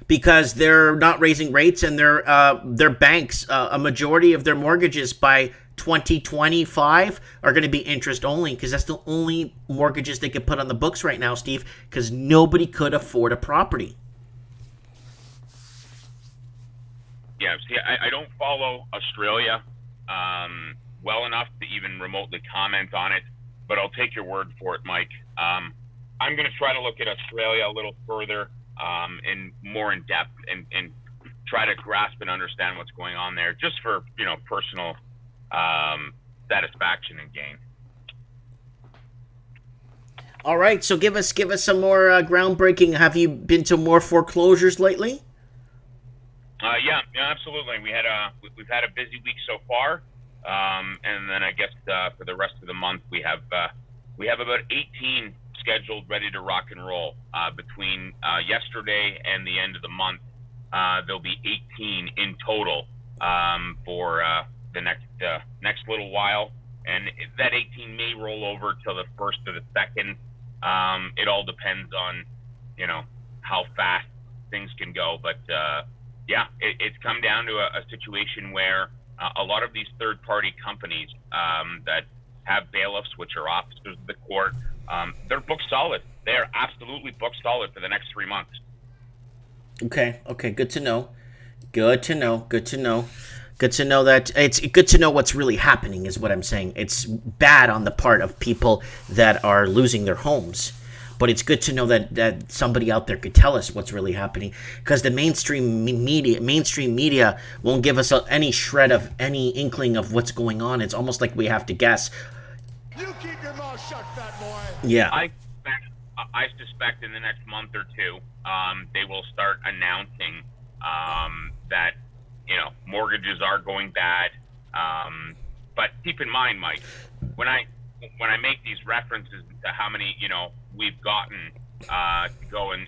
because they're not raising rates, and their banks, a majority of their mortgages by 2025 are going to be interest only, because that's the only mortgages they could put on the books right now, Steve, because nobody could afford a property. Yeah, see, I don't follow Australia well enough to even remotely comment on it, but I'll take your word for it, Mike. I'm going to try to look at Australia a little further and more in depth, and try to grasp and understand what's going on there, just for personal satisfaction and gain. All right, so give us some more groundbreaking. Have you been to more foreclosures lately? Yeah, absolutely. We've had a busy week so far, and then I guess for the rest of the month we have about 18 scheduled, ready to rock and roll. Between yesterday and the end of the month, there'll be 18 in total for the next little while, and that 18 may roll over till the 1st or the 2nd. It all depends on, how fast things can go. But it's come down to a situation where a lot of these third-party companies that have bailiffs, which are officers of the court, they're booked solid. They are absolutely booked solid for the next 3 months. Okay, good to know. Good to know that it's good to know what's really happening is what I'm saying. It's bad on the part of people that are losing their homes. But it's good to know that somebody out there could tell us what's really happening, because the mainstream media won't give us any shred of any inkling of what's going on. It's almost like we have to guess. You keep your mouth shut, fat boy. Yeah. I suspect in the next month or two, they will start announcing that mortgages are going bad. But keep in mind, Mike, when I make these references to how many we've gotten to go and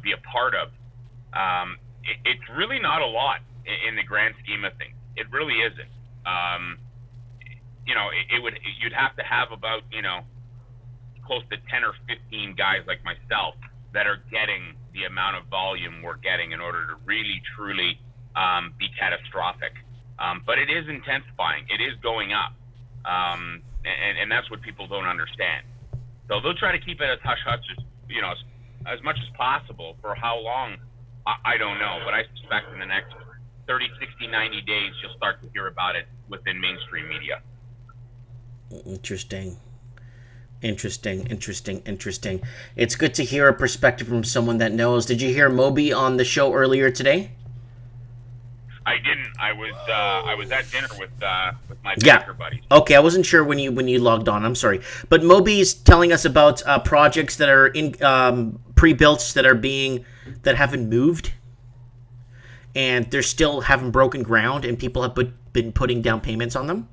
be a part of, it's really not a lot in the grand scheme of things. It really isn't. You'd have to have about close to 10 or 15 guys like myself that are getting the amount of volume we're getting in order to really truly be catastrophic. But it is intensifying. It is going up. And that's what people don't understand. So they'll try to keep it as hush-hush as much as possible. For how long, I don't know. But I suspect in the next 30, 60, 90 days, you'll start to hear about it within mainstream media. Interesting. It's good to hear a perspective from someone that knows. Did you hear Moby on the show earlier today? I didn't. I was at dinner with my banker buddies. Okay, I wasn't sure when you logged on. I'm sorry, but Moby's telling us about projects that are in pre-built that haven't moved, and they're still haven't broken ground, and people have been putting down payments on them.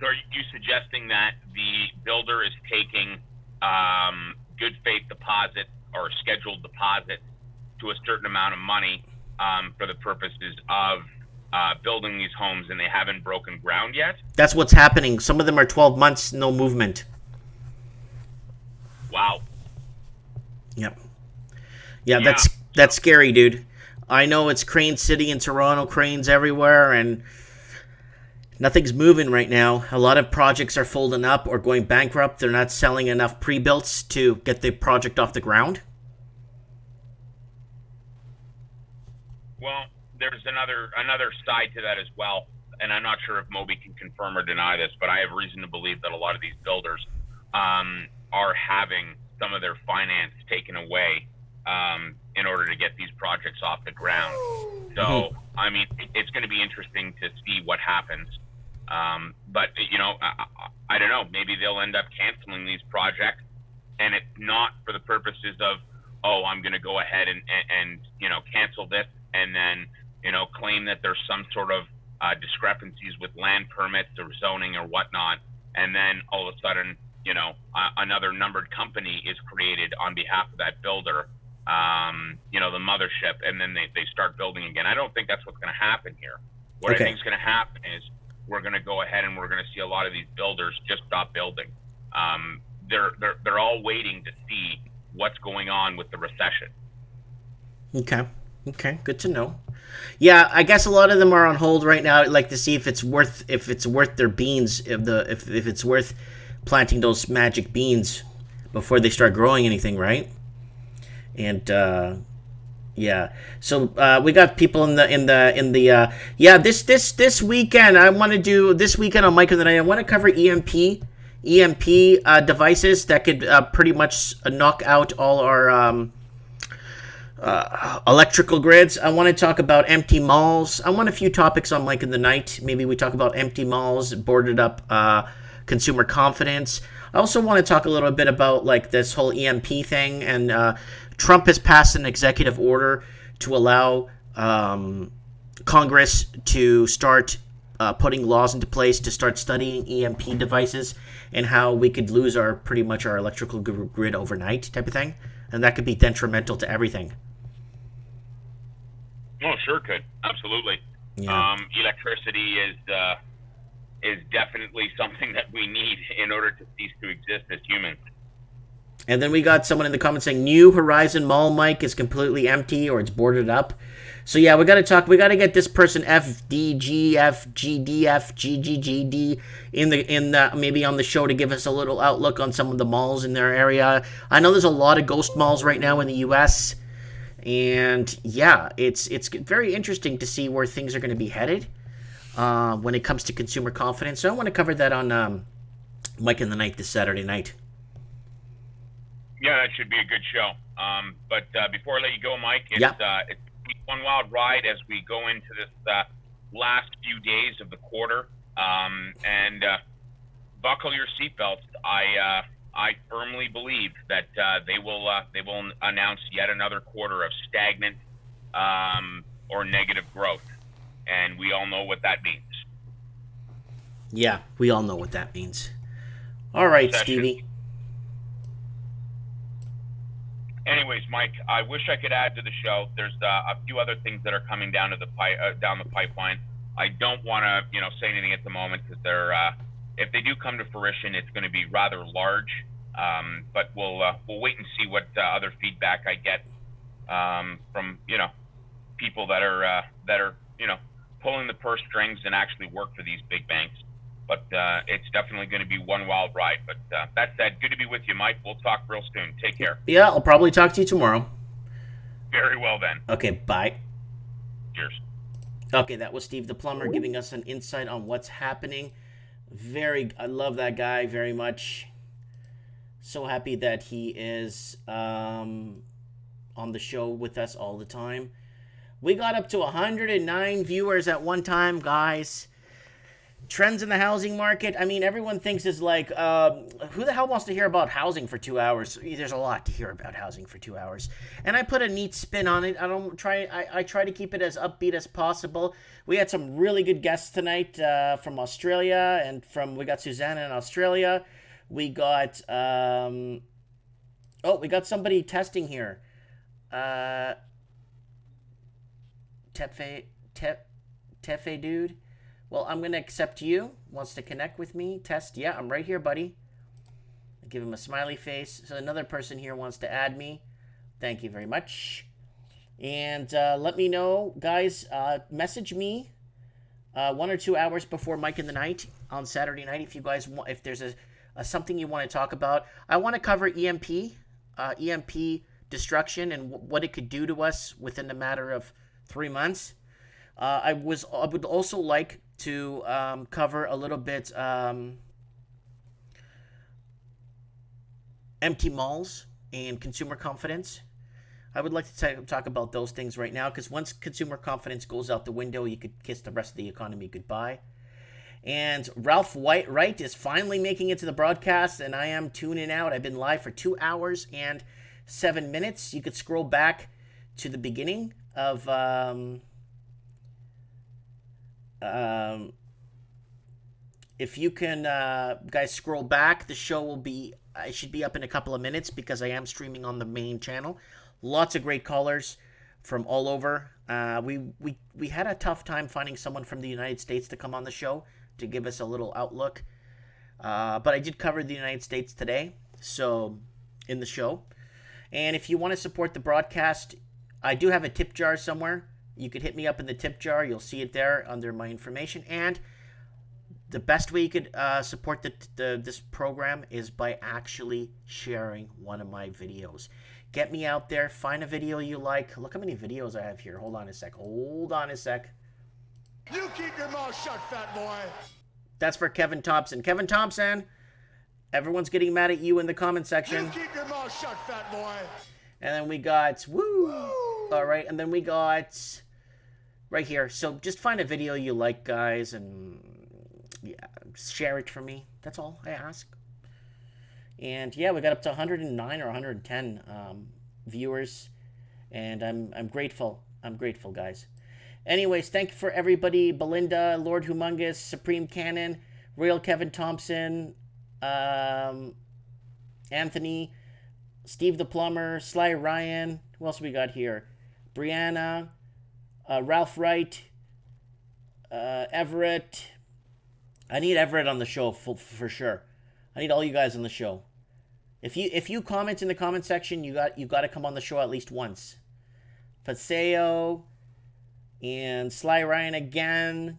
So are you suggesting that the builder is taking good faith deposit or scheduled deposit to a certain amount of money for the purposes of building these homes, and they haven't broken ground yet? That's what's happening. Some of them are 12 months, no movement. Wow. Yep. Yeah, that's scary, dude. I know it's Crane City in Toronto, cranes everywhere, and nothing's moving right now. A lot of projects are folding up or going bankrupt. They're not selling enough pre-builts to get the project off the ground. Well, there's another side to that as well, and I'm not sure if Moby can confirm or deny this, but I have reason to believe that a lot of these builders are having some of their finance taken away in order to get these projects off the ground. So, I mean, it's going to be interesting to see what happens. But, I don't know. Maybe they'll end up canceling these projects, and it's not for the purposes of, I'm going to go ahead and cancel this and then, claim that there's some sort of discrepancies with land permits or zoning or whatnot. And then all of a sudden, another numbered company is created on behalf of that builder, the mothership, and then they start building again. I don't think that's what's going to happen here. What I think is going to happen is we're going to go ahead and we're going to see a lot of these builders just stop building. They're all waiting to see what's going on with the recession. Okay, good to know. Yeah, I guess a lot of them are on hold right now. I'd like to see if it's worth their beans, if it's worth planting those magic beans before they start growing anything, right? And yeah, so we got people in the this weekend. I want to do this weekend on Mike of the Night. I want to cover EMP devices that could pretty much knock out all our electrical grids. I want to talk about empty malls. I want a few topics on Mike in the Night. Maybe we talk about empty malls, boarded up consumer confidence. I also want to talk a little bit about like this whole EMP thing, and Trump has passed an executive order to allow Congress to start putting laws into place to start studying EMP devices and how we could lose our electrical grid overnight type of thing, and that could be detrimental to everything. Oh, sure could. Absolutely. Yeah. Electricity is is definitely something that we need in order to cease to exist as humans. And then we got someone in the comments saying New Horizon Mall, Mike, is completely empty or it's boarded up. So yeah, we got to get this person FDGFGDFGGGD in the maybe on the show to give us a little outlook on some of the malls in their area. I know there's a lot of ghost malls right now in the US, and yeah, it's very interesting to see where things are going to be headed when it comes to consumer confidence. So I want to cover that on Mike in the Night this Saturday night. Yeah, that should be a good show. But before I let you go, Mike, it's one wild ride as we go into this last few days of the quarter. And buckle your seatbelts. I firmly believe that they will announce yet another quarter of stagnant or negative growth, and we all know what that means. Yeah, we all know what that means. All right, Stevie. Anyways, Mike, I wish I could add to the show. There's a few other things that are coming down the pipeline. I don't want to, say anything at the moment because they're, if they do come to fruition, it's going to be rather large. But we'll wait and see what other feedback I get from people that are pulling the purse strings and actually work for these big banks. But it's definitely going to be one wild ride. But that said, good to be with you, Mike. We'll talk real soon. Take care. Yeah, I'll probably talk to you tomorrow. Very well then. Okay, bye. Cheers. Okay, that was Steve the Plumber giving us an insight on what's happening. I love that guy very much. So happy that he is on the show with us all the time. We got up to 109 viewers at one time, guys. Trends in the housing market. I mean, everyone thinks is like, who the hell wants to hear about housing for 2 hours? There's a lot to hear about housing for 2 hours. And I put a neat spin on it. I try to keep it as upbeat as possible. We had some really good guests tonight from Australia, and we got Susanna in Australia. We got we got somebody testing here. Tefe dude. Well, I'm going to accept you. Wants to connect with me. Test. Yeah, I'm right here, buddy. I give him a smiley face. So another person here wants to add me. Thank you very much. And let me know, guys. Message me 1 or 2 hours before Mike in the Night on Saturday night if you guys want. If there's something you want to talk about. I want to cover EMP destruction and what it could do to us within a matter of 3 months. I would also like to cover a little bit empty malls and consumer confidence. I would like to talk about those things right now because once consumer confidence goes out the window, you could kiss the rest of the economy goodbye. And Ralph Wright is finally making it to the broadcast, and I am tuning out. I've been live for 2 hours and 7 minutes. You could scroll back to the beginning of if you can guys scroll back, the show I should be up in a couple of minutes because I am streaming on the main channel. Lots of great callers from all over. We had a tough time finding someone from the United States to come on the show to give us a little outlook, but I did cover the United States today, so in the show. And if you want to support the broadcast, I do have a tip jar somewhere. You could hit me up in the tip jar. You'll see it there under my information. And the best way you could support this program is by actually sharing one of my videos. Get me out there. Find a video you like. Look how many videos I have here. Hold on a sec. You keep your mouth shut, fat boy. That's for Kevin Thompson. Kevin Thompson, everyone's getting mad at you in the comment section. You keep your mouth shut, fat boy. And then we got, woo! All right, and then we got right here. So just find a video you like, guys, and yeah, share it for me. That's all I ask. And yeah, we got up to 109 or 110 viewers, and I'm grateful. I'm grateful, guys. Anyways, thank you for everybody. Belinda, Lord Humongous, Supreme Cannon, Real Kevin Thompson, Anthony, Steve the Plumber, Sly Ryan. Who else we got here? Brianna, Ralph Wright, Everett, I need Everett on the show for sure. I need all you guys on the show. If you comment in the comment section, you got to come on the show at least once. Paseo and Sly Ryan again.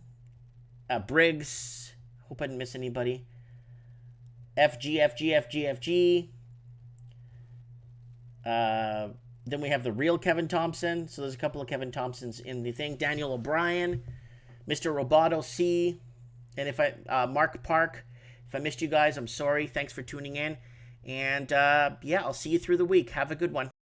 Briggs. Hope I didn't miss anybody. FG. Then we have the real Kevin Thompson. So there's a couple of Kevin Thompsons in the thing. Daniel O'Brien, Mr. Roboto C, and Mark Park. If I missed you guys, I'm sorry. Thanks for tuning in. And yeah, I'll see you through the week. Have a good one.